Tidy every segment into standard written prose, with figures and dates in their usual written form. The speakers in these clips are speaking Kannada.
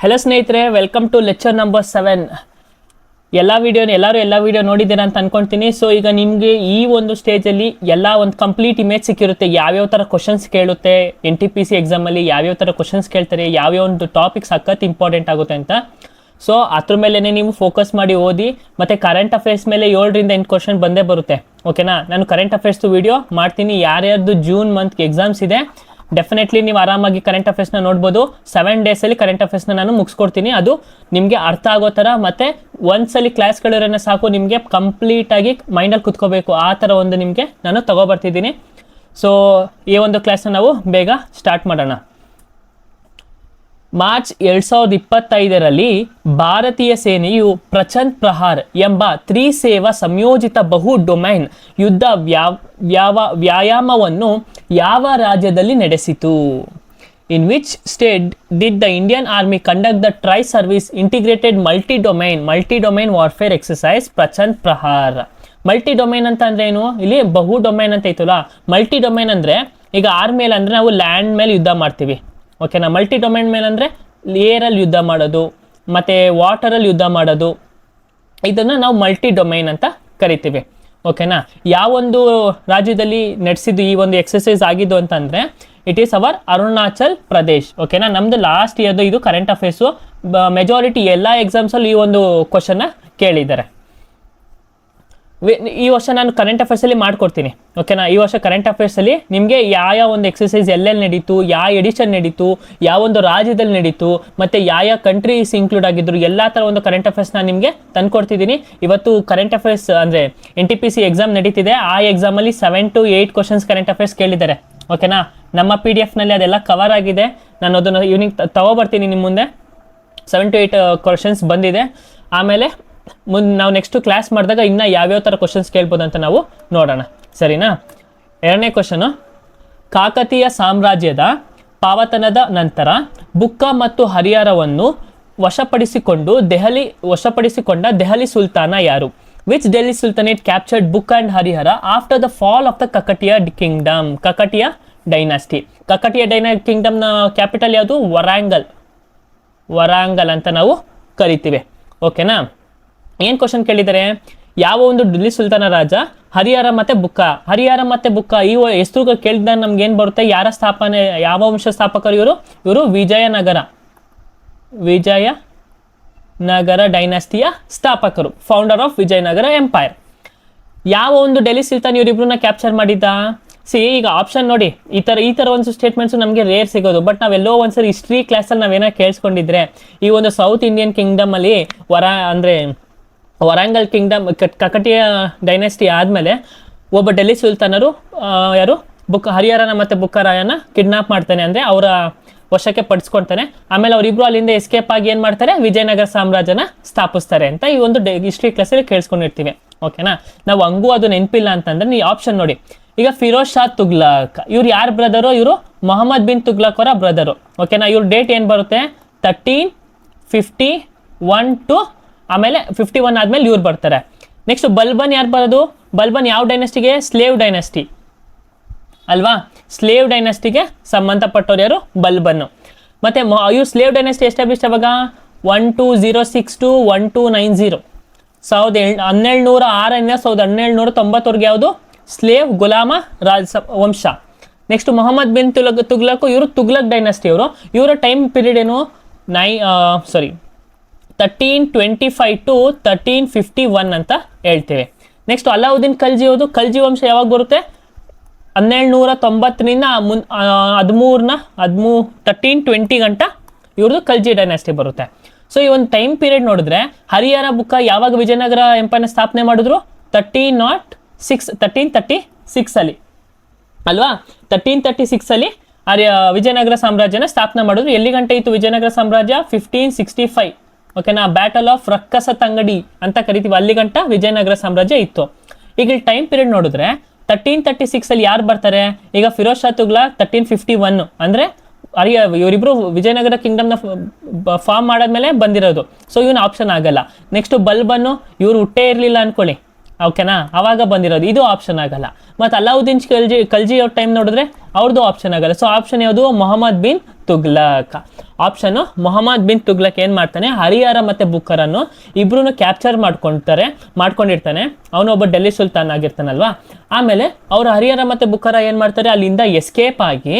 ಹಲೋ ಸ್ನೇಹಿತರೆ, ವೆಲ್ಕಮ್ ಟು ಲೆಕ್ಚರ್ ನಂಬರ್ 7. ಎಲ್ಲರೂ ವಿಡಿಯೋ ನೋಡಿದ್ದೀರಾ ಅಂತ ಅನ್ಕೊಳ್ತೀನಿ. ಸೊ ಈಗ ನಿಮಗೆ ಈ ಒಂದು ಸ್ಟೇಜಲ್ಲಿ ಎಲ್ಲ ಒಂದು ಕಂಪ್ಲೀಟ್ ಇಮೇಜ್ ಸಿಕ್ಕಿರುತ್ತೆ. ಯಾವ್ಯಾವ ಥರ ಕ್ವಶನ್ಸ್ ಕೇಳುತ್ತೆ, NTPC ಎಕ್ಸಾಮಲ್ಲಿ ಯಾವ್ಯಾವ ಥರ ಕ್ವಶನ್ಸ್ ಕೇಳ್ತಾರೆ, ಯಾವ್ಯಾವ ಒಂದು ಟಾಪಿಕ್ ಸಖತ್ ಇಂಪಾರ್ಟೆಂಟ್ ಆಗುತ್ತೆ ಅಂತ. ಸೊ ಅದ್ರ ಮೇಲೆ ನೀವು ಫೋಕಸ್ ಮಾಡಿ ಓದಿ. ಮತ್ತು ಕರೆಂಟ್ ಅಫೇರ್ಸ್ ಮೇಲೆ 7ರಿಂದ 8 ಕ್ವಶನ್ ಬಂದೇ ಬರುತ್ತೆ. ಓಕೆನಾ? ನಾನು ಕರೆಂಟ್ ಅಫೇರ್ಸ್ದು ವಿಡಿಯೋ ಮಾಡ್ತೀನಿ. ಯಾರ್ಯಾರ್ದು ಜೂನ್ ಮಂತ್ಗೆ ಎಕ್ಸಾಮ್ಸ್ ಇದೆ, ಡೆಫಿನೆಟ್ಲಿ ನೀವು ಆರಾಮಾಗಿ ಕರೆಂಟ್ ಅಫೇರ್ಸ್ನ ನೋಡ್ಬೋದು. 7 ಡೇಸಲ್ಲಿ ಕರೆಂಟ್ ಅಫೇರ್ಸ್ನ ನಾನು ಮುಗಿಸ್ಕೊಡ್ತೀನಿ. ಅದು ನಿಮಗೆ ಅರ್ಥ ಆಗೋ ಥರ, ಮತ್ತು ಒಂದ್ಸಲಿ ಕ್ಲಾಸ್ಗಳಿರೋನ್ನ ಸಾಕು, ನಿಮಗೆ ಕಂಪ್ಲೀಟಾಗಿ ಮೈಂಡಲ್ಲಿ ಕುತ್ಕೋಬೇಕು ಆ ಥರ ಒಂದು ನಿಮಗೆ ನಾನು ತಗೊಬರ್ತಿದ್ದೀನಿ. ಸೊ ಈ ಒಂದು ಕ್ಲಾಸ್ನ ನಾವು ಬೇಗ ಸ್ಟಾರ್ಟ್ ಮಾಡೋಣ. ಮಾರ್ಚ್ 2025ರಲ್ಲಿ ಭಾರತೀಯ ಸೇನೆಯು ಪ್ರಚಂಡ್ ಪ್ರಹಾರ್ ಎಂಬ ತ್ರಿಸೇವಾ ಸಂಯೋಜಿತ ಬಹು ಡೊಮೈನ್ ಯುದ್ಧ ವ್ಯಾಯಾಮವನ್ನು ಯಾವ ರಾಜ್ಯದಲ್ಲಿ ನಡೆಸಿತು? In which state did the Indian army conduct the tri service integrated multi domain warfare exercise Prachand Prahar. Multi domain ಅಂತ ಅಂದ್ರೆ ಏನು? ಇಲ್ಲಿ ಬಹು ಡೊಮೈನ್ ಅಂತ ಐತಲ್ಲ. ಮಲ್ಟಿ ಡೊಮೈನ್ ಅಂದ್ರೆ ಈಗ ಆರ್ಮಿಯಲ್ಲಿ ಅಂದ್ರೆ ನಾವು ಲ್ಯಾಂಡ್ ಮೇಲೆ ಯುದ್ಧ ಮಾಡ್ತೀವಿ. ಓಕೆನಾ? ಮಲ್ಟಿ ಡೊಮೈನ್ ಮೇಲೆ ಅಂದರೆ ಏರಲ್ಲಿ ಯುದ್ಧ ಮಾಡೋದು ಮತ್ತು ವಾಟರಲ್ಲಿ ಯುದ್ಧ ಮಾಡೋದು, ಇದನ್ನು ನಾವು ಮಲ್ಟಿ ಡೊಮೈನ್ ಅಂತ ಕರಿತೀವಿ. ಓಕೆನಾ? ಯಾವೊಂದು ರಾಜ್ಯದಲ್ಲಿ ನಡೆಸಿದ್ದು ಈ ಒಂದು ಎಕ್ಸಸೈಸ್ ಆಗಿದ್ದು ಅಂತಂದರೆ it is our Arunachal Pradesh. ಓಕೆನಾ? ನಮ್ಮದು ಲಾಸ್ಟ್ ಇಯರ್ದು ಇದು ಕರೆಂಟ್ ಅಫೇರ್ಸು. ಮೆಜಾರಿಟಿ ಎಲ್ಲ ಎಕ್ಸಾಮ್ಸಲ್ಲಿ ಈ ಒಂದು ಕ್ವಶನ್ನ ಕೇಳಿದ್ದಾರೆ. ಈ ವರ್ಷ ನಾನು ಕರೆಂಟ್ ಅಫೇರ್ಸಲ್ಲಿ ಮಾಡ್ಕೊಡ್ತೀನಿ. ಓಕೆನಾ? ಈ ವರ್ಷ ಕರೆಂಟ್ ಅಫೇರ್ಸಲ್ಲಿ ನಿಮಗೆ ಯಾವ ಒಂದು ಎಕ್ಸಸೈಸ್ ಎಲ್ಲೆಲ್ಲಿ ನಡೀತು, ಯಾವ ಎಡಿಷನ್ ನಡೀತು, ಯಾವೊಂದು ರಾಜ್ಯದಲ್ಲಿ ನಡೀತು, ಮತ್ತು ಯಾವ ಕಂಟ್ರೀಸ್ ಇನ್ಕ್ಲೂಡ್ ಆಗಿದ್ರು, ಎಲ್ಲ ಥರ ಒಂದು ಕರೆಂಟ್ ಅಫೇರ್ಸ್ನ ನಿಮಗೆ ತಂದುಕೊಡ್ತಿದ್ದೀನಿ. ಇವತ್ತು ಕರೆಂಟ್ ಅಫೇರ್ಸ್ ಅಂದರೆ NTPC ಎಕ್ಸಾಮ್ ನಡೀತಿದೆ. ಆ ಎಕ್ಸಾಮಲ್ಲಿ 7 to 8 ಕ್ವಶನ್ಸ್ ಕರೆಂಟ್ ಅಫೇರ್ಸ್ ಕೇಳಿದ್ದಾರೆ. ಓಕೆನಾ? ನಮ್ಮ PDF-ನಲ್ಲಿ ಅದೆಲ್ಲ ಕವರ್ ಆಗಿದೆ. ನಾನು ಅದನ್ನು ಈವ್ನಿಂಗ್ ತಗೊಬರ್ತೀನಿ ನಿಮ್ಮ ಮುಂದೆ. 7 to 8 ಕ್ವಶನ್ಸ್ ಬಂದಿದೆ. ಆಮೇಲೆ ನಾವು ನೆಕ್ಸ್ಟ್ ಕ್ಲಾಸ್ ಮಾಡಿದಾಗ ಇನ್ನು ಯಾವ್ಯಾವ ಥರ ಕ್ವಶನ್ಸ್ ಕೇಳ್ಬೋದು ಅಂತ ನಾವು ನೋಡೋಣ. ಸರಿನಾ? 2ನೇ ಕ್ವಶನು, ಕಾಕತೀಯ ಸಾಮ್ರಾಜ್ಯದ ಪಾವತನದ ನಂತರ ಬುಕ್ಕ ಮತ್ತು ಹರಿಯಾರವನ್ನು ವಶಪಡಿಸಿಕೊಂಡ ದೆಹಲಿ ಸುಲ್ತಾನ ಯಾರು? Which Delhi sultanate captured Bukka and Harihara after the fall of the Kakatiya kingdom? Kakatiya dynasty. Kakatiya ಕಿಂಗ್ಡಮ್ನ ಕ್ಯಾಪಿಟಲ್ ಯಾವುದು? ವರಾಂಗಲ್ ಅಂತ ನಾವು ಕರಿತೀವಿ. ಓಕೆನಾ? ಏನು ಕ್ವಶನ್ ಕೇಳಿದ್ದಾರೆ? ಯಾವ ಒಂದು ಡೆಲ್ಲಿ ಸುಲ್ತಾನ ರಾಜ ಹರಿಹರ ಮತ್ತು ಬುಕ್ಕ ಈ ಹೆಸರು ಕೇಳಿದಾಗ ನಮ್ಗೆ ಏನು ಬರುತ್ತೆ? ಯಾವ ವಂಶ ಸ್ಥಾಪಕರು ಇವರು ವಿಜಯನಗರ ಡೈನಾಸ್ಟಿಯ ಸ್ಥಾಪಕರು, ಫೌಂಡರ್ ಆಫ್ ವಿಜಯನಗರ ಎಂಪೈರ್. ಯಾವ ಒಂದು ಡೆಲ್ಲಿ ಸುಲ್ತಾನ್ ಇವರಿಬ್ರನ್ನ ಕ್ಯಾಪ್ಚರ್ ಮಾಡಿದ್ದ? ಈಗ ಆಪ್ಷನ್ ನೋಡಿ, ಈ ಥರ ಒಂದು ಸ್ಟೇಟ್ಮೆಂಟ್ಸು ನಮಗೆ ರೇರ್ ಸಿಗೋದು. ಬಟ್ ನಾವೆಲ್ಲೋ ಒಂದ್ಸರಿ ಹಿಸ್ಟ್ರಿ ಕ್ಲಾಸಲ್ಲಿ ನಾವೇನೋ ಕೇಳಿಸ್ಕೊಂಡಿದ್ರೆ, ಈ ಒಂದು south Indian ಕಿಂಗ್ಡಮಲ್ಲಿ ವರಾಂಗಲ್ Kingdom, Kakatiya dynasty ಆದಮೇಲೆ ಒಬ್ಬ ಡೆಲ್ಲಿ ಸುಲ್ತಾನರು ಯಾರು ಹರಿಹರನ ಮತ್ತು ಬುಕ್ಕರಾಯನ ಕಿಡ್ನಾಪ್ ಮಾಡ್ತಾನೆ, ಅಂದರೆ ಅವರ ವಶಕ್ಕೆ ಪಡಿಸ್ಕೊಳ್ತಾನೆ. ಆಮೇಲೆ ಅವರಿಬ್ರು ಅಲ್ಲಿಂದ ಎಸ್ಕೇಪ್ ಆಗಿ ಏನು ಮಾಡ್ತಾರೆ? ವಿಜಯನಗರ ಸಾಮ್ರಾಜ್ಯನ ಸ್ಥಾಪಿಸ್ತಾರೆ ಅಂತ ಈ ಒಂದು ಹಿಸ್ಟ್ರಿ ಕ್ಲಾಸಲ್ಲಿ ಕೇಳಿಸ್ಕೊಂಡಿರ್ತೀವಿ. ಓಕೆನಾ? ನಾವು ಹಂಗೂ ಅದು ನೆನಪಿಲ್ಲ ಅಂತಂದ್ರೆ ನೀವು ಆಪ್ಷನ್ ನೋಡಿ. ಈಗ ಫಿರೋಜ್ ಶಾ ತುಗ್ಲಕ್, ಇವ್ರು ಯಾರ ಬ್ರದರು? ಇವರು ಮೊಹಮ್ಮದ್ ಬಿನ್ ತುಗ್ಲಕ್ ಅವರ ಬ್ರದರು. ಓಕೆನಾ? ಇವ್ರ ಡೇಟ್ ಏನು ಬರುತ್ತೆ? 1351 ಟು ಆಮೇಲೆ 51 ಆದಮೇಲೆ ಇವ್ರು ಬರ್ತಾರೆ. ನೆಕ್ಸ್ಟ್ ಬಲ್ಬನ್ ಯಾರು ಬರೋದು? ಬಲ್ಬನ್ ಯಾವ ಡೈನಾಸ್ಟಿಗೆ? ಸ್ಲೇವ್ ಡೈನಾಸ್ಟಿ ಅಲ್ವಾ? ಸ್ಲೇವ್ ಡೈನಾಸ್ಟಿಗೆ ಸಂಬಂಧಪಟ್ಟವ್ರು ಯಾರು? ಬಲ್ಬನ್ನು. ಮತ್ತು ಇವ್ರು ಸ್ಲೇವ್ ಡೈನಾಸ್ಟಿ ಎಸ್ಟಾಬ್ಲಿಷ್ ಆವಾಗ 1206 to 1290, 1706ರಿಂದ 1790 ಯಾವುದು? ಸ್ಲೇವ್ ಗುಲಾಮ ವಂಶ. ನೆಕ್ಸ್ಟ್ ಮೊಹಮ್ಮದ್ ಬಿನ್ ತುಗ್ಲಕ್, ಇವರು ತುಗ್ಲಕ್ ಡೈನಾಸ್ಟಿ ಅವರು. ಇವರ ಟೈಮ್ ಪೀರಿಯಡ್ ಏನು? 1325 to 1351 ಅಂತ ಹೇಳ್ತೇವೆ. ನೆಕ್ಸ್ಟ್ ಅಲಾವುದ್ದೀನ್ ಖಲ್ಜಿ ಅವರು. ಖಲ್ಜಿ ವಂಶ ಯಾವಾಗ ಬರುತ್ತೆ? 1790ರಿಂದ 1320 ಗಂಟ ಇವ್ರದ್ದು ಖಲ್ಜಿ ಡೈನಾಸ್ಟಿ ಬರುತ್ತೆ. ಸೊ ಈ ಒಂದು ಟೈಮ್ ಪೀರಿಯಡ್ ನೋಡಿದ್ರೆ ಹರಿಹರ ಬುಕ್ಕ ಯಾವಾಗ ವಿಜಯನಗರ ಎಂಪೈರ್ನ ಸ್ಥಾಪನೆ ಮಾಡಿದ್ರು? 1336 ಅಲ್ಲಿ ಅಲ್ವಾ? 1336 ಅಲ್ಲಿ ವಿಜಯನಗರ ಸಾಮ್ರಾಜ್ಯನ ಸ್ಥಾಪನೆ ಮಾಡಿದ್ರು. ಎಲ್ಲಿ ಗಂಟೆ ಇತ್ತು ವಿಜಯನಗರ ಸಾಮ್ರಾಜ್ಯ? 1565. ಓಕೆನಾ? ಬ್ಯಾಟಲ್ ಆಫ್ ರಕ್ಕಸತಂಗಡಿ ಅಂತ ಕರಿತೀವಿ, ಅಲ್ಲಿ ಗಂಟ ವಿಜಯನಗರ ಸಾಮ್ರಾಜ್ಯ ಇತ್ತು. ಈಗ ಇಲ್ಲಿ ಟೈಮ್ ಪೀರಿಯಡ್ ನೋಡಿದ್ರೆ 1336 ಅಲ್ಲಿ ಯಾರು ಬರ್ತಾರೆ? ಈಗ ಫಿರೋಜ್ ಶಾ ತುಗ್ಲಕ್ 1351, ಅಂದರೆ ಇವರಿಬ್ರು ವಿಜಯನಗರ ಕಿಂಗ್ಡಮ್ನ ಫಾರ್ಮ್ ಮಾಡಾದ್ಮೇಲೆ ಬಂದಿರೋದು. ಸೊ ಇವನು ಆಪ್ಷನ್ ಆಗಲ್ಲ. ನೆಕ್ಸ್ಟ್ ಬಲ್ಬನ್ನು, ಇವ್ರು ಹುಟ್ಟೇ ಇರಲಿಲ್ಲ ಅನ್ಕೊಳ್ಳಿ. ಓಕೆನಾ? ಆವಾಗ ಬಂದಿರೋದು, ಇದು ಆಪ್ಷನ್ ಆಗಲ್ಲ. ಮತ್ತು ಅಲಾವುದ್ದೀನ್ ಖಲ್ಜಿ ಅವ್ರ ಟೈಮ್ ನೋಡಿದ್ರೆ ಅವ್ರದ್ದು ಆಪ್ಷನ್ ಆಗಲ್ಲ. ಸೊ ಆಪ್ಷನ್ ಯಾವುದು? ಮೊಹಮ್ಮದ್ ಬಿನ್ ತುಗ್ಲಕ್. ಆಪ್ಷನ್ ಮೊಹಮ್ಮದ್ ಬಿನ್ ತುಗ್ಲಕ್ ಏನು ಮಾಡ್ತಾನೆ, ಹರಿಹರ ಮತ್ತು ಬುಕ್ಕರನ್ನು ಇಬ್ರು ಕ್ಯಾಪ್ಚರ್ ಮಾಡ್ಕೊಂಡಿರ್ತಾನೆ. ಅವನೊಬ್ಬ ಡೆಲ್ಲಿ ಸುಲ್ತಾನ್ ಆಗಿರ್ತಾನಲ್ವಾ. ಆಮೇಲೆ ಅವರು ಹರಿಹರ ಮತ್ತು ಬುಕ್ಕರ ಏನು ಮಾಡ್ತಾರೆ, ಅಲ್ಲಿಂದ ಎಸ್ಕೇಪ್ ಆಗಿ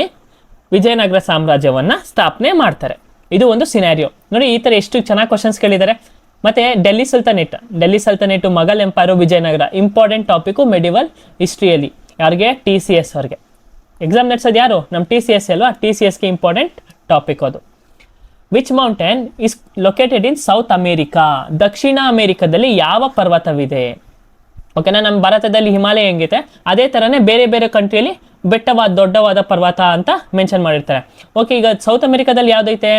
ವಿಜಯನಗರ ಸಾಮ್ರಾಜ್ಯವನ್ನು ಸ್ಥಾಪನೆ ಮಾಡ್ತಾರೆ. ಇದು ಒಂದು ಸಿನಾರಿಯೋ ನೋಡಿ. ಈ ಥರ ಎಷ್ಟು ಚೆನ್ನಾಗಿ ಕ್ವಶನ್ಸ್ ಕೇಳಿದ್ದಾರೆ. ಮತ್ತು Delhi sultanate, Mughal empire, Vijayanagara important topic medieval ಹಿಸ್ಟ್ರಿಯಲ್ಲಿ. ಯಾರಿಗೆ? TCS ಅವ್ರಿಗೆ. ಎಕ್ಸಾಮ್ ನಡೆಸೋದು ಯಾರು? ನಮ್ಮ TCS ಅಲ್ವಾ. TCSಗೆ ಇಂಪಾರ್ಟೆಂಟ್ ಟಾಪಿಕ್ ಅದು. Which mountain is located in South America? ದಕ್ಷಿಣ ಅಮೇರಿಕಾದಲ್ಲಿ ಯಾವ ಪರ್ವತವಿದೆ? ಓಕೆನಾ. ನಮ್ಮ ಭಾರತದಲ್ಲಿ ಹಿಮಾಲಯ ಹೆಂಗಿದೆ ಅದೇ ಥರನೇ ಬೇರೆ ಬೇರೆ ಕಂಟ್ರಿಯಲ್ಲಿ ದೊಡ್ಡವಾದ ಪರ್ವತ ಅಂತ ಮೆನ್ಷನ್ ಮಾಡಿರ್ತಾರೆ. ಓಕೆ, ಈಗ ಸೌತ್ ಅಮೆರಿಕಾದಲ್ಲಿ ಯಾವುದೈತೆ?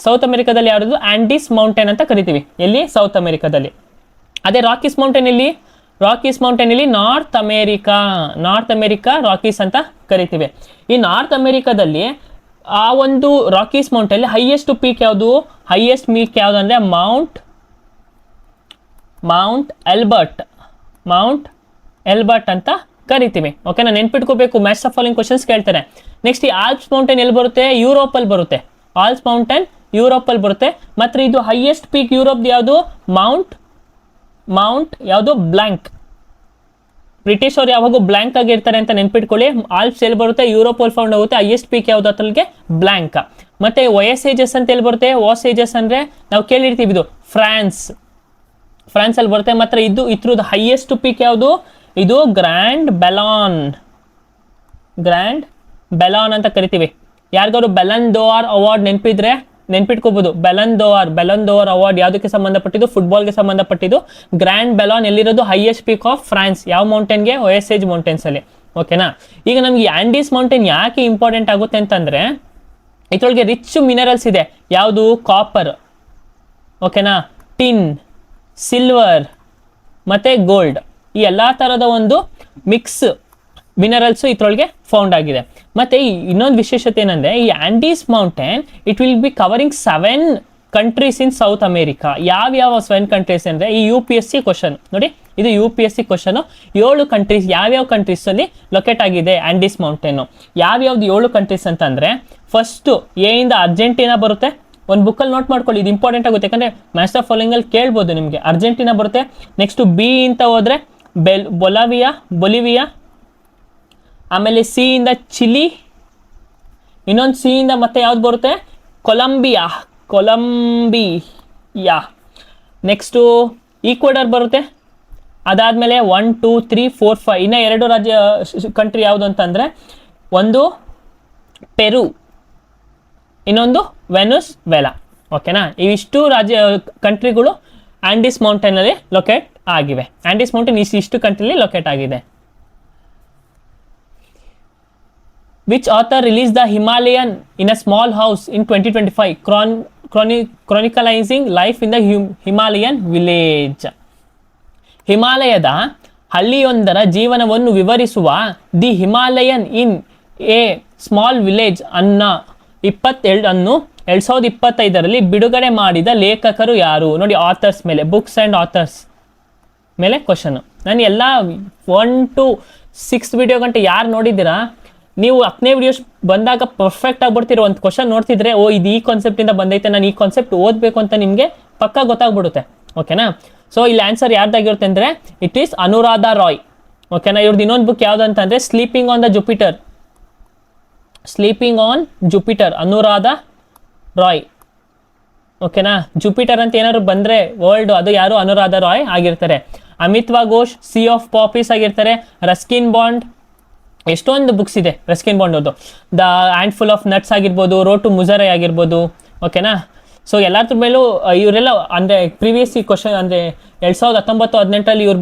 ಸೌತ್ ಅಮೆರಿಕಾದಲ್ಲಿ ಯಾವುದು? ಆಂಡೀಸ್ ಮೌಂಟೇನ್ ಅಂತ ಕರಿತೀವಿ. ಎಲ್ಲಿ? ಸೌತ್ ಅಮೆರಿಕಾದಲ್ಲಿ. ಅದೇ ರಾಕೀಸ್ ಮೌಂಟೇನ್ ಇಲ್ಲಿ ನಾರ್ತ್ ಅಮೇರಿಕಾ ರಾಕೀಸ್ ಅಂತ ಕರಿತೀವಿ. ಈ ನಾರ್ತ್ ಅಮೇರಿಕಾದಲ್ಲಿ ಆ ಒಂದು ರಾಕೀಸ್ ಮೌಂಟೇನ್ ಹೈಯೆಸ್ಟ್ ಪೀಕ್ ಯಾವುದು? ಯಾವುದು ಅಂದರೆ ಮೌಂಟ್ ಎಲ್ಬರ್ಟ್ ಅಂತ ಕರಿತೀವಿ. ಓಕೆನಾ, ನೆನ್ಪಿಟ್ಕೋಬೇಕು. ಮ್ಯಾಚ್ ದ ಫಾಲೋಯಿಂಗ್ ಕ್ವಶನ್ಸ್ ಕೇಳ್ತಾರೆ. ನೆಕ್ಸ್ಟ್ ಈ ಆಲ್ಪ್ಸ್ ಮೌಂಟೇನ್ ಎಲ್ಲಿ ಬರುತ್ತೆ? ಯುರೋಪಲ್ಲಿ ಬರುತ್ತೆ. ಆಲ್ಪ್ಸ್ ಮೌಂಟೇನ್ ಯುರೋಪಲ್ಲಿ ಬರುತ್ತೆ. ಮತ್ತು ಇದು ಹೈಯೆಸ್ಟ್ ಪೀಕ್ ಯುರೋಪ್ ಯಾವುದು? ಮೌಂಟ್ ಯಾವುದು? ಬ್ಲ್ಯಾಂಕ್. ಬ್ರಿಟಿಷ್ ಅವ್ರು ಯಾವಾಗೂ ಬ್ಲ್ಯಾಂಕ್ ಆಗಿರ್ತಾರೆ ಅಂತ ನೆನ್ಪಿಟ್ಕೊಳ್ಳಿ. ಆಲ್ಪ್ಸ್ ಎಲ್ಲಿ ಬರುತ್ತೆ? ಯುರೋಪಲ್ಲಿ ಫೌಂಡ್ ಆಗುತ್ತೆ. ಹೈಯೆಸ್ಟ್ ಪೀಕ್ ಯಾವುದು? ಅತಲ್ಗೆ ಬ್ಲ್ಯಾಂಕ್. ಮತ್ತು OSAGs ಅಂತ ಎಲ್ಲಿ ಬರುತ್ತೆ? OSAGs ಅಂದರೆ ನಾವು ಕೇಳಿರ್ತೀವಿ, ಇದು ಫ್ರಾನ್ಸಲ್ಲಿ ಬರುತ್ತೆ. ಮಾತ್ರ ಇದ್ರದ್ದು ಹೈಯೆಸ್ಟ್ ಪೀಕ್ ಯಾವುದು? ಇದು ಗ್ರ್ಯಾಂಡ್ ಬೆಲಾನ್ ಅಂತ ಕರಿತೀವಿ. ಯಾರಿಗಾದ್ರು ಬೆಲನ್ ದೋರ್ ಅವಾರ್ಡ್ ನೆನ್ಪಿಟ್ಕೋಬಹುದು. ಬೆಲನ್ ದೋರ್ ಅವಾರ್ಡ್ ಯಾವುದಕ್ಕೆ ಸಂಬಂಧಪಟ್ಟಿದ್ದು? ಫುಟ್ಬಾಲ್ಗೆ ಸಂಬಂಧಪಟ್ಟಿದ್ದು. ಗ್ರ್ಯಾಂಡ್ ಬೆಲಾನ್ ಎಲ್ಲಿರೋದು? Highest peak of France. ಯಾವ ಮೌಂಟೇನ್ಗೆ? OSAG ಮೌಂಟೇನ್ಸ್ ಅಲ್ಲಿ. ಓಕೆನಾ. ಈಗ ನಮ್ಗೆ ಆಂಡೀಸ್ ಮೌಂಟೇನ್ ಯಾಕೆ ಇಂಪಾರ್ಟೆಂಟ್ ಆಗುತ್ತೆ ಅಂತಂದ್ರೆ ಇದ್ರೊಳಗೆ ರಿಚ್ ಮಿನರಲ್ಸ್ ಇದೆ. ಯಾವುದು? ಕಾಪರ್, ಓಕೆನಾ, ಟಿನ್, ಸಿಲ್ವರ್ ಮತ್ತು ಗೋಲ್ಡ್. ಈ ಎಲ್ಲ ಥರದ ಒಂದು ಮಿಕ್ಸ್ ಮಿನರಲ್ಸು ಇದ್ರೊಳಗೆ ಫೌಂಡ್ ಆಗಿದೆ. ಮತ್ತು ಇನ್ನೊಂದು ವಿಶೇಷತೆ ಏನಂದರೆ ಈ Andes mountain it will be covering 7 countries in South America. ಯಾವ್ಯಾವ 7 ಕಂಟ್ರೀಸ್ ಅಂದರೆ ಈ UPSC ಕ್ವಶನ್ ನೋಡಿ, ಇದು UPSC ಕ್ವಶನು. 7 ಕಂಟ್ರೀಸ್, ಯಾವ್ಯಾವ ಕಂಟ್ರೀಸಲ್ಲಿ ಲೊಕೇಟ್ ಆಗಿದೆ ಆಂಡೀಸ್ ಮೌಂಟೇನು? ಯಾವ್ಯಾವ್ದು 7 ಕಂಟ್ರೀಸ್ ಅಂತಂದರೆ ಫಸ್ಟು ಎ ಇಂದ ಅರ್ಜೆಂಟೀನಾ ಬರುತ್ತೆ. ಒಂದು ಬುಕ್ಕಲ್ಲಿ ನೋಟ್ ಮಾಡ್ಕೊಳ್ಳಿ, ಇದು ಇಂಪಾರ್ಟೆಂಟ್ ಆಗುತ್ತೆ. ಯಾಕಂದರೆ ಮ್ಯಾಚ್ ಆಫ್ ಫಾಲೋಯಿಂಗಲ್ಲಿ ಕೇಳ್ಬೋದು ನಿಮಗೆ. ಅರ್ಜೆಂಟೀನಾ ಬರುತ್ತೆ. ನೆಕ್ಸ್ಟು ಬಿ ಅಂತ ಹೋದರೆ ಬೊಲಿವಿಯಾ. ಆಮೇಲೆ ಸಿ ಇಂದ ಚಿಲಿ. ಇನ್ನೊಂದು ಸಿ ಇಂದ ಮತ್ತೆ ಯಾವ್ದು ಬರುತ್ತೆ? ಕೊಲಂಬಿಯಾ. ನೆಕ್ಸ್ಟು ಈಕ್ವೆಡರ್ ಬರುತ್ತೆ. ಅದಾದಮೇಲೆ 1 2 3 4 5 ಇನ್ನು 2 ಕಂಟ್ರಿ ಯಾವುದು ಅಂತಂದರೆ ಒಂದು ಪೆರು, ಇನ್ನೊಂದು ವೆನೆಜುವೆಲಾ. ಓಕೆನಾ. ಇವಿಷ್ಟು ಕಂಟ್ರಿಗಳು ಆಂಡೀಸ್ ಮೌಂಟೇನಲ್ಲಿ ಲೊಕೇಟ್ ಆಗಿವೆ. ಆಂಡೀಸ್ ಮೌಂಟೇನ್ ಇಷ್ಟು ಕಂಟ್ರಿಲಿ ಲೊಕೇಟ್ ಆಗಿದೆ. Which author release the Himalayan in a small house in 2025 chronicalising life in the Himalayan village? ಹಿಮಾಲಯದ ಹಳ್ಳಿಯೊಂದರ ಜೀವನವನ್ನು ವಿವರಿಸುವ the Himalayan in a small village ಅನ್ನು 2025ರಲ್ಲಿ ಬಿಡುಗಡೆ ಮಾಡಿದ ಲೇಖಕರು ಯಾರು? ನೋಡಿ, ಆಥರ್ಸ್ ಮೇಲೆ, ಬುಕ್ಸ್ ಆ್ಯಂಡ್ ಆಥರ್ಸ್ ಮೇಲೆ ಕ್ವಶನು. ನಾನು ಎಲ್ಲ 1 to 6 ವಿಡಿಯೋ ಗಂಟೆ ಯಾರು ನೋಡಿದ್ದೀರಾ ನೀವು 10ನೇ ವಿಡಿಯೋಸ್ ಬಂದಾಗ ಪರ್ಫೆಕ್ಟ್ ಆಗಿಬಿಡ್ತೀರೋ. ಒಂದು ಕ್ವಶನ್ ನೋಡ್ತಿದ್ರೆ ಓ ಇದು ಈ ಕಾನ್ಸೆಪ್ಟಿಂದ ಬಂದೈತೆ, ನಾನು ಈ ಕಾನ್ಸೆಪ್ಟ್ ಓದಬೇಕು ಅಂತ ನಿಮಗೆ ಪಕ್ಕ ಗೊತ್ತಾಗ್ಬಿಡುತ್ತೆ. ಓಕೆನಾ. ಸೊ ಇಲ್ಲಿ ಆನ್ಸರ್ ಯಾರ್ದಾಗಿರುತ್ತೆ ಅಂದರೆ ಇಟ್ ಈಸ್ ಅನುರಾಧಾ ರಾಯ್. ಓಕೆನಾ. ಇವ್ರದ್ದು ಇನ್ನೊಂದು ಬುಕ್ ಯಾವುದು ಅಂತಂದರೆ sleeping on Jupiter, Anuradha Roy. ಓಕೆನಾ. ಜುಪಿಟರ್ ಅಂತ ಏನಾದ್ರು ಬಂದರೆ ವರ್ಲ್ಡ್, ಅದು ಯಾರು? ಅನುರಾಧಾ ರಾಯ್ ಆಗಿರ್ತಾರೆ. ಅಮಿತ್ವಾ ಘೋಷ್ ಸಿ ಆಫ್ ಪಾಪೀಸ್ ಆಗಿರ್ತಾರೆ. ರಸ್ಕಿನ್ ಬಾಂಡ್, ಎಷ್ಟೊಂದು ಬುಕ್ಸ್ ಇದೆ ರಸ್ಕಿನ್ ಬಾಂಡ್ ಅವ್ರದ್ದು. The and full of nuts ಆಗಿರ್ಬೋದು, ರೋಡ್ ಟು ಮುಜರೈ ಆಗಿರ್ಬೋದು. ಓಕೆನಾ. ಸೊ ಎಲ್ಲರ ಮೇಲೂ ಇವರೆಲ್ಲ ಅಂದರೆ ಪ್ರೀವಿಯಸ್ ಈ ಕ್ವಶನ್ ಅಂದರೆ 2019-18 ಇವ್ರ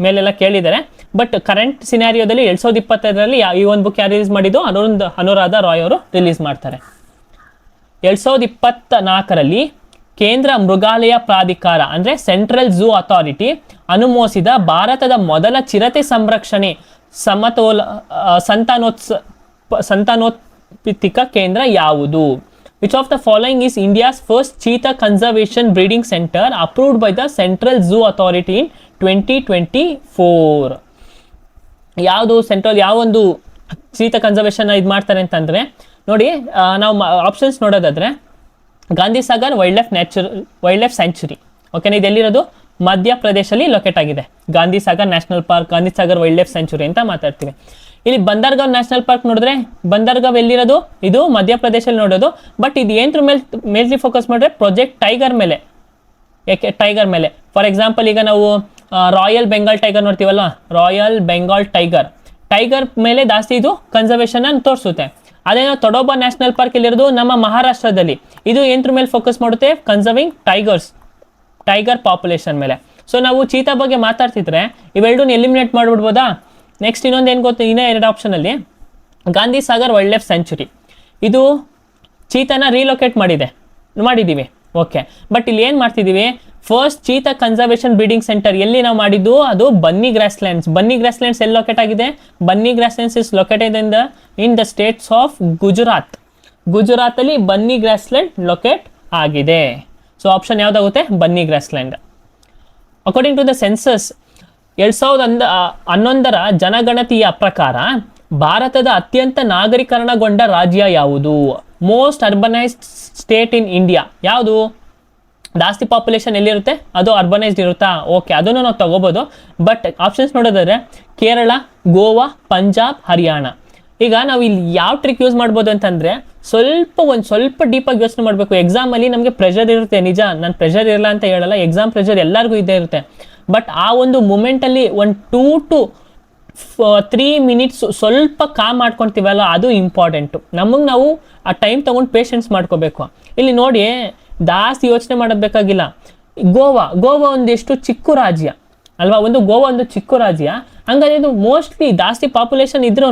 ಮೇಲೆಲ್ಲ ಕೇಳಿದ್ದಾರೆ. ಬಟ್ ಕರೆಂಟ್ ಸಿನಾರಿಯೋದಲ್ಲಿ 2025ರಲ್ಲಿ ಈ ಒಂದು ಬುಕ್ ಯಾರು ರಿಲೀಸ್ ಮಾಡಿದ್ದು? ಅನುರಾಧಾ ರಾಯ್ ಅವರು ರಿಲೀಸ್ ಮಾಡ್ತಾರೆ. 2024ರಲ್ಲಿ ಕೇಂದ್ರ ಮೃಗಾಲಯ ಪ್ರಾಧಿಕಾರ ಅಂದರೆ ಸೆಂಟ್ರಲ್ ಝೂ ಅಥಾರಿಟಿ ಅನುಮೋದಿಸಿದ ಭಾರತದ ಮೊದಲ ಚಿರತೆ ಸಂರಕ್ಷಣೆ ಸಂತಾನೋತ್ಪತ್ತಿಕ ಕೇಂದ್ರ ಯಾವುದು? Which of the following is India's first cheetah conservation breeding center approved by the Central Zoo Authority in 2024? ಯಾವುದು ಸೆಂಟ್ರಲ್ ಯಾವೊಂದು ಚೀತಾ ಕನ್ಸರ್ವೇಷನ್ ಇದು ಮಾಡ್ತಾರೆ ಅಂತಂದರೆ ನೋಡಿ ನಾವು ಆಪ್ಷನ್ಸ್ ನೋಡೋದಾದ್ರೆ Gandhi Sagar wild life sanctuary. ಓಕೆನಾ, ಇದು ಎಲ್ಲಿರೋದು? ಮಧ್ಯಪ್ರದೇಶಲ್ಲಿ ಲೊಕೇಟ್ ಆಗಿದೆ. Gandhi Sagar national park, Gandhi Sagar wild life sanctuary ಅಂತ ಮಾತಾಡ್ತೀವಿ. ಇಲ್ಲಿ ಬಂದರ್ಗಾಂವ್ ನ್ಯಾಷನಲ್ ಪಾರ್ಕ್ ನೋಡಿದ್ರೆ ಬಂದರ್ಗಾಂವ್ ಎಲ್ಲಿರೋದು? ಇದು ಮಧ್ಯಪ್ರದೇಶಲ್ಲಿ ನೋಡೋದು. ಬಟ್ ಇದು ಏನ್ರ ಮೇಲ್ರಿ ಫೋಕಸ್ ಮಾಡಿದ್ರೆ ಪ್ರಾಜೆಕ್ಟ್ ಟೈಗರ್ ಮೇಲೆ. ಯಾಕೆ ಟೈಗರ್ ಮೇಲೆ? ಫಾರ್ ಎಕ್ಸಾಂಪಲ್ ಈಗ ನಾವು ರಾಯಲ್ ಬೆಂಗಾಲ್ ಟೈಗರ್ ನೋಡ್ತೀವಲ್ಲ, ರಾಯಲ್ ಬೆಂಗಾಲ್ ಟೈಗರ್ ಮೇಲೆ ಜಾಸ್ತಿ ಇದು ಕನ್ಸರ್ವೇಷನ್ ಅನ್ನು ತೋರಿಸುತ್ತೆ. ಅದೇ ನಾವು ತಡೋಬಾ ನ್ಯಾಷನಲ್ ಪಾರ್ಕ್ ಎಲ್ಲಿರೋದು? ನಮ್ಮ ಮಹಾರಾಷ್ಟ್ರದಲ್ಲಿ. ಇದು ಏನ್ರ ಮೇಲೆ ಫೋಕಸ್ ಮಾಡುತ್ತೆ? ಕನ್ಸರ್ವಿಂಗ್ ಟೈಗರ್ ಪಾಪ್ಯುಲೇಷನ್ ಮೇಲೆ. ಸೊ ನಾವು ಚೀತಾ ಬಗ್ಗೆ ಮಾತಾಡ್ತಿದ್ರೆ ಇವೆರಡನ್ನ ಎಲಿಮಿನೇಟ್ ಮಾಡಿಬಿಡ್ಬೋದಾ? ನೆಕ್ಸ್ಟ್ ಇನ್ನೊಂದು ಏನು ಗೊತ್ತು, ಇನ್ನೂ 2 ಆಪ್ಷನಲ್ಲಿ Gandhi Sagar wild life sanctuary, ಇದು ಚೀತಾನ ರೀಲೊಕೇಟ್ ಮಾಡಿದ್ದೀವಿ. ಓಕೆ, ಬಟ್ ಇಲ್ಲಿ ಏನು ಮಾಡ್ತಿದ್ದೀವಿ? First cheetah conservation breeding centre ಎಲ್ಲಿ ನಾವು ಮಾಡಿದ್ದು? ಅದು ಬನ್ನಿ ಗ್ರಾಸ್ಲ್ಯಾಂಡ್ಸ್ ಎಲ್ಲಿ ಲೊಕೇಟ್ ಆಗಿದೆ? Banni grasslands is located in the states of ಗುಜರಾತಲ್ಲಿ ಬನ್ನಿ ಗ್ರಾಸ್ಲ್ಯಾಂಡ್ ಲೊಕೇಟ್ ಆಗಿದೆ. ಸೊ ಆಪ್ಷನ್ ಯಾವ್ದಾಗುತ್ತೆ? Banni grassland. According to the census 2011 ಜನಗಣತಿಯ ಪ್ರಕಾರ ಭಾರತದ ಅತ್ಯಂತ ನಾಗರೀಕರಣಗೊಂಡ ರಾಜ್ಯ ಯಾವುದು? Most urbanised state in India ಯಾವುದು? ಜಾಸ್ತಿ ಪಾಪ್ಯುಲೇಷನ್ ಎಲ್ಲಿರುತ್ತೆ? ಅದು ಅರ್ಬನೈಸ್ಡ್ ಇರುತ್ತಾ? ಓಕೆ, ಅದನ್ನು ನಾವು ತಗೋಬೋದು. ಬಟ್ ಆಪ್ಷನ್ಸ್ ನೋಡೋದಾದ್ರೆ ಕೇರಳ, ಗೋವಾ, ಪಂಜಾಬ್, ಹರಿಯಾಣ. ಈಗ ನಾವು ಇಲ್ಲಿ ಯಾವ ಟ್ರಿಕ್ ಯೂಸ್ ಮಾಡ್ಬೋದು ಅಂತಂದರೆ ಸ್ವಲ್ಪ ಡೀಪಾಗಿ ಯೋಚನೆ ಮಾಡಬೇಕು. ಎಕ್ಸಾಮಲ್ಲಿ ನಮಗೆ ಪ್ರೆಷರ್ ಇರುತ್ತೆ, ನಿಜ, ನಾನು ಪ್ರೆಷರ್ ಇರಲ್ಲ ಅಂತ ಹೇಳಲ್ಲ, ಎಕ್ಸಾಮ್ ಪ್ರೆಷರ್ ಎಲ್ಲರಿಗೂ ಇದ್ದೇ ಇರುತ್ತೆ. ಬಟ್ ಆ ಒಂದು ಮೂಮೆಂಟಲ್ಲಿ 2 to 3 minutes ಸ್ವಲ್ಪ ಕಾಮ್ ಮಾಡ್ಕೊತೀವಲ್ಲ, ಅದು ಇಂಪಾರ್ಟೆಂಟು. ನಾವು ಆ ಟೈಮ್ ತೊಗೊಂಡು ಪೇಷನ್ಸ್ ಮಾಡ್ಕೋಬೇಕು. ಇಲ್ಲಿ ನೋಡಿ, ಜಾಸ್ತಿ ಯೋಚನೆ ಮಾಡೋದು ಬೇಕಾಗಿಲ್ಲ. ಗೋವಾ ಒಂದೆಷ್ಟು ಚಿಕ್ಕ ರಾಜ್ಯ ಅಲ್ವಾ? ಗೋವಾ ಒಂದು ಚಿಕ್ಕ ರಾಜ್ಯ, ಹಂಗಾಗಿ ಇದು ಮೋಸ್ಟ್ಲಿ ಜಾಸ್ತಿ ಪಾಪ್ಯುಲೇಷನ್ ಇದ್ರೂ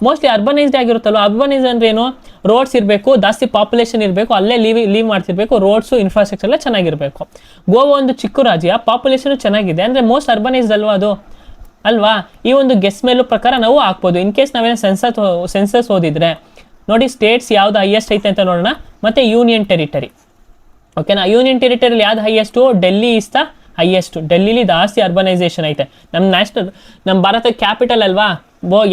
ಮೋಸ್ಟ್ಲಿ ಅರ್ಬನೈಸ್ಡ್ ಆಗಿರುತ್ತಲ್ವ. ಅರ್ಬನೈಸ್ ಅಂದ್ರೆ ಏನು? ರೋಡ್ಸ್ ಇರಬೇಕು, ಜಾಸ್ತಿ ಪಾಪ್ಯುಲೇಷನ್ ಇರಬೇಕು, ಅಲ್ಲೇ ಲೀವ್ ಮಾಡ್ತಿರ್ಬೇಕು, ರೋಡ್ಸು ಇನ್ಫ್ರಾಸ್ಟ್ರಕ್ಚರ್ ಎಲ್ಲ ಚೆನ್ನಾಗಿರಬೇಕು. ಗೋವಾ ಒಂದು ಚಿಕ್ಕ ರಾಜ್ಯ, ಪಾಪ್ಯುಲೇಷನ್ ಚೆನ್ನಾಗಿದೆ ಅಂದರೆ ಮೋಸ್ಟ್ ಅರ್ಬನೈಸ್ಡ್ ಅಲ್ವಾ ಅದು? ಅಲ್ವಾ? ಈ ಒಂದು ಗೆಸ್ ಮೇಲೂ ಪ್ರಕಾರ ನಾವು ಹಾಕ್ಬೋದು. ಇನ್ ಕೇಸ್ ನಾವೇನೋ ಸೆನ್ಸಸ್ ಓದಿದ್ರೆ ನೋಡಿ, ಸ್ಟೇಟ್ಸ್ ಯಾವ್ದು ಹೈಯೆಸ್ಟ್ ಐತೆ ಅಂತ ನೋಡೋಣ. ಮತ್ತೆ ಯೂನಿಯನ್ ಟೆರಿಟರಿ. ಓಕೆನಾ, ಯೂನಿಯನ್ ಟೆರಿಟರಿಲಿ ಯಾವ್ದು highest? Delhi is the highest. ಡೆಲ್ಲಿಲಿ ಜಾಸ್ತಿ ಅರ್ಬನೈಸೇಷನ್ ಐತೆ. ನಮ್ಮ ಭಾರತ ಕ್ಯಾಪಿಟಲ್ ಅಲ್ವಾ?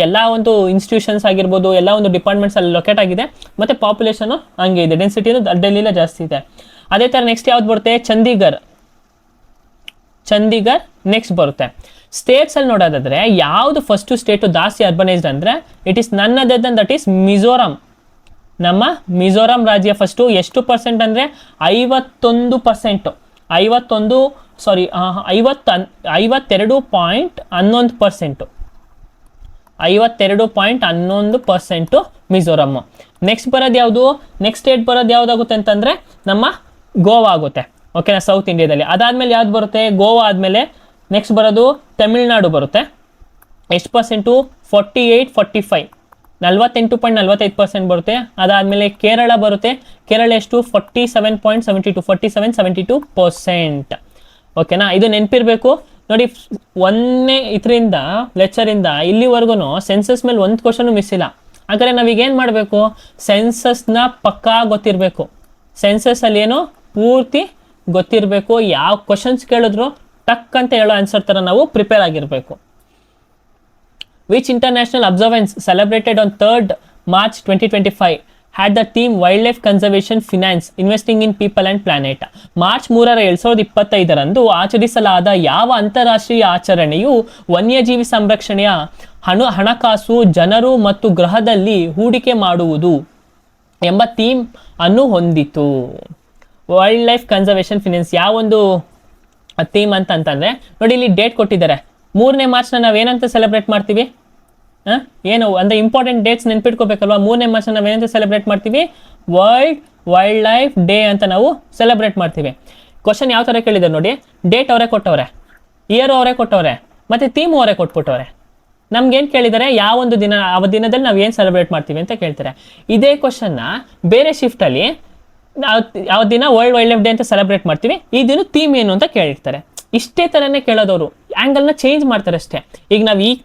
ಎಲ್ಲ ಒಂದು ಇನ್ಸ್ಟಿಟ್ಯೂಷನ್ಸ್ ಆಗಿರ್ಬೋದು, ಎಲ್ಲ ಒಂದು ಡಿಪಾರ್ಟ್ಮೆಂಟ್ಸ್ ಅಲ್ಲಿ ಲೊಕೇಟ್ ಆಗಿದೆ. ಮತ್ತು ಪಾಪ್ಯುಲೇಷನು ಹಂಗೆ ಇದೆ, ಡೆನ್ಸಿಟಿನೂ ಡೆಲ್ಲಿಲೇ ಜಾಸ್ತಿ ಇದೆ. ಅದೇ ಥರ ನೆಕ್ಸ್ಟ್ ಯಾವ್ದು ಬರುತ್ತೆ? ಚಂಡೀಗರ್ ನೆಕ್ಸ್ಟ್ ಬರುತ್ತೆ. ಸ್ಟೇಟ್ಸ್ ಅಲ್ಲಿ ನೋಡೋದಾದ್ರೆ ಯಾವುದು ಫಸ್ಟ್ ಸ್ಟೇಟು ಜಾಸ್ತಿ ಅರ್ಬನೈಸ್ಡ್ ಅಂದರೆ it is none other than that is Mizoram. ನಮ್ಮ ಮಿಜೋರಾಂ ರಾಜ್ಯ ಫಸ್ಟು. ಎಷ್ಟು ಪರ್ಸೆಂಟ್ ಅಂದರೆ 51%. 52.11%. 52.11% ಮಿಜೋರಾಮ್. ನೆಕ್ಸ್ಟ್ ಬರೋದು ಯಾವುದು? ನೆಕ್ಸ್ಟ್ ಸ್ಟೇಟ್ ಬರೋದು ಯಾವುದಾಗುತ್ತೆ ಅಂತಂದರೆ ನಮ್ಮ ಗೋವಾ ಆಗುತ್ತೆ. ಓಕೆನಾ, ಸೌತ್ ಇಂಡಿಯಾದಲ್ಲಿ. ಅದಾದಮೇಲೆ ಯಾವ್ದು ಬರುತ್ತೆ? ಗೋವಾ ಆದಮೇಲೆ ನೆಕ್ಸ್ಟ್ ಬರೋದು ತಮಿಳ್ನಾಡು ಬರುತ್ತೆ. ಎಷ್ಟು ಪರ್ಸೆಂಟು? 48-45, 48.45% ಬರುತ್ತೆ. ಅದಾದಮೇಲೆ ಕೇರಳ ಬರುತ್ತೆ. ಕೇರಳ ಎಷ್ಟು? 47.72%. ಓಕೆನಾ, ಇದು ನೆನಪಿರಬೇಕು ನೋಡಿ. ಇದರಿಂದ ಲೆಕ್ಚರಿಂದ ಇಲ್ಲಿವರೆಗೂ ಸೆನ್ಸಸ್ ಮೇಲೆ ಒಂದು ಕ್ವಶನು ಮಿಸ್ ಇಲ್ಲ. ಹಾಗಾದ್ರೆ ನಾವೀಗೇನು ಮಾಡಬೇಕು? ಸೆನ್ಸಸ್ನ ಪಕ್ಕಾ ಗೊತ್ತಿರಬೇಕು. ಸೆನ್ಸಸ್ಸಲ್ಲಿ ಏನು ಪೂರ್ತಿ ಗೊತ್ತಿರಬೇಕು. ಯಾವ ಕ್ವಶನ್ಸ್ ಕೇಳಿದ್ರು ಟಕ್ ಅಂತ ಹೇಳೋ ಆನ್ಸರ್ ಥರ ನಾವು ಪ್ರಿಪೇರ್ ಆಗಿರಬೇಕು. Which international observance celebrated on 3rd March 2025 had the theme Wildlife Conservation Finance Investing in People and Planet? March 3, 2025 ಆಚರಿಸಲಾದ ಯಾವ ಅಂತಾರಾಷ್ಟ್ರೀಯ ಆಚರಣೆಯು ವನ್ಯಜೀವಿ ಸಂರಕ್ಷಣೆಯ ಹಣಕಾಸು, ಜನರು ಮತ್ತು ಗ್ರಹದಲ್ಲಿ ಹೂಡಿಕೆ ಮಾಡುವುದು ಎಂಬ ಥೀಮ್ ಅನ್ನು ಹೊಂದಿತು? ವೈಲ್ಡ್ ಲೈಫ್ ಕನ್ಸರ್ವೇಷನ್ ಫಿನಾನ್ಸ್ ಯಾವೊಂದು ಥೀಮ್ ಅಂತಂದರೆ ನೋಡಿ, ಇಲ್ಲಿ ಡೇಟ್ ಕೊಟ್ಟಿದ್ದಾರೆ. 3ನೇ ಮಾರ್ಚ್ನ ನಾವೇನಂತ ಸೆಲೆಬ್ರೇಟ್ ಮಾಡ್ತೀವಿ? ಏನು ಅಂದರೆ ಇಂಪಾರ್ಟೆಂಟ್ ಡೇಟ್ಸ್ ನೆನ್ಪಿಟ್ಕೋಬೇಕಲ್ವಾ? 3ನೇ ಮಾರ್ಚ್ನ ನಾವೇನಂತ ಸೆಲೆಬ್ರೇಟ್ ಮಾಡ್ತೀವಿ? ವರ್ಲ್ಡ್ ವೈಲ್ಡ್ ಲೈಫ್ ಡೇ ಅಂತ ನಾವು ಸೆಲೆಬ್ರೇಟ್ ಮಾಡ್ತೀವಿ. ಕ್ವಶನ್ ಯಾವ ಥರ ಕೇಳಿದ್ದಾರೆ ನೋಡಿ, ಡೇಟ್ ಅವರೇ ಕೊಟ್ಟವ್ರೆ, ಇಯರ್ ಅವರೇ ಕೊಟ್ಟವ್ರೆ, ಮತ್ತು ಥೀಮ್ ಅವರೇ ಕೊಟ್ಬಿಟ್ಟವ್ರೆ. ನಮ್ಗೇನು ಕೇಳಿದ್ದಾರೆ? ಯಾವೊಂದು ದಿನ, ಆ ದಿನದಲ್ಲಿ ನಾವು ಏನು ಸೆಲೆಬ್ರೇಟ್ ಮಾಡ್ತೀವಿ ಅಂತ ಕೇಳ್ತಾರೆ. ಇದೇ ಕ್ವಶನ್ನ ಬೇರೆ ಶಿಫ್ಟಲ್ಲಿ ಯಾವ ದಿನ ವರ್ಲ್ಡ್ ವೈಲ್ಡ್ ಲೈಫ್ ಡೇ ಅಂತ ಸೆಲೆಬ್ರೇಟ್ ಮಾಡ್ತೀವಿ, ಈ ದಿನ ಥೀಮ್ ಏನು ಅಂತ ಕೇಳಿರ್ತಾರೆ. ಇಷ್ಟೇ ಥರನೇ ಕೇಳೋದವರು, ಆ್ಯಂಗಲ್ನ ಚೇಂಜ್ ಮಾಡ್ತಾರೆ ಅಷ್ಟೇ. ಈಗ ನಾವು ಈಗ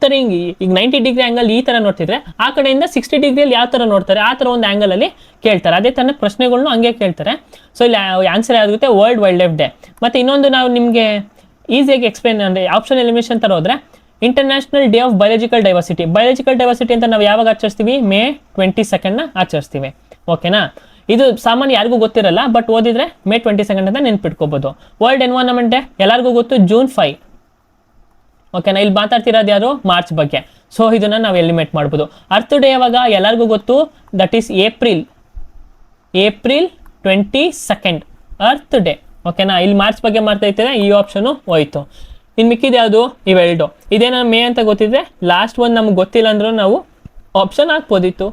90 ಡಿಗ್ರಿ ಆ್ಯಂಗಲ್ ಈ ಥರ ನೋಡ್ತಿದ್ರೆ, ಆ ಕಡೆಯಿಂದ 60 ಡಿಗ್ರಿಯಲ್ಲಿ ಯಾವ ಥರ ನೋಡ್ತಾರೆ ಆ ಥರ ಒಂದು ಆ್ಯಂಗಲಲ್ಲಿ ಕೇಳ್ತಾರೆ. ಅದೇ ಥರ ಪ್ರಶ್ನೆಗಳ್ನು ಹಂಗೆ ಕೇಳ್ತಾರೆ. ಸೊ ಇಲ್ಲಿ ಆನ್ಸರ್ ಯಾವ್ದಾಗುತ್ತೆ? World wild life day. ಮತ್ತು ಇನ್ನೊಂದು ನಾವು ನಿಮಗೆ ಈಸಿಯಾಗಿ ಎಕ್ಸ್ಪ್ಲೇನ್ ಅಂದರೆ ಆಪ್ಷನ್ ಎಲಿಮಿನೇಷನ್ ಥರ ಹೋದರೆ international day of biological diversity. Biological diversity ಅಂತ ನಾವು ಯಾವಾಗ ಆಚರಿಸ್ತೀವಿ? ಮೇ 22 ಆಚರಿಸ್ತೀವಿ. ಓಕೆನಾ? ಇದು ಸಾಮಾನ್ಯ ಯಾರಿಗೂ ಗೊತ್ತಿರಲ್ಲ, ಬಟ್ ಓದಿದ್ರೆ ಮೇ 22 ಅಂತ ನೆನ್ಪಿಟ್ಕೋಬಹುದು. ವರ್ಲ್ಡ್ ಎನ್ವೈರನ್ಮೆಂಟ್ ಡೇ ಎಲ್ಲರಿಗೂ ಗೊತ್ತು, ಜೂನ್ 5. ಓಕೆನಾ? ಇಲ್ಲಿ ಮಾತಾಡ್ತಿರೋದು ಯಾರು? ಮಾರ್ಚ್ ಬಗ್ಗೆ. ಸೊ ಇದನ್ನ ನಾವು ಎಲಿಮಿನೇಟ್ ಮಾಡ್ಬೋದು. ಅರ್ತ್ ಡೇ ಯಾವಾಗ? ಎಲ್ಲರಿಗೂ ಗೊತ್ತು, that is April 22 earth day. ಓಕೆನಾ? ಇಲ್ಲಿ ಮಾರ್ಚ್ ಬಗ್ಗೆ ಮಾತಾಡ್ತಿದ್ರೆ ಈ ಆಪ್ಷನು ಹೋಯ್ತು. ಇನ್ನು ಮಿಕ್ಕಿದ ಯಾವುದು? ಇವೆರಡು. ಇದೇನ ಮೇ ಅಂತ ಗೊತ್ತಿದ್ರೆ ಲಾಸ್ಟ್ ಒಂದು ನಮ್ಗೆ ಗೊತ್ತಿಲ್ಲ ಅಂದ್ರೂ ನಾವು ಆಪ್ಷನ್ ಹಾಕ್ಬೋದಿತ್ತು.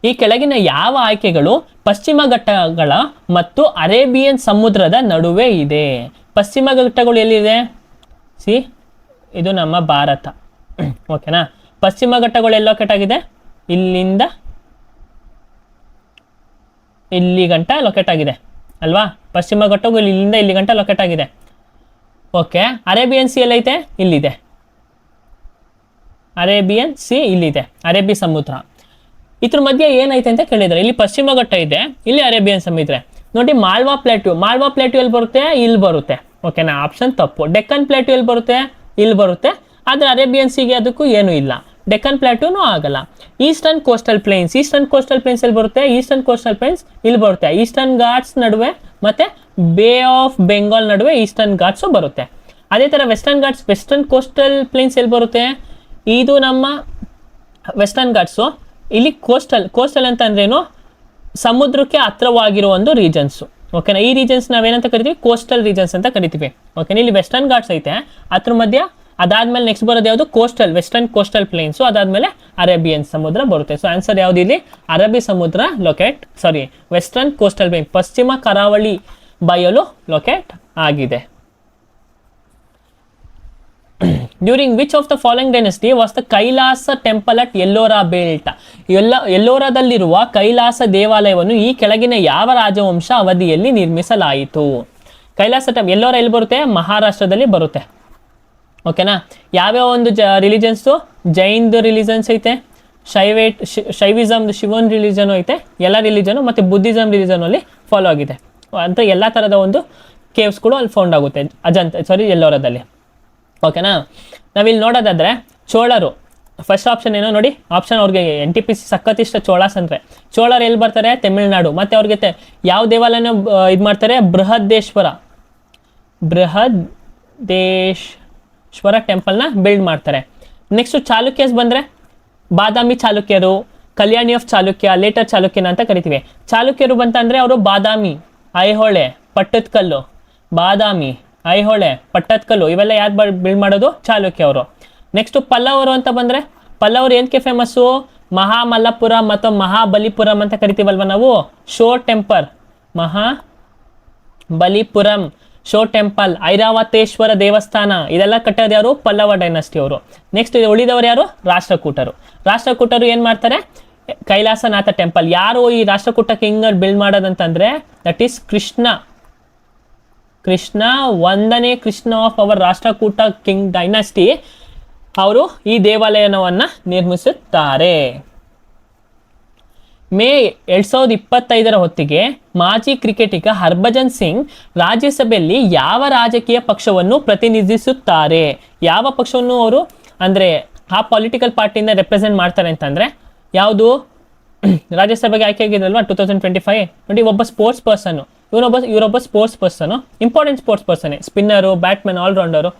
ಈ ಕೆಳಗಿನ ಯಾವ ಆಯ್ಕೆಗಳು ಪಶ್ಚಿಮ ಘಟ್ಟಗಳ ಮತ್ತು ಅರೇಬಿಯನ್ ಸಮುದ್ರದ ನಡುವೆ ಇದೆ? ಪಶ್ಚಿಮ ಘಟ್ಟಗಳು ಎಲ್ಲಿದೆ? ಇದು ನಮ್ಮ ಭಾರತ. ಓಕೆನಾ? ಪಶ್ಚಿಮ ಘಟ್ಟಗಳು ಎಲ್ಲಿ ಲೊಕೇಟ್ ಆಗಿದೆ? ಇಲ್ಲಿಂದ ಇಲ್ಲಿ ಗಂಟ ಲೊಕೇಟ್ ಆಗಿದೆ ಅಲ್ವಾ? ಪಶ್ಚಿಮ ಘಟ್ಟಗಳು ಇಲ್ಲಿಂದ ಇಲ್ಲಿ ಗಂಟ ಲೊಕೇಟ್ ಆಗಿದೆ. ಓಕೆ, ಅರೇಬಿಯನ್ ಸಿ ಎಲ್ಲೈತೆ? ಇಲ್ಲಿದೆ. ಅರೇಬಿಯನ್ ಸಿ ಇಲ್ಲಿದೆ, ಅರೇಬಿಯನ್ ಸಮುದ್ರ. ಇದ್ರ ಮಧ್ಯೆ ಏನೈತೆ ಅಂತ ಕೇಳಿದ್ರೆ, ಇಲ್ಲಿ ಪಶ್ಚಿಮ ಘಟ್ಟ ಇದೆ, ಇಲ್ಲಿ ಅರೇಬಿಯನ್ ಸಮುದ್ರ. ನೋಡಿ, ಮಾಲ್ವಾ ಪ್ಲೇಟ್ಯೂ ಎಲ್ಲಿ ಬರುತ್ತೆ? ಇಲ್ಲಿ ಬರುತ್ತೆ. ಓಕೆನಾ? ಆಪ್ಷನ್ ತಪ್ಪು. ಡೆಕ್ಕನ್ ಪ್ಲೇಟ್ಯೂ ಎಲ್ಲಿ ಬರುತ್ತೆ? ಇಲ್ಲಿ ಬರುತ್ತೆ. ಆದರೆ ಅರೇಬಿಯನ್ ಸಿಗೆ ಅದಕ್ಕೂ ಏನೂ ಇಲ್ಲ. ಡೆಕ್ಕನ್ ಪ್ಲೇಟ್ಯೂನು ಆಗಲ್ಲ. ಈಸ್ಟರ್ನ್ ಕೋಸ್ಟಲ್ ಪ್ಲೇನ್ಸ್ ಎಲ್ಲಿ ಬರುತ್ತೆ? ಈಸ್ಟರ್ನ್ ಕೋಸ್ಟಲ್ ಪ್ಲೇನ್ಸ್ ಇಲ್ಲಿ ಬರುತ್ತೆ. ಈಸ್ಟರ್ನ್ ಘಾಟ್ಸ್ ನಡುವೆ ಮತ್ತೆ ಬೇ ಆಫ್ ಬೆಂಗಾಲ್ ನಡುವೆ ಈಸ್ಟರ್ನ್ ಘಾಟ್ಸು ಬರುತ್ತೆ. ಅದೇ ಥರ ವೆಸ್ಟರ್ನ್ ಕೋಸ್ಟಲ್ ಪ್ಲೇನ್ಸ್ ಎಲ್ಲಿ ಬರುತ್ತೆ? ಇದು ನಮ್ಮ ವೆಸ್ಟರ್ನ್ ಘಾಟ್ಸು. ಇಲ್ಲಿ ಕೋಸ್ಟಲ್ ಅಂತ ಅಂದ್ರೇನು? ಸಮುದ್ರಕ್ಕೆ ಹತ್ರವಾಗಿರೋ ಒಂದು ರೀಜನ್ಸು. ಓಕೆನಾ? ಈ ರೀಜನ್ಸ್ ನಾವೇನಂತ ಕರಿತೀವಿ? ಕೋಸ್ಟಲ್ ರೀಜನ್ಸ್ ಅಂತ ಕರಿತೀವಿ. ಓಕೆನಾ? ಇಲ್ಲಿ ವೆಸ್ಟರ್ನ್ ಘಾಟ್ಸ್ ಐತೆ, ಅದ್ರ ಮಧ್ಯ. ಅದಾದ್ಮೇಲೆ ನೆಕ್ಸ್ಟ್ ಬರೋದು ಯಾವುದು? Western coastal plains. ಅದಾದ್ಮೇಲೆ ಅರೇಬಿಯನ್ ಸಮುದ್ರ ಬರುತ್ತೆ. ಸೊ ಆನ್ಸರ್ ಯಾವ್ದು ಇಲ್ಲಿ? ಅರಬ್ಬಿ ಸಮುದ್ರ ವೆಸ್ಟರ್ನ್ ಕೋಸ್ಟಲ್ ಪ್ಲೇನ್, ಪಶ್ಚಿಮ ಕರಾವಳಿ ಬಯಲು ಲೊಕೇಟ್ ಆಗಿದೆ. During which of the following dynasty was the Kailasa temple at Ellora built? ಎಲ್ಲೋರಾದಲ್ಲಿರುವ ಕೈಲಾಸ ದೇವಾಲಯವನ್ನು ಈ ಕೆಳಗಿನ ಯಾವ ರಾಜವಂಶ ಅವಧಿಯಲ್ಲಿ ನಿರ್ಮಿಸಲಾಯಿತು? ಕೈಲಾಸ ಎಲ್ಲೋರಾ ಎಲ್ಲಿ ಬರುತ್ತೆ? ಮಹಾರಾಷ್ಟ್ರದಲ್ಲಿ ಬರುತ್ತೆ. ಓಕೆನಾ? ಯಾವ್ಯಾವ ಒಂದು ರಿಲಿಜನ್ಸು? ಜೈನ್ದು ರಿಲಿಜನ್ಸ್ ಐತೆ, ಶೈವಿಸಮ್ ಶಿವನ್ ರಿಲಿಜನ್ ಐತೆ, ಎಲ್ಲ ರಿಲಿಜನು ಮತ್ತು ಬುದ್ಧಿಸಮ್ ರಿಲಿಜನ್ ಅಲ್ಲಿ ಫಾಲೋ ಆಗಿದೆ ಅಂತ ಎಲ್ಲ ಥರದ ಒಂದು ಕೇವ್ಸ್ಗಳು ಅಲ್ಲಿ ಫೌಂಡ್ ಆಗುತ್ತೆ ಎಲ್ಲೋರಾದಲ್ಲಿ. ಓಕೆನಾ? ನಾವಿಲ್ಲಿ ನೋಡೋದಾದ್ರೆ ಚೋಳರು, ಫಸ್ಟ್ ಆಪ್ಷನ್ ಏನೋ ನೋಡಿ, ಆಪ್ಷನ್ ಅವ್ರಿಗೆ NTPC ಸಖತ್ ಚೋಳಾಸ್ ಅಂದರೆ. ಚೋಳರು ಎಲ್ಲಿ ಬರ್ತಾರೆ? ತಮಿಳ್ನಾಡು. ಮತ್ತು ಅವ್ರಿಗೆ ಯಾವ ದೇವಾಲಯನ ಇದು ಮಾಡ್ತಾರೆ? ಬೃಹದೇಶ್ವರ ಟೆಂಪಲ್ನ ಬಿಲ್ಡ್ ಮಾಡ್ತಾರೆ. ನೆಕ್ಸ್ಟ್ ಚಾಲುಕ್ಯಸ್ ಬಂದರೆ ಬಾದಾಮಿ ಚಾಲುಕ್ಯರು, ಕಲ್ಯಾಣಿ ಆಫ್ ಚಾಲುಕ್ಯ, ಲೇಟರ್ ಚಾಲುಕ್ಯನ ಅಂತ ಕರಿತೀವಿ. ಚಾಲುಕ್ಯರು ಬಂತಂದರೆ ಅವರು ಬಾದಾಮಿ, ಐಹೊಳೆ, ಪಟ್ಟದಕಲ್ಲು, ಬಾದಾಮಿ, ಐಹೊಳೆ, ಪಟ್ಟದಕಲ್ಲು ಇವೆಲ್ಲ ಯಾರು ಬಿಲ್ಡ್ ಮಾಡೋದು? ಚಾಲುಕ್ಯ ಅವರು. ನೆಕ್ಸ್ಟ್ ಪಲ್ಲವರು ಅಂತ ಬಂದರೆ, ಪಲ್ಲವರು ಏನಕ್ಕೆ ಫೇಮಸ್ಸು? ಮಹಾಮಲ್ಲಪುರಂ ಮತ್ತು ಮಹಾಬಲಿಪುರಂ ಅಂತ ಕರಿತೀವಲ್ವ ನಾವು. Show temple, Mahabalipuram show temple, Airavateshwara ದೇವಸ್ಥಾನ ಇದೆಲ್ಲ ಕಟ್ಟೋದು ಯಾರು? ಪಲ್ಲವ ಡೈನಸ್ಟಿ ಅವರು. ನೆಕ್ಸ್ಟ್ ಉಳಿದವರು ಯಾರು? ರಾಷ್ಟ್ರಕೂಟರು ಏನು ಮಾಡ್ತಾರೆ? ಕೈಲಾಸನಾಥ ಟೆಂಪಲ್. ಯಾರು ಈ ರಾಷ್ಟ್ರಕೂಟ ಕಿಂಗ್ ಬಿಲ್ಡ್ ಮಾಡೋದಂತಂದ್ರೆ ದಟ್ ಈಸ್ ಕೃಷ್ಣ, 1ನೇ Krishna of our Rashtrakuta king dynasty. ಅವರು ಈ ದೇವಾಲಯವನ್ನು ನಿರ್ಮಿಸುತ್ತಾರೆ. ಮೇ 2025 ಹೊತ್ತಿಗೆ ಮಾಜಿ ಕ್ರಿಕೆಟಿಗ ಹರ್ಭಜನ್ ಸಿಂಗ್ ರಾಜ್ಯಸಭೆಯಲ್ಲಿ ಯಾವ ರಾಜಕೀಯ ಪಕ್ಷವನ್ನು ಪ್ರತಿನಿಧಿಸುತ್ತಾರೆ? ಯಾವ ಪಕ್ಷವನ್ನು ಅವರು ಅಂದರೆ ಆ ಪೊಲಿಟಿಕಲ್ ಪಾರ್ಟಿಯಿಂದ ರೆಪ್ರೆಸೆಂಟ್ ಮಾಡ್ತಾರೆ ಅಂತಂದರೆ ಯಾವುದು? ರಾಜ್ಯಸಭೆಗೆ ಆಯ್ಕೆ ಆಗಿದ್ರಲ್ವ 2025. ನೋಡಿ, ಒಬ್ಬ ಸ್ಪೋರ್ಟ್ಸ್ ಪರ್ಸನ್ನು, ಇವರೊಬ್ಬ ಸ್ಪೋರ್ಟ್ಸ್ ಪರ್ಸನು, ಇಂಪಾರ್ಟೆಂಟ್ ಸ್ಪೋರ್ಟ್ಸ್ ಪರ್ಸನ್ನೇ, ಸ್ಪಿನ್ನರು, ಬ್ಯಾಟ್ಮನ್, ಆಲ್ರೌಂಡರು.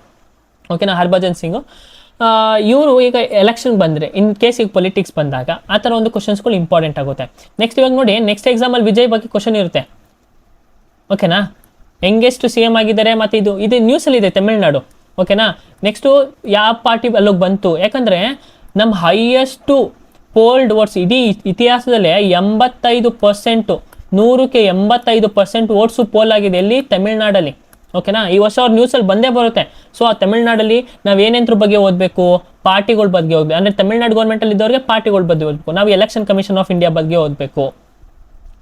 ಓಕೆನಾ? ಹರ್ಭಜನ್ ಸಿಂಗು ಇವರು ಈಗ ಎಲೆಕ್ಷನ್ ಬಂದರೆ, ಇನ್ ಕೇಸ್ ಈಗ ಪೊಲಿಟಿಕ್ಸ್ ಬಂದಾಗ ಆ ಥರ ಒಂದು ಕ್ವಶನ್ಸ್ಗಳು ಇಂಪಾರ್ಟೆಂಟ್ ಆಗುತ್ತೆ. ನೆಕ್ಸ್ಟ್ ಇವಾಗ ನೋಡಿ, ನೆಕ್ಸ್ಟ್ ಎಕ್ಸಾಮಲ್ಲಿ ವಿಜಯ್ ಬಗ್ಗೆ ಕ್ವಶನ್ ಇರುತ್ತೆ. ಓಕೆನಾ? ಯಂಗೆಸ್ಟ್ CM ಆಗಿದ್ದಾರೆ, ಮತ್ತು ಇದು ನ್ಯೂಸಲ್ಲಿದೆ, ತಮಿಳ್ನಾಡು. ಓಕೆನಾ? ನೆಕ್ಸ್ಟು ಯಾವ ಪಾರ್ಟಿ ಅಲ್ಲಿಗೆ ಬಂತು? ಯಾಕಂದರೆ ನಮ್ಮ ಹೈಯೆಸ್ಟು ಪೋಲ್ಡ್ ವೋಟ್ಸ್ ಇಡೀ ಇತಿಹಾಸದಲ್ಲೇ 85%, 100ಕ್ಕೆ 85% ವೋಟ್ಸು ಪೋಲ್ ಆಗಿದೆ. ಎಲ್ಲಿ? ತಮಿಳ್ನಾಡಲ್ಲಿ. ಓಕೆನಾ? ಈ ವರ್ಷ ಅವ್ರ ನ್ಯೂಸಲ್ಲಿ ಬಂದೇ ಬರುತ್ತೆ. ಸೊ ಆ ತಮಿಳ್ನಾಡಲ್ಲಿ ನಾವು ಏನೇಂದ್ರ ಬಗ್ಗೆ ಓದಬೇಕು? ಪಾರ್ಟಿಗಳ ಬಗ್ಗೆ ಓದಬೇಕು. ಅಂದರೆ ತಮಿಳ್ನಾಡು ಗೌರ್ಮೆಂಟಲ್ಲಿ ಇದ್ದವ್ರಿಗೆ ಪಾರ್ಟಿಗಳ ಬಗ್ಗೆ ಓದಬೇಕು. ನಾವು ಎಲೆಕ್ಷನ್ ಕಮಿಷನ್ ಆಫ್ ಇಂಡಿಯಾ ಬಗ್ಗೆ ಓದಬೇಕು,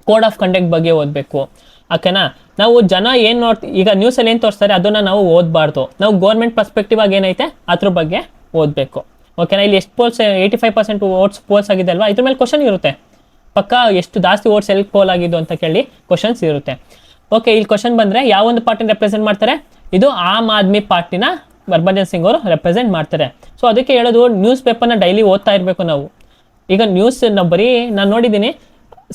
ಕೋಡ್ ಆಫ್ ಕಂಡಕ್ಟ್ ಬಗ್ಗೆ ಓದಬೇಕು. ಓಕೆನಾ? ನಾವು ಜನ ಏನು ಈಗ ನ್ಯೂಸಲ್ಲಿ ಏನು ತೋರಿಸ್ತಾರೆ ಅದನ್ನು ನಾವು ಓದಬಾರ್ದು. ನಾವು ಗೌರ್ಮೆಂಟ್ ಪರ್ಸ್ಪೆಕ್ಟಿವ್ ಆಗಿ ಏನೈತೆ ಅದ್ರ ಬಗ್ಗೆ ಓದಬೇಕು. ಓಕೆನಾ? ಇಲ್ಲಿ ಎಷ್ಟು ಪೋಲ್ಸ್? 85% ವೋಟ್ಸ್ ಪೋಲ್ಸ್ ಆಗಿದೆ ಅಲ್ವಾ? ಇದ್ರ ಮೇಲೆ ಕ್ವಶನ್ ಇರುತ್ತೆ ಪಕ್ಕ. ಎಷ್ಟು ಜಾಸ್ತಿ ವೋಟ್ಸ್ ಎಲ್ಲಿ ಪೋಲ್ ಆಗಿದ್ದು ಅಂತ ಕೇಳಿ ಕ್ವಶನ್ಸ್ ಇರುತ್ತೆ. ಓಕೆ, ಇಲ್ಲಿ ಕ್ವಶನ್ ಬಂದರೆ ಯಾವ ಒಂದು ಪಾರ್ಟಿನ ರೆಪ್ರೆಸೆಂಟ್ ಮಾಡ್ತಾರೆ? ಇದು ಆಮ್ ಆದ್ಮಿ ಪಾರ್ಟಿನ ಹರ್ಭಜನ್ ಸಿಂಗ್ ಅವರು ರೆಪ್ರೆಸೆಂಟ್ ಮಾಡ್ತಾರೆ. ಸೊ ಅದಕ್ಕೆ ಹೇಳೋದು ನ್ಯೂಸ್ ಪೇಪರ್ನ ಡೈಲಿ ಓದ್ತಾ ಇರಬೇಕು ನಾವು. ಈಗ ನ್ಯೂಸ್ ನಾವು ಬರೀ ನಾನು ನೋಡಿದ್ದೀನಿ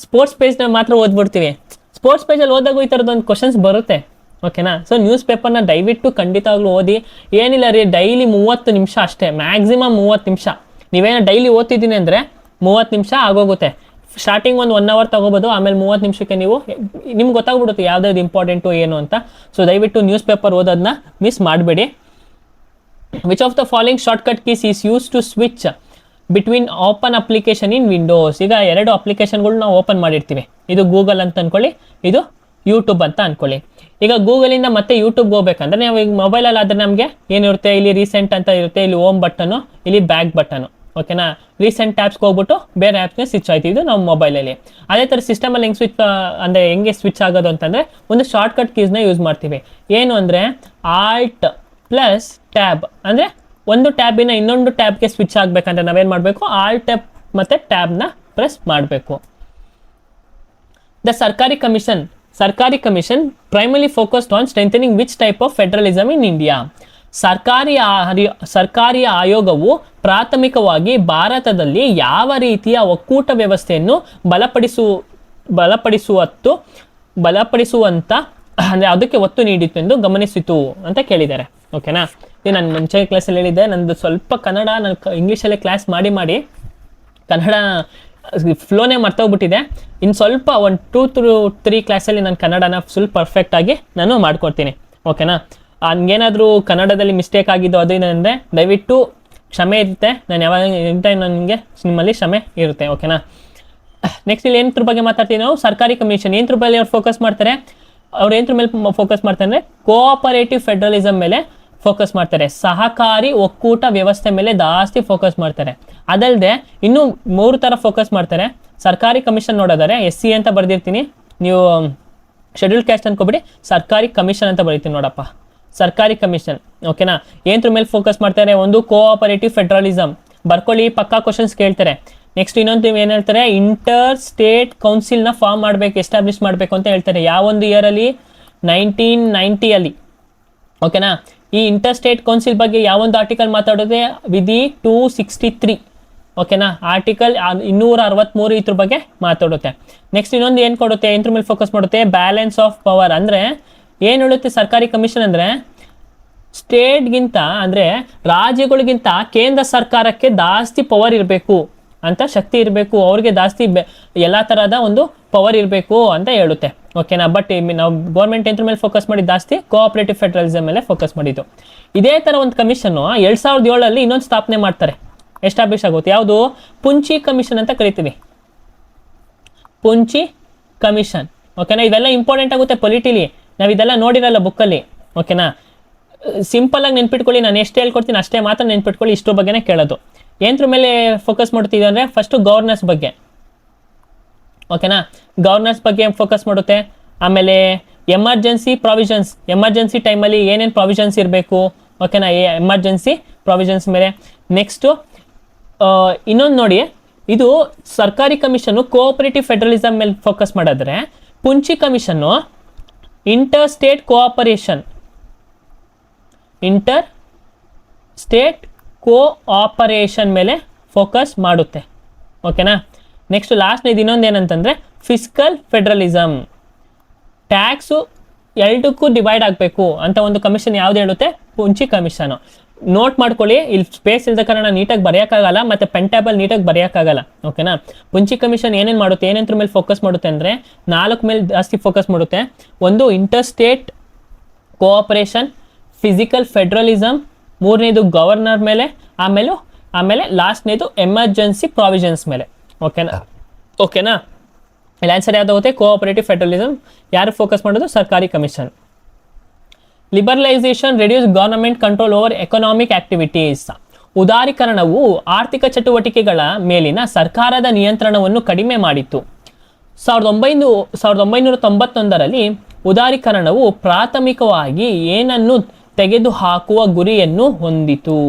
ಸ್ಪೋರ್ಟ್ಸ್ ಪೇಜ್ನ ಮಾತ್ರ ಓದ್ಬಿಡ್ತೀವಿ. ಸ್ಪೋರ್ಟ್ಸ್ ಪೇಜಲ್ಲಿ ಓದಾಗೂ ಈ ಥರದ್ದೊಂದು ಕ್ವಶನ್ಸ್ ಬರುತ್ತೆ, ಓಕೆನಾ. ಸೊ ನ್ಯೂಸ್ ಪೇಪರ್ನ ದಯವಿಟ್ಟು ಖಂಡಿತವಾಗ್ಲೂ ಓದಿ. ಏನಿಲ್ಲ ರೀ, ಡೈಲಿ 30 ನಿಮಿಷ ಅಷ್ಟೇ, ಮ್ಯಾಕ್ಸಿಮಮ್ 30 ನಿಮಿಷ. ನೀವೇನೋ ಡೈಲಿ ಓದ್ತಿದ್ದೀನಿ ಅಂದರೆ 30 ನಿಮಿಷ ಆಗೋಗುತ್ತೆ. ಸ್ಟಾರ್ಟಿಂಗ್ ಒಂದು 1 hour ತಗೋಬೋದು, ಆಮೇಲೆ 30 ನಿಮಿಷಕ್ಕೆ ನಿಮ್ಗೆ ಗೊತ್ತಾಗ್ಬಿಡುತ್ತೆ ಯಾವ್ದಾವ್ದು ಇಂಪಾರ್ಟೆಂಟು ಏನು ಅಂತ. ಸೊ ದಯವಿಟ್ಟು ನ್ಯೂಸ್ ಪೇಪರ್ ಓದೋದನ್ನ ಮಿಸ್ ಮಾಡಬೇಡಿ. Which of the following shortcut keys is use to switch between open application in Windows. ಈಗ 2 ಅಪ್ಲಿಕೇಶನ್ಗಳು ನಾವು ಓಪನ್ ಮಾಡಿರ್ತೀವಿ. ಇದು ಗೂಗಲ್ ಅಂತ ಅಂದ್ಕೊಳ್ಳಿ, ಇದು ಯೂಟ್ಯೂಬ್ ಅಂತ ಅಂದ್ಕೊಳ್ಳಿ. ಈಗ ಗೂಗಲಿಂದ ಮತ್ತೆ ಯೂಟ್ಯೂಬ್ಗೆ ಹೋಗ್ಬೇಕಂದ್ರೆ ನಾವು ಈಗ ಮೊಬೈಲಲ್ಲಿ ಆದರೆ ನಮಗೆ ಏನಿರುತ್ತೆ, ಇಲ್ಲಿ ರೀಸೆಂಟ್ ಅಂತ ಇರುತ್ತೆ, ಇಲ್ಲಿ ಹೋಮ್ ಬಟನು, ಇಲ್ಲಿ ಬ್ಯಾಕ್ ಬಟನು, ಓಕೆನಾ. ರೀಸೆಂಟ್ ಟ್ಯಾಬ್ಸ್ಗೆ ಹೋಗ್ಬಿಟ್ಟು ಬೇರೆ ಆ್ಯಪ್ಸ್ಗೆ ಸ್ವಿಚ್ ಆಯ್ತು, ಇದು ನಮ್ಮ ಮೊಬೈಲಲ್ಲಿ. ಅದೇ ಥರ ಸಿಸ್ಟಮಲ್ಲಿ ಹೆಂಗೆ ಸ್ವಿಚ್ ಆಗೋದು ಅಂತಂದರೆ ಒಂದು ಶಾರ್ಟ್ಕಟ್ ಕೀಸ್ನ ಯೂಸ್ ಮಾಡ್ತೀವಿ. ಏನು ಅಂದರೆ ಆಲ್ಟ್ ಪ್ಲಸ್ ಟ್ಯಾಬ್, ಅಂದರೆ ಒಂದು ಟ್ಯಾಬಿನ ಇನ್ನೊಂದು ಟ್ಯಾಬ್ಗೆ ಸ್ವಿಚ್ ಆಗಬೇಕಂದ್ರೆ ನಾವೇನು ಮಾಡಬೇಕು, ಆಲ್ಟ್ ಟ್ಯಾಬ್ ಮತ್ತು ಟ್ಯಾಬ್ನ ಪ್ರೆಸ್ ಮಾಡಬೇಕು. The Sarkaria commission primarily focused on strengthening which type of federalism in India. Sarkaria ಆಯೋಗವು ಪ್ರಾಥಮಿಕವಾಗಿ ಭಾರತದಲ್ಲಿ ಯಾವ ರೀತಿಯ ಒಕ್ಕೂಟ ವ್ಯವಸ್ಥೆಯನ್ನು ಬಲಪಡಿಸುವಂತ ಅಂದರೆ ಅದಕ್ಕೆ ಒತ್ತು ನೀಡಿತು ಎಂದು ಗಮನಿಸಿತು ಅಂತ ಕೇಳಿದ್ದಾರೆ, ಓಕೆನಾ. ಇದು ನಾನು ಮುಂಚೆ ಕ್ಲಾಸಲ್ಲಿ ಹೇಳಿದ್ದೆ, ನಂದು ಸ್ವಲ್ಪ ಕನ್ನಡ ನಾನು ಇಂಗ್ಲೀಷಲ್ಲೇ ಕ್ಲಾಸ್ ಮಾಡಿ ಕನ್ನಡ ಫ್ಲೋನೇ ಮರ್ತೋಗ್ಬಿಟ್ಟಿದೆ. ಇನ್ನು ಸ್ವಲ್ಪ 1 2 to 3 ಕ್ಲಾಸಲ್ಲಿ ನಾನು ಕನ್ನಡನ ಫುಲ್ ಪರ್ಫೆಕ್ಟಾಗಿ ನಾನು ಮಾಡ್ಕೊಡ್ತೀನಿ, ಓಕೆನಾ. ಹಂಗೇನಾದರೂ ಕನ್ನಡದಲ್ಲಿ ಮಿಸ್ಟೇಕ್ ಆಗಿದ್ದು ಅದು ಏನಂದರೆ ದಯವಿಟ್ಟು ಕ್ಷಮೆ ಇರುತ್ತೆ. ನಾನು ಯಾವಾಗ ನನಗೆ ನಿಮ್ಮಲ್ಲಿ ಕ್ಷಮೆ ಇರುತ್ತೆ, ಓಕೆನಾ. ನೆಕ್ಸ್ಟ್ ಇಲ್ಲಿ ಏನತ್ರ ಬಗ್ಗೆ ಮಾತಾಡ್ತೀವಿ ನಾವು, ಸರ್ಕಾರಿ ಕಮಿಷನ್ ಏನತ್ರ ಮೇಲೆ ಅವ್ರು ಫೋಕಸ್ ಮಾಡ್ತಾರೆ, ಅವ್ರು ಏನತ್ರ ಮೇಲೆ ಫೋಕಸ್ ಮಾಡ್ತಾರೆ ಅಂದರೆ ಕೋಆಪರೇಟಿವ್ ಫೆಡರಲಿಸಮ್ ಮೇಲೆ ಫೋಕಸ್ ಮಾಡ್ತಾರೆ, ಸಹಕಾರಿ ಒಕ್ಕೂಟ ವ್ಯವಸ್ಥೆ ಮೇಲೆ ಜಾಸ್ತಿ ಫೋಕಸ್ ಮಾಡ್ತಾರೆ. ಅದಲ್ಲದೆ ಇನ್ನೂ 3 ಥರ ಫೋಕಸ್ ಮಾಡ್ತಾರೆ. ಸರ್ಕಾರಿ ಕಮಿಷನ್ ನೋಡೋದಾರೆ SC ಅಂತ ಬರ್ದಿರ್ತೀನಿ, ನೀವು ಶೆಡ್ಯೂಲ್ ಕ್ಯಾಸ್ಟ್ ಅನ್ಕೋಬಿಡಿ, ಸರ್ಕಾರಿ ಕಮಿಷನ್ ಅಂತ ಬರೀತೀನಿ ನೋಡಪ್ಪ, ಸರ್ಕಾರಿ ಕಮಿಷನ್, ಓಕೆನಾ. ಏನತ್ರ ಮೇಲೆ ಫೋಕಸ್ ಮಾಡ್ತಾರೆ, ಒಂದು ಕೋಆಪರೇಟಿವ್ ಫೆಡರಲಿಸಮ್ ಬರ್ಕೊಳ್ಳಿ, ಪಕ್ಕಾ ಕ್ವಶನ್ಸ್ ಕೇಳ್ತಾರೆ. ನೆಕ್ಸ್ಟ್ ಇನ್ನೊಂದು ಏನು ಹೇಳ್ತಾರೆ, ಇಂಟರ್ ಸ್ಟೇಟ್ ಕೌನ್ಸಿಲ್ನ ಫಾರ್ಮ್ ಮಾಡಬೇಕು, ಎಸ್ಟಾಬ್ಲಿಷ್ ಮಾಡಬೇಕು ಅಂತ ಹೇಳ್ತಾರೆ. ಯಾವೊಂದು ಇಯರಲ್ಲಿ, 1990 ಓಕೆನಾ. ಈ ಇಂಟರ್ ಸ್ಟೇಟ್ ಕೌನ್ಸಿಲ್ ಬಗ್ಗೆ ಯಾವೊಂದು ಆರ್ಟಿಕಲ್ ಮಾತಾಡೋದೆ, ವಿಧಿ 263, ಓಕೆನಾ. ಆರ್ಟಿಕಲ್ 263 ಇದ್ರ ಬಗ್ಗೆ ಮಾತಾಡುತ್ತೆ. ನೆಕ್ಸ್ಟ್ ಇನ್ನೊಂದು ಏನು ಕೊಡುತ್ತೆ, ಇದ್ರ ಮೇಲೆ ಫೋಕಸ್ ಮಾಡುತ್ತೆ, ಬ್ಯಾಲೆನ್ಸ್ ಆಫ್ ಪವರ್. ಅಂದರೆ ಏನು ಹೇಳುತ್ತೆ ಸರ್ಕಾರಿ ಕಮಿಷನ್ ಅಂದರೆ ಸ್ಟೇಟ್ಗಿಂತ ಅಂದರೆ ರಾಜ್ಯಗಳಿಗಿಂತ ಕೇಂದ್ರ ಸರ್ಕಾರಕ್ಕೆ ಜಾಸ್ತಿ ಪವರ್ ಇರಬೇಕು ಅಂತ, ಶಕ್ತಿ ಇರಬೇಕು, ಅವ್ರಿಗೆ ಜಾಸ್ತಿ ಎಲ್ಲ ಥರದ ಒಂದು ಪವರ್ ಇರಬೇಕು ಅಂತ ಹೇಳುತ್ತೆ, ಓಕೆನಾ. ಬಟ್ ನಾವು ಗೌರ್ಮೆಂಟ್ ಎಂತ್ರ ಮೇಲೆ ಫೋಕಸ್ ಮಾಡಿದ್ದು ಜಾಸ್ತಿ ಕೋಆಪರೇಟಿವ್ ಫೆಡರಲಿಸಮ್ ಮೇಲೆ ಫೋಕಸ್ ಮಾಡಿದ್ದು. ಇದೇ ಥರ ಒಂದು ಕಮಿಷನ್ನು 2007 ಇನ್ನೊಂದು ಸ್ಥಾಪನೆ ಮಾಡ್ತಾರೆ, ಎಸ್ಟಾಬ್ಲಿಷ್ ಆಗುತ್ತೆ. ಯಾವುದು, ಪುಂಚಿ ಕಮಿಷನ್ ಅಂತ ಕರಿತೀವಿ, ಪುಂಚಿ ಕಮಿಷನ್, ಓಕೆನಾ. ಇವೆಲ್ಲ ಇಂಪಾರ್ಟೆಂಟ್ ಆಗುತ್ತೆ ಪೊಲಿಟಿಲಿ, ನಾವು ಇದೆಲ್ಲ ನೋಡಿರಲ್ಲ ಬುಕ್ಕಲ್ಲಿ, ಓಕೆನಾ. ಸಿಂಪಲಾಗಿ ನೆನ್ಪಿಟ್ಕೊಳ್ಳಿ, ನಾನು ಎಷ್ಟು ಹೇಳ್ಕೊಡ್ತೀನಿ ಅಷ್ಟೇ ಮಾತ್ರ ನೆನ್ಪಿಟ್ಕೊಳ್ಳಿ, ಇಷ್ಟರ ಬಗ್ಗೆನೇ ಕೇಳೋದು. ಏನತ್ರ ಮೇಲೆ ಫೋಕಸ್ ಮಾಡ್ತೀವಿ ಅಂದರೆ ಫಸ್ಟು ಗವರ್ನೆನ್ಸ್ ಬಗ್ಗೆ, ಓಕೆನಾ. ಗವರ್ನೆನ್ಸ್ ಬಗ್ಗೆ ಫೋಕಸ್ ಮಾಡುತ್ತೆ. ಆಮೇಲೆ ಎಮರ್ಜೆನ್ಸಿ ಪ್ರಾವಿಷನ್ಸ್, ಎಮರ್ಜೆನ್ಸಿ ಟೈಮಲ್ಲಿ ಏನೇನು ಪ್ರಾವಿಷನ್ಸ್ ಇರಬೇಕು, ಓಕೆನಾ, ಎಮರ್ಜೆನ್ಸಿ ಪ್ರಾವಿಷನ್ಸ್ ಮೇಲೆ. ನೆಕ್ಸ್ಟು ಇನ್ನೊಂದು ನೋಡಿ, ಇದು ಸರ್ಕಾರಿ ಕಮಿಷನ್ನು ಕೋಆಪರೇಟಿವ್ ಫೆಡರಲಿಸಮ್ ಮೇಲೆ ಫೋಕಸ್ ಮಾಡಿದ್ರೆ, Punchhi commission inter state cooperation, inter state cooperation ಮೇಲೆ ಫೋಕಸ್ ಮಾಡುತ್ತೆ, ಓಕೆನಾ. ನೆಕ್ಸ್ಟ್ ಲಾಸ್ಟ್ನೇದು ಇನ್ನೊಂದು ಏನಂತಂದರೆ ಫಿಸ್ಕಲ್ ಫೆಡರಲಿಸಮ್, ಟ್ಯಾಕ್ಸು ಎರಡಕ್ಕೂ ಡಿವೈಡ್ ಆಗಬೇಕು ಅಂತ ಒಂದು ಕಮಿಷನ್ ಯಾವ್ದು ಹೇಳುತ್ತೆ, ಪುಂಚಿ ಕಮಿಷನು. ನೋಟ್ ಮಾಡ್ಕೊಳ್ಳಿ, ಇಲ್ಲಿ ಸ್ಪೇಸ್ ಇಲ್ಲದ ಕಾರಣ ನೀಟಾಗಿ ಬರೆಯೋಕ್ಕಾಗಲ್ಲ, ಮತ್ತು ಪೆಂಟೇಬಲ್ ನೀಟಾಗಿ ಬರೆಯೋಕ್ಕಾಗಲ್ಲ, ಓಕೆನಾ. ಪುಂಚಿ ಕಮಿಷನ್ ಏನೇನು ಮಾಡುತ್ತೆ, ಏನೇಂದ್ರ ಮೇಲೆ ಫೋಕಸ್ ಮಾಡುತ್ತೆ ಅಂದರೆ 4 ಮೇಲೆ ಜಾಸ್ತಿ ಫೋಕಸ್ ಮಾಡುತ್ತೆ. ಒಂದು inter state cooperation, physical federalism, 3ನೇದು ಗವರ್ನರ್ ಮೇಲೆ, ಆಮೇಲೆ ಲಾಸ್ಟ್ನೇದು ಎಮರ್ಜೆನ್ಸಿ ಪ್ರಾವಿಷನ್ಸ್ ಮೇಲೆ, ಓಕೆನಾ. ಇಲ್ಲಿ ಆನ್ಸರ್ ಯಾವ್ದಾಗುತ್ತೆ, ಕೋಆಪರೇಟಿವ್ ಫೆಡರಲಿಸಮ್. ಯಾರು ಫೋಕಸ್ ಮಾಡೋದು, Sarkaria commission. Liberalisation reduce government control over economic activities. ಉದಾರೀಕರಣವು ಆರ್ಥಿಕ ಚಟುವಟಿಕೆಗಳ ಮೇಲಿನ ಸರ್ಕಾರದ ನಿಯಂತ್ರಣವನ್ನು ಕಡಿಮೆ ಮಾಡಿತು. 1991ರಲ್ಲಿ ಉದಾರೀಕರಣವು ಪ್ರಾಥಮಿಕವಾಗಿ ಏನನ್ನು ತೆಗೆದುಹಾಕುವ ಗುರಿಯನ್ನು ಹೊಂದಿತು.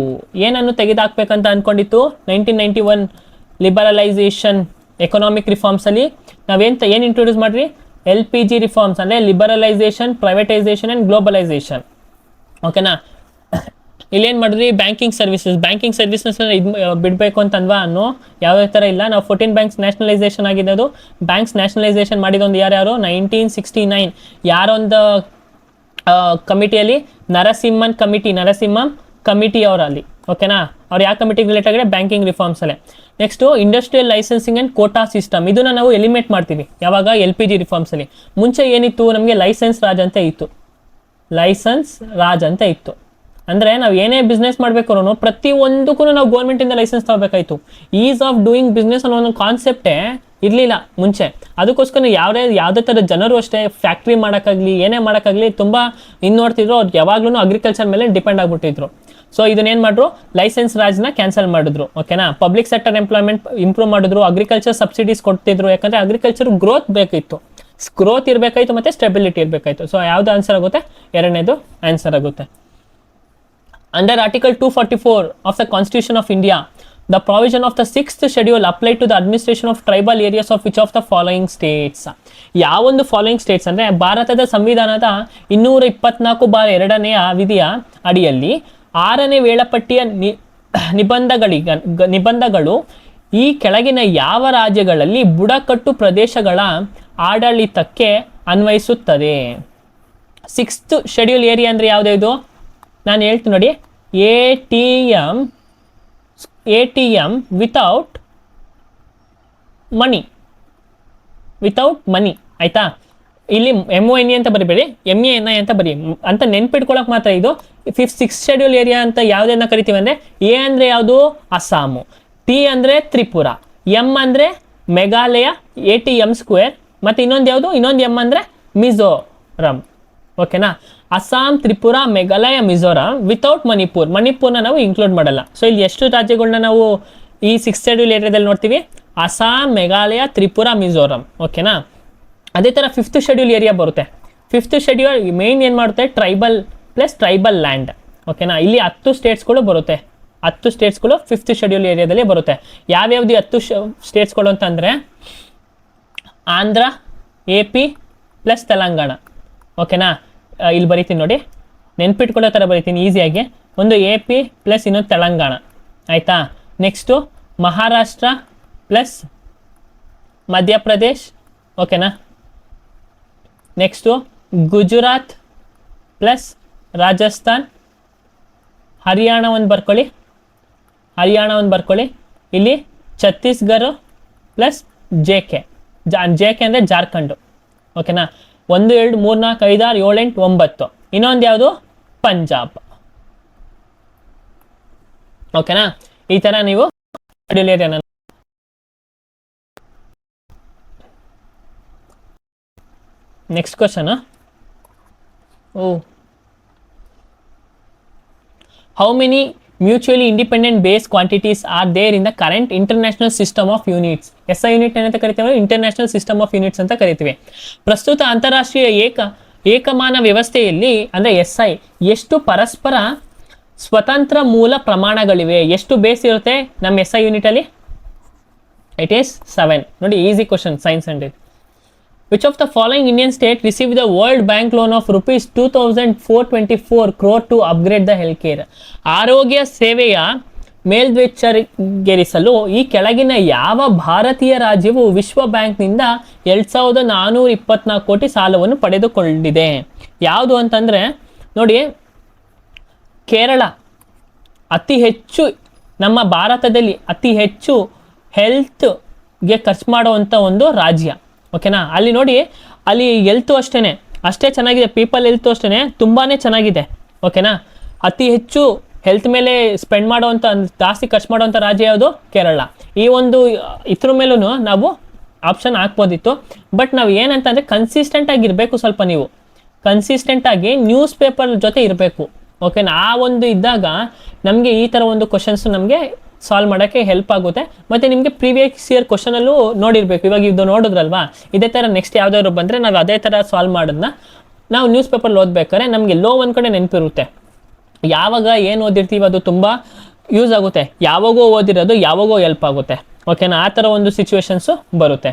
ಏನನ್ನು ತೆಗೆದುಹಾಕಬೇಕಂತ ಅಂದ್ಕೊಂಡಿತ್ತು, 1991 ಲಿಬರಲೈಸೇಷನ್ ಎಕನಾಮಿಕ್ ರಿಫಾರ್ಮ್ಸಲ್ಲಿ ಏನು ಇಂಟ್ರೊಡ್ಯೂಸ್ ಮಾಡ್ರಿ, LPG ರಿಫಾರ್ಮ್ಸ್, ಅಂದರೆ ಲಿಬರಲೈಸೇಷನ್, ಪ್ರೈವೇಟೈಸೇಷನ್ ಆ್ಯಂಡ್ ಗ್ಲೋಬಲೈಸೇಷನ್, ಓಕೆನಾ. ಇಲ್ಲೇನು ಮಾಡಿದ್ರಿ, ಬ್ಯಾಂಕಿಂಗ್ ಸರ್ವಿಸಸ್ ಇದು ಬಿಡಬೇಕು ಅಂತಂದ್ವಾ ಅನ್ನೋ ಯಾವುದೇ ಥರ ಇಲ್ಲ. ನಾವು 14 ಬ್ಯಾಂಕ್ಸ್ ನ್ಯಾಷನಲೈಸೇಷನ್ ಆಗಿದೆ. ಅದು ಬ್ಯಾಂಕ್ಸ್ ನ್ಯಾಷನಲೈಸೇಷನ್ ಮಾಡಿದೊಂದು ಯಾರ್ಯಾರು 1969 ಯಾರೊಂದು ಕಮಿಟಿಯಲ್ಲಿ ನರಸಿಂಹನ್ ಕಮಿಟಿ ಅವರಲ್ಲಿ, ಓಕೆನಾ. ಅವ್ರು ಯಾವ ಕಮಿಟಿಗೆ ರಿಲೇಟ್ ಆಗಿದೆ, ಬ್ಯಾಂಕಿಂಗ್ ರಿಫಾರ್ಮ್ಸ್ ಅಲ್ಲೇ. Next industrial licensing and quota system, ಇದನ್ನು ನಾವು ಎಲಿಮಿನೇಟ್ ಮಾಡ್ತೀವಿ ಯಾವಾಗ, LPG ರಿಫಾರ್ಮ್ಸಲ್ಲಿ. ಮುಂಚೆ ಏನಿತ್ತು ನಮಗೆ, ಲೈಸೆನ್ಸ್ ರಾಜ್ ಅಂತ ಇತ್ತು. ಅಂದರೆ ನಾವು ಏನೇ ಬಿಸ್ನೆಸ್ ಮಾಡಬೇಕು ಪ್ರತಿಯೊಂದಕ್ಕೂ ನಾವು ಗೌರ್ಮೆಂಟಿಂದ ಲೈಸೆನ್ಸ್ ತಗೋಬೇಕಾಯ್ತು. ಈಸ್ ಆಫ್ ಡೂಯಿಂಗ್ ಬಿಸ್ನೆಸ್ ಅನ್ನೋ ಒಂದು ಕಾನ್ಸೆಪ್ಟೇ ಇರಲಿಲ್ಲ ಮುಂಚೆ. ಅದಕ್ಕೋಸ್ಕರ ಯಾವುದೇ ಥರ ಜನರು ಅಷ್ಟೇ ಫ್ಯಾಕ್ಟ್ರಿ ಮಾಡೋಕ್ಕಾಗಲಿ ಏನೇ ಮಾಡೋಕ್ಕಾಗಲಿ ತುಂಬ ನೋಡ್ತಿದ್ರು, ಅವ್ರು ಯಾವಾಗ್ಲೂ ಅಗ್ರಿಕಲ್ಚರ್ ಮೇಲೆ ಡಿಪೆಂಡ್ ಆಗಿಬಿಟ್ಟಿದ್ರು. ಸೊ ಇದನ್ನೇನು ಮಾಡಿದ್ರು, ಲೈಸೆನ್ಸ್ ರಾಜ್ನ ಕ್ಯಾನ್ಸಲ್ ಮಾಡಿದ್ರು, ಓಕೆನಾ. ಪಬ್ಲಿಕ್ ಸೆಕ್ಟರ್ ಎಂಪ್ಲಾಯ್ಮೆಂಟ್ ಇಂಪ್ರೂವ್ ಮಾಡಿದ್ರು, ಅಗ್ರಿಕಲ್ಚರ್ ಸಬ್ಸಿಡೀಸ್ ಕೊಡ್ತಿದ್ರು. ಯಾಕಂದರೆ ಅಗ್ರಿಕಲ್ಚರ್ ಗ್ರೋತ್ ಇರಬೇಕಾಯಿತು ಮತ್ತು ಸ್ಟೆಬಿಲಿಟಿ ಇರಬೇಕಾಯಿತು. ಸೊ ಯಾವುದು ಆನ್ಸರ್ ಆಗುತ್ತೆ, ಎರಡನೇದು ಆನ್ಸರ್ ಆಗುತ್ತೆ. Under Article 244 of the Constitution of India, the provision of the 6th schedule applied to the administration of tribal areas of which of the following states? ಯಾವೊಂದು ಫಾಲೋಯಿಂಗ್ ಸ್ಟೇಟ್ಸ್ ಅಂದರೆ, ಭಾರತದ ಸಂವಿಧಾನದ 224/2ನೇ ವಿಧಿಯ ಅಡಿಯಲ್ಲಿ 6ನೇ ವೇಳಾಪಟ್ಟಿಯ ನಿಬಂಧಗಳು ಈ ಕೆಳಗಿನ ಯಾವ ರಾಜ್ಯಗಳಲ್ಲಿ ಬುಡಕಟ್ಟು ಪ್ರದೇಶಗಳ ಆಡಳಿತಕ್ಕೆ ಅನ್ವಯಿಸುತ್ತದೆ? 6th ಶೆಡ್ಯೂಲ್ ಏರಿಯಾ ಅಂದರೆ ಯಾವುದೇ ಇದು ನಾನು ಹೇಳ್ತೀನಿ ನೋಡಿ, ATM ವಿತೌಟ್ ಮನಿ ಆಯ್ತಾ. ಇಲ್ಲಿ MONE ಅಂತ ಬರಿಬೇಡಿ, MENI ಅಂತ ಬರಿ ಅಂತ ನೆನ್ಪಿಟ್ಕೊಳಕ್ ಮಾತ್ರ. ಇದು 6th ಶೆಡ್ಯೂಲ್ ಏರಿಯಾ ಅಂತ ಯಾವುದನ್ನ ಕರಿತೀವಿ ಅಂದರೆ, A ಅಂದರೆ ಯಾವುದು, ಅಸ್ಸಾಮು, T ಅಂದರೆ ತ್ರಿಪುರ, M ಅಂದರೆ ಮೇಘಾಲಯ, ATM², ಮತ್ತು ಇನ್ನೊಂದು M ಅಂದರೆ ಮಿಜೋರಂ, ಓಕೆನಾ. ಅಸ್ಸಾಂ, ತ್ರಿಪುರ, ಮೇಘಾಲಯ, ಮಿಜೋರಾಂ ವಿತೌಟ್ ಮಣಿಪುರ್ನ ನಾವು ಇನ್ಕ್ಲೂಡ್ ಮಾಡಲ್ಲ. ಸೊ ಇಲ್ಲಿ ಎಷ್ಟು ರಾಜ್ಯಗಳನ್ನ ನಾವು ಈ 6th ಶೆಡ್ಯೂಲ್ ಏರಿಯಾದಲ್ಲಿ ನೋಡ್ತೀವಿ, ಅಸ್ಸಾಂ, ಮೇಘಾಲಯ, ತ್ರಿಪುರ, ಮಿಜೋರಾಂ, ಓಕೆನಾ. ಅದೇ ಥರ 5th ಶೆಡ್ಯೂಲ್ ಏರಿಯಾ ಬರುತ್ತೆ. 5th ಶೆಡ್ಯೂಲ್ ಮೇನ್ ಏನು ಮಾಡುತ್ತೆ, ಟ್ರೈಬಲ್ ಲ್ಯಾಂಡ್, ಓಕೆನಾ. ಇಲ್ಲಿ 10 ಸ್ಟೇಟ್ಸ್ಗಳು ಬರುತ್ತೆ. 10 ಸ್ಟೇಟ್ಸ್ಗಳು 5th ಶೆಡ್ಯೂಲ್ ಏರಿಯಾದಲ್ಲಿ ಬರುತ್ತೆ. ಯಾವ್ಯಾವ್ದು 10 ಸ್ಟೇಟ್ಸ್ಗಳು ಅಂತಂದರೆ, ಆಂಧ್ರ, AP ಪ್ಲಸ್ ತೆಲಂಗಾಣ, ಓಕೆನಾ. ಇಲ್ಲಿ ಬರಿತೀನಿ ನೋಡಿ, ನೆನ್ಪಿಟ್ಕೊಳ್ಳೋ ಥರ ಬರಿತೀನಿ ಈಸಿಯಾಗಿ. ಒಂದು AP ಪ್ಲಸ್ ಇನ್ನೊಂದು ತೆಲಂಗಾಣ, ಆಯಿತಾ. ನೆಕ್ಸ್ಟು ಮಹಾರಾಷ್ಟ್ರ ಪ್ಲಸ್ ಮಧ್ಯಪ್ರದೇಶ್, ಓಕೆನಾ. ನೆಕ್ಸ್ಟು ಗುಜರಾತ್ ಪ್ಲಸ್ ರಾಜಸ್ಥಾನ್, ಹರಿಯಾಣ ಒಂದು ಬರ್ಕೊಳ್ಳಿ. ಇಲ್ಲಿ ಛತ್ತೀಸ್ಗಢ ಪ್ಲಸ್ JK ಅಂದರೆ ಜಾರ್ಖಂಡು, ಓಕೆನಾ. 1, 2, 3, 4, 5, 6, 7, 8, 9. ಇನ್ನೊಂದು ಯಾವುದು, ಪಂಜಾಬ್, ಓಕೆನಾ. ಈ ಥರ ನೀವು schedule area. Next question, how many mutually independent base quantities are there in the current international system of units? SI unit ಏನಂತ ಕರಿತೀವಿ, ಇಂಟರ್ನ್ಯಾಷನಲ್ ಸಿಸ್ಟಮ್ ಆಫ್ ಯೂನಿಟ್ಸ್ ಅಂತ ಕರಿತೀವಿ. ಪ್ರಸ್ತುತ ಅಂತಾರಾಷ್ಟ್ರೀಯ ಏಕಮಾನ ವ್ಯವಸ್ಥೆಯಲ್ಲಿ ಅಂದರೆ SI ಎಷ್ಟು ಪರಸ್ಪರ ಸ್ವತಂತ್ರ ಮೂಲ ಪ್ರಮಾಣಗಳಿವೆ? ಎಷ್ಟು ಬೇಸ್ ಇರುತ್ತೆ ನಮ್ಮ SI ಯೂನಿಟಲ್ಲಿ? It is 7. ನೋಡಿ, easy question, science and it. Which of the following Indian state received the World Bank loan of rupees 2,424 crore to upgrade the healthcare? ಆರೋಗ್ಯ ಸೇವೆಯ ಮೇಲ್ವಿಚಾರಣೆಗೆರಿಸಲು ಈ ಕೆಳಗಿನ ಯಾವ ಭಾರತೀಯ ರಾಜ್ಯವು ವಿಶ್ವ ಬ್ಯಾಂಕ್ನಿಂದ 2,424 ಕೋಟಿ ಸಾಲವನ್ನು ಪಡೆದುಕೊಂಡಿದೆ? ಯಾವುದು ಅಂತಂದರೆ ನೋಡಿ, ಕೇರಳ ಅತಿ ಹೆಚ್ಚು ನಮ್ಮ ಭಾರತದಲ್ಲಿ ಅತಿ ಹೆಚ್ಚು ಹೆಲ್ತ್ಗೆ ಖರ್ಚು ಮಾಡುವಂಥ ಒಂದು ರಾಜ್ಯ, ಓಕೆನಾ. ಅಲ್ಲಿ ನೋಡಿ, ಅಲ್ಲಿ ಹೆಲ್ತು ಅಷ್ಟೇ ಚೆನ್ನಾಗಿದೆ, ಪೀಪಲ್ ಹೆಲ್ತು ತುಂಬಾ ಚೆನ್ನಾಗಿದೆ, ಓಕೆನಾ. ಅತಿ ಹೆಚ್ಚು ಹೆಲ್ತ್ ಮೇಲೆ ಸ್ಪೆಂಡ್ ಮಾಡೋವಂಥ, ಜಾಸ್ತಿ ಖರ್ಚು ಮಾಡೋವಂಥ ರಾಜ್ಯ ಯಾವುದು? ಕೇರಳ. ಈ ಒಂದು ಇದ್ರ ಮೇಲೂ ನಾವು ಆಪ್ಷನ್ ಹಾಕ್ಬೋದಿತ್ತು, ಬಟ್ ನಾವು ಏನಂತಂದರೆ ಕನ್ಸಿಸ್ಟೆಂಟಾಗಿ ಇರಬೇಕು. ಸ್ವಲ್ಪ ನೀವು ಕನ್ಸಿಸ್ಟೆಂಟಾಗಿ ನ್ಯೂಸ್ ಪೇಪರ್ ಜೊತೆ ಇರಬೇಕು, ಓಕೆನಾ. ಆ ಒಂದು ಇದ್ದಾಗ ನಮಗೆ ಈ ಥರ ಒಂದು ಕ್ವಶನ್ಸ್ ನಮಗೆ ಸಾಲ್ವ್ ಮಾಡೋಕ್ಕೆ ಹೆಲ್ಪ್ ಆಗುತ್ತೆ. ಮತ್ತು ನಿಮಗೆ ಪ್ರೀವಿಯಸ್ ಇಯರ್ ಕ್ವಶನಲ್ಲೂ ನೋಡಿರಬೇಕು. ಇವಾಗ ಇದು ನೋಡಿದ್ರಲ್ವಾ, ಇದೇ ಥರ ನೆಕ್ಸ್ಟ್ ಯಾವುದಾದ್ರು ಬಂದರೆ ನಾವು ಅದೇ ಥರ ಸಾಲ್ವ್ ಮಾಡೋದನ್ನ ನಾವು ನ್ಯೂಸ್ ಪೇಪರ್ ಓದ್ಬೇಕಾದ್ರೆ ನಮಗೆ ಒಂದು ಕಡೆ ನೆನಪಿರುತ್ತೆ. ಯಾವಾಗ ಏನು ಓದಿರ್ತೀವಿ ಅದು ತುಂಬ ಯೂಸ್ ಆಗುತ್ತೆ, ಯಾವಾಗೋ ಓದಿರೋದು ಯಾವಾಗೋ ಹೆಲ್ಪ್ ಆಗುತ್ತೆ, ಓಕೆನಾ. ಆ ಥರ ಒಂದು ಸಿಚುವೇಶನ್ಸು ಬರುತ್ತೆ.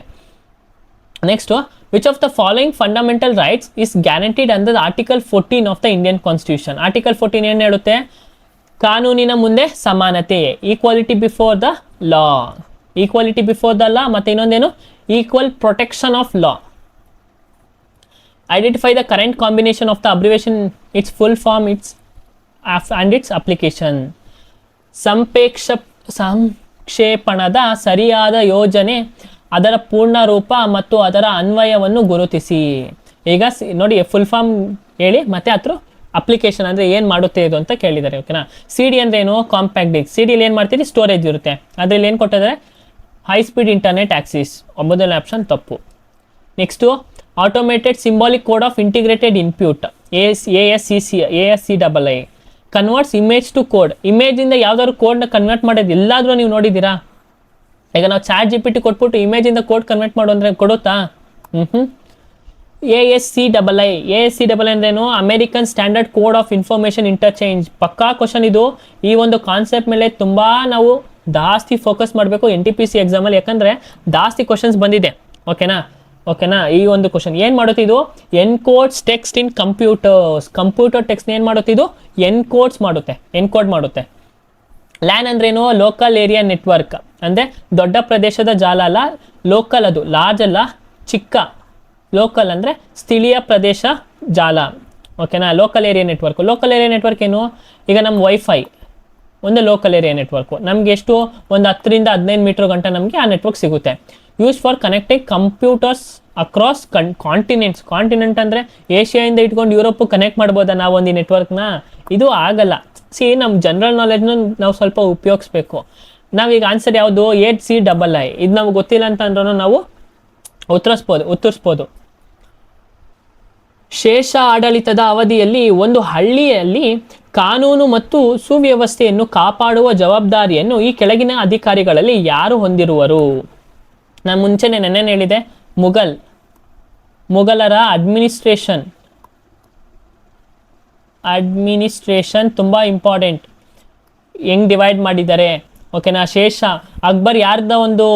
Next, which of the following fundamental rights is guaranteed under article 14 of the Indian constitution? Article 14 ಏನು ಹೇಳುತ್ತೆ? ಕಾನೂನಿನ ಮುಂದೆ ಸಮಾನತೆ, equality before the law, equality before the law, ಮತ್ತೆ ಇನ್ನೊಂದೇನು equal protection of law. Identify the current combination of the abbreviation, its full form, its and its application. ಸಂಕ್ಷೇಪಣದ ಸರಿಯಾದ ಯೋಜನೆ, ಅದರ ಪೂರ್ಣ ರೂಪ ಮತ್ತು ಅದರ ಅನ್ವಯವನ್ನು ಗುರುತಿಸಿ. ಈಗ ನೋಡಿ ಫುಲ್ ಫಾರ್ಮ್ ಹೇಳಿ ಮತ್ತೆ ಅದ್ರ ಅಪ್ಲಿಕೇಶನ್ ಅಂದರೆ ಏನು ಮಾಡುತ್ತೆ ಇದು ಅಂತ ಕೇಳಿದ್ದಾರೆ. ಓಕೆನಾ. ಸಿ ಡಿ ಅಂದರೆ ಏನು, ಕಾಂಪ್ಯಾಕ್ಟ್ ಡಿಸ್ಕ್. ಸಿ ಡಿಯಲ್ಲಿ ಏನು ಮಾಡ್ತೀರಿ, ಸ್ಟೋರೇಜ್ ಇರುತ್ತೆ. ಅದರಲ್ಲಿ ಏನು ಕೊಟ್ಟಿದ್ದಾರೆ, ಹೈ ಸ್ಪೀಡ್ ಇಂಟರ್ನೆಟ್ ಆಕ್ಸಿಸ್. ಮೊದಲನೇ ಆಪ್ಷನ್ ತಪ್ಪು. Next automated symbolic code of integrated input, ASCII converts image to code. ಇಮೇಜಿಂದ ಯಾವ್ದಾದ್ರು ಕೋಡ್ನ ಕನ್ವರ್ಟ್ ಮಾಡೋದು ಎಲ್ಲಾದರೂ ನೀವು ನೋಡಿದ್ದೀರಾ? ಈಗ ನಾವು ಚಾಟ್ GPT ಕೊಟ್ಬಿಟ್ಟು ಇಮೇಜಿಂದ ಕೋಡ್ ಕನ್ವರ್ಟ್ ಮಾಡು ಅಂದರೆ ಕೊಡುತ್ತಾ? ASCII ಅಂದ್ರೇನು, American standard code of information interchange. ಪಕ್ಕಾ ಕ್ವಶನ್ ಇದು. ಈ ಒಂದು ಕಾನ್ಸೆಪ್ಟ್ ಮೇಲೆ ತುಂಬ ನಾವು ಜಾಸ್ತಿ ಫೋಕಸ್ ಮಾಡಬೇಕು NTPC ಎಕ್ಸಾಮಲ್ಲಿ, ಯಾಕಂದರೆ ಜಾಸ್ತಿ ಕ್ವಶನ್ಸ್ ಬಂದಿದೆ. ಓಕೆನಾ. ಈ ಒಂದು ಕ್ವಶನ್ ಏನು ಮಾಡುತ್ತೆ ಇದು, ಎನ್ಕೋಡ್ಸ್ ಟೆಕ್ಸ್ಟ್ ಇನ್ ಕಂಪ್ಯೂಟರ್ ಟೆಕ್ಸ್ಟ್ ಏನು ಮಾಡುತ್ತೆ ಇದು, ಎನ್ಕೋಡ್ ಮಾಡುತ್ತೆ. ಲ್ಯಾನ್ ಅಂದ್ರೇನು, ಲೋಕಲ್ ಏರಿಯಾ ನೆಟ್ವರ್ಕ್. ಅಂದರೆ ದೊಡ್ಡ ಪ್ರದೇಶದ ಜಾಲ ಅಲ್ಲ, ಲೋಕಲ್, ಅದು ಲಾರ್ಜ್ ಅಲ್ಲ, ಚಿಕ್ಕ. ಲೋಕಲ್ ಅಂದರೆ ಸ್ಥಳೀಯ ಪ್ರದೇಶ ಜಾಲ. ಓಕೆನಾ. ಲೋಕಲ್ ಏರಿಯಾ ನೆಟ್ವರ್ಕ್ ಏನು, ಈಗ ನಮ್ಮ ವೈಫೈ ಒಂದು ಲೋಕಲ್ ಏರಿಯಾ ನೆಟ್ವರ್ಕು. ನಮಗೆ ಎಷ್ಟು, ಒಂದು 10 ರಿಂದ 15 ಮೀಟರ್ ಗಂಟ ನಮಗೆ ಆ ನೆಟ್ವರ್ಕ್ ಸಿಗುತ್ತೆ. Use for connecting computers across continent ಅಂದರೆ ಏಷ್ಯಾದಿಂದ ಇಟ್ಕೊಂಡು ಯುರೋಪ್ ಕನೆಕ್ಟ್ ಮಾಡ್ಬೋದಾ ನಾವು ಒಂದು ನೆಟ್ವರ್ಕ್ನ? ಇದು ಆಗಲ್ಲ. ನಮ್ಮ ಜನರಲ್ ನಾಲೆಜ್ನ ನಾವು ಸ್ವಲ್ಪ ಉಪಯೋಗಿಸ್ಬೇಕು. ನಾವೀಗ ಆನ್ಸರ್ ಯಾವುದು, ASCII. ಇದು ನಮ್ಗೆ ಗೊತ್ತಿಲ್ಲ ಅಂತ ಅಂದ್ರೂ ನಾವು ಉತ್ತರಿಸ್ಬೋದು. ಶೇಷ ಆಡಳಿತದ ಅವಧಿಯಲ್ಲಿ ಒಂದು ಹಳ್ಳಿಯಲ್ಲಿ ಕಾನೂನು ಮತ್ತು ಸುವ್ಯವಸ್ಥೆಯನ್ನು ಕಾಪಾಡುವ ಜವಾಬ್ದಾರಿಯನ್ನು ಈ ಕೆಳಗಿನ ಅಧಿಕಾರಿಗಳಲ್ಲಿ ಯಾರು ಹೊಂದಿರುವರು? ನಾನು ಮುಂಚೆನೆ ನೆನ್ನೆ ಹೇಳಿದೆ, ಮುಗಲರ ಅಡ್ಮಿನಿಸ್ಟ್ರೇಷನ್ ತುಂಬ ಇಂಪಾರ್ಟೆಂಟ್. ಹೆಂಗ್ ಡಿವೈಡ್ ಮಾಡಿದ್ದಾರೆ? ಓಕೆನಾ. ಶೇಷ, ಅಕ್ಬರ್ ಯಾರ್ದ ಒಂದು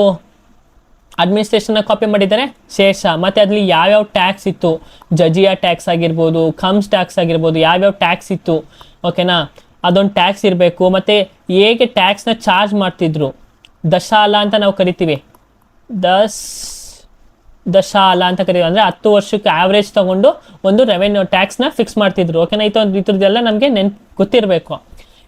ಅಡ್ಮಿನಿಸ್ಟ್ರೇಷನ್ನ ಕಾಪಿ ಮಾಡಿದ್ದಾರೆ? ಶೇಷ. ಮತ್ತು ಅದರಲ್ಲಿ ಯಾವ್ಯಾವ ಟ್ಯಾಕ್ಸ್ ಇತ್ತು, ಜಜಿಯಾ ಟ್ಯಾಕ್ಸ್ ಆಗಿರ್ಬೋದು, ಖಮ್ಸ್ ಟ್ಯಾಕ್ಸ್ ಆಗಿರ್ಬೋದು, ಯಾವ್ಯಾವ ಟ್ಯಾಕ್ಸ್ ಇತ್ತು. ಓಕೆನಾ. ಅದೊಂದು ಟ್ಯಾಕ್ಸ್ ಇರಬೇಕು. ಮತ್ತು ಹೇಗೆ ಟ್ಯಾಕ್ಸ್ನ ಚಾರ್ಜ್ ಮಾಡ್ತಿದ್ರು, ದಶಾಲ ಅಂತ ನಾವು ಕರಿತೀವಿ, ದಶಾಲ ಅಂತ ಕರೀತೀವಿ. ಅಂದರೆ 10 ವರ್ಷಕ್ಕೆ ಆವ್ರೇಜ್ ತೊಗೊಂಡು ಒಂದು ರೆವೆನ್ಯೂ ಟ್ಯಾಕ್ಸ್ನ ಫಿಕ್ಸ್ ಮಾಡ್ತಿದ್ರು. ಓಕೆನಾ. ಇದ್ರದ್ದೆಲ್ಲ ನಮಗೆ ಗೊತ್ತಿರಬೇಕು.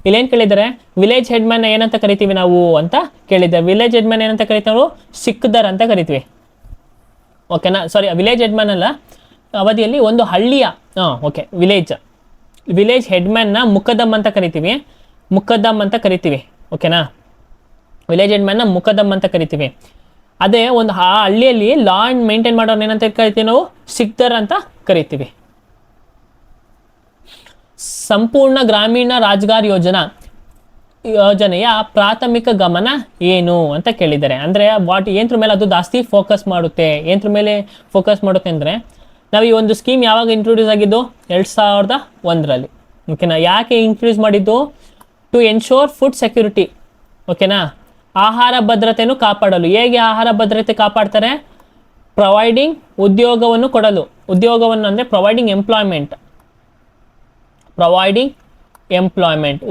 ಇಲ್ಲೇನು ಕೇಳಿದ್ದಾರೆ, ವಿಲೇಜ್ ಹೆಡ್ಮ್ಯಾನ್ ಏನಂತ ಕರಿತೀವಿ ನಾವು ಅಂತ ಕೇಳಿದ್ದಾರೆ. ವಿಲೇಜ್ ಹೆಡ್ಮ್ಯಾನ್ ಏನಂತ ಕರಿತೀವಿ ನಾವು, ಸಿಕ್ದರ್ ಅಂತ ಕರಿತೀವಿ. ಓಕೆನಾ. ಸಾರಿ, ವಿಲೇಜ್ ಹೆಡ್ಮ್ಯಾನ್ ಅಲ್ಲ, ಅವಧಿಯಲ್ಲಿ ಒಂದು ಹಳ್ಳಿಯ ವಿಲೇಜ್ ಹೆಡ್ಮ್ಯಾನ್ನ ಮುಖದಮ್ ಅಂತ ಕರಿತೀವಿ. ಓಕೆನಾ. ವಿಲೇಜ್ ಹೆಡ್ಮ್ಯಾನ್ನ ಮುಖದಮ್ ಅಂತ ಕರಿತೀವಿ. ಅದೇ ಒಂದು ಆ ಹಳ್ಳಿಯಲ್ಲಿ ಲಾ ಆ್ಯಂಡ್ ಮೇಂಟೈನ್ ಮಾಡೋರು ಏನಂತ ಕರಿತೀವಿ ನಾವು, ಸಿಕ್ದರ್ ಅಂತ ಕರಿತೀವಿ. ಸಂಪೂರ್ಣ ಗ್ರಾಮೀಣ ರೋಜ್ಗಾರ್ ಯೋಜನೆಯ ಪ್ರಾಥಮಿಕ ಗಮನ ಏನು ಅಂತ ಕೇಳಿದ್ದಾರೆ. ಅಂದರೆ ಏನದ್ರ ಮೇಲೆ ಅದು ಜಾಸ್ತಿ ಫೋಕಸ್ ಮಾಡುತ್ತೆ ಅಂದರೆ, ನಾವು ಈ ಒಂದು ಸ್ಕೀಮ್ ಯಾವಾಗ ಇಂಟ್ರೊಡ್ಯೂಸ್ ಆಗಿದ್ದು, 2001ರಲ್ಲಿ. ಓಕೆನಾ. ಯಾಕೆ ಇಂಟ್ರೊಡ್ಯೂಸ್ ಮಾಡಿದ್ದು, ಟು ಎನ್ಶೋರ್ ಫುಡ್ ಸೆಕ್ಯೂರಿಟಿ. ಓಕೆನಾ. ಆಹಾರ ಭದ್ರತೆಯನ್ನು ಕಾಪಾಡಲು. ಹೇಗೆ ಆಹಾರ ಭದ್ರತೆ ಕಾಪಾಡ್ತಾರೆ, ಪ್ರೊವೈಡಿಂಗ್ ಉದ್ಯೋಗವನ್ನು ಅಂದರೆ ಪ್ರೊವೈಡಿಂಗ್ ಎಂಪ್ಲಾಯ್ಮೆಂಟ್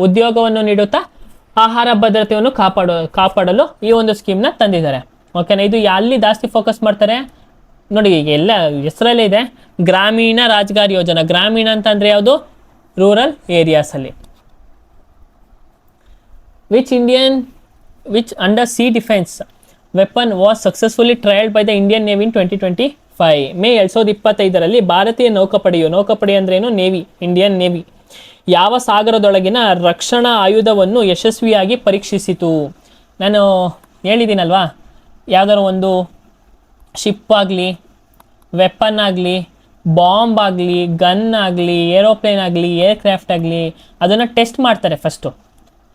ಉದ್ಯೋಗವನ್ನು ನೀಡುತ್ತಾ ಆಹಾರ ಭದ್ರತೆಯನ್ನು ಕಾಪಾಡಲು ಈ ಒಂದು ಸ್ಕೀಮ್ನ ತಂದಿದ್ದಾರೆ. ಓಕೆನಾ. ಇದು ಎಲ್ಲಿ ಜಾಸ್ತಿ ಫೋಕಸ್ ಮಾಡ್ತಾರೆ ನೋಡಿ, ಈಗ ಎಲ್ಲ ಹೆಸರಲ್ಲೇ ಇದೆ, ಗ್ರಾಮೀಣ ರೋಜ್ಗಾರ್ ಯೋಜನಾ. ಗ್ರಾಮೀಣ ಅಂತಂದರೆ ಯಾವುದು, rural ಏರಿಯಾಸಲ್ಲಿ. which under sea defense weapon was successfully trialed by the Indian Navy in 2025. May 2025ರಲ್ಲಿ ಭಾರತೀಯ ನೌಕಾಪಡೆ ಅಂದ್ರೇನು, ಇಂಡಿಯನ್ ನೇವಿ ಯಾವ ಸಾಗರದೊಳಗಿನ ರಕ್ಷಣಾ ಆಯುಧವನ್ನು ಯಶಸ್ವಿಯಾಗಿ ಪರೀಕ್ಷಿಸಿತು? ನಾನು ಹೇಳಿದ್ದೀನಲ್ವಾ, ಯಾವುದಾದ್ರು ಒಂದು ಶಿಪ್ ಆಗಲಿ, ವೆಪನ್ ಆಗಲಿ, ಬಾಂಬ್ ಆಗಲಿ, ಗನ್ ಆಗಲಿ, ಏರೋಪ್ಲೇನ್ ಆಗಲಿ, ಏರ್ಕ್ರಾಫ್ಟ್ ಆಗಲಿ, ಅದನ್ನು ಟೆಸ್ಟ್ ಮಾಡ್ತಾರೆ. ಫಸ್ಟು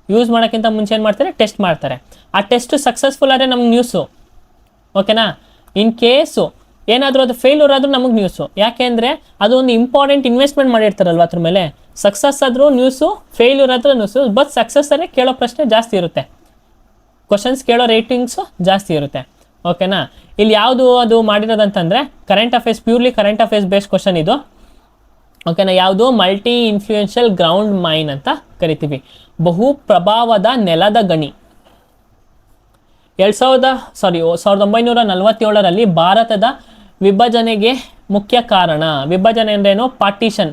ಯೂಸ್ ಮಾಡೋಕ್ಕಿಂತ ಮುಂಚೆ ಏನು ಮಾಡ್ತಾರೆ, ಟೆಸ್ಟ್ ಮಾಡ್ತಾರೆ. ಆ ಟೆಸ್ಟ್ ಸಕ್ಸಸ್ಫುಲ್ ಆದರೆ ನಮ್ಗೆ ನ್ಯೂಸು. ಓಕೆನಾ. ಇನ್ ಕೇಸು ಏನಾದರೂ ಅದು ಫೇಲ್ಯೂರ್ ಆದರೂ ನಮಗೆ ನ್ಯೂಸು. ಯಾಕೆ ಅಂದರೆ ಅದು ಒಂದು ಇಂಪಾರ್ಟೆಂಟ್ ಇನ್ವೆಸ್ಟ್ಮೆಂಟ್ ಮಾಡಿರ್ತಾರಲ್ವ ಅದ್ರ ಮೇಲೆ. ಸಕ್ಸಸ್ ಆದರೂ ನ್ಯೂಸು, ಫೇಲ್ಯೂರ್ ಆದರೂ ನ್ಯೂಸು. ಬಟ್ ಸಕ್ಸಸ್ ಆದರೆ ಕೇಳೋ ಪ್ರಶ್ನೆ ಜಾಸ್ತಿ ಇರುತ್ತೆ, ಕ್ವಶನ್ಸ್ ಕೇಳೋ ರೇಟಿಂಗ್ಸು ಜಾಸ್ತಿ ಇರುತ್ತೆ. ಓಕೆನಾ. ಇಲ್ಲಿ ಯಾವುದು ಅದು ಮಾಡಿರೋದಂತಂದರೆ purely current affairs based question ಇದು. ಓಕೆನಾ. ಯಾವುದು, ಮಲ್ಟಿ ಇನ್ಫ್ಲೂಯೆನ್ಷಿಯಲ್ ಗ್ರೌಂಡ್ ಮೈನ್ ಅಂತ ಕರಿತೀವಿ. ಬಹು ಪ್ರಭಾವದ ನೆಲದ ಗಣಿ. 1947ರಲ್ಲಿ ಭಾರತದ ವಿಭಜನೆಗೆ ಮುಖ್ಯ ಕಾರಣ. ವಿಭಜನೆ ಅಂದ್ರೇನು? ಪಾರ್ಟಿಷನ್.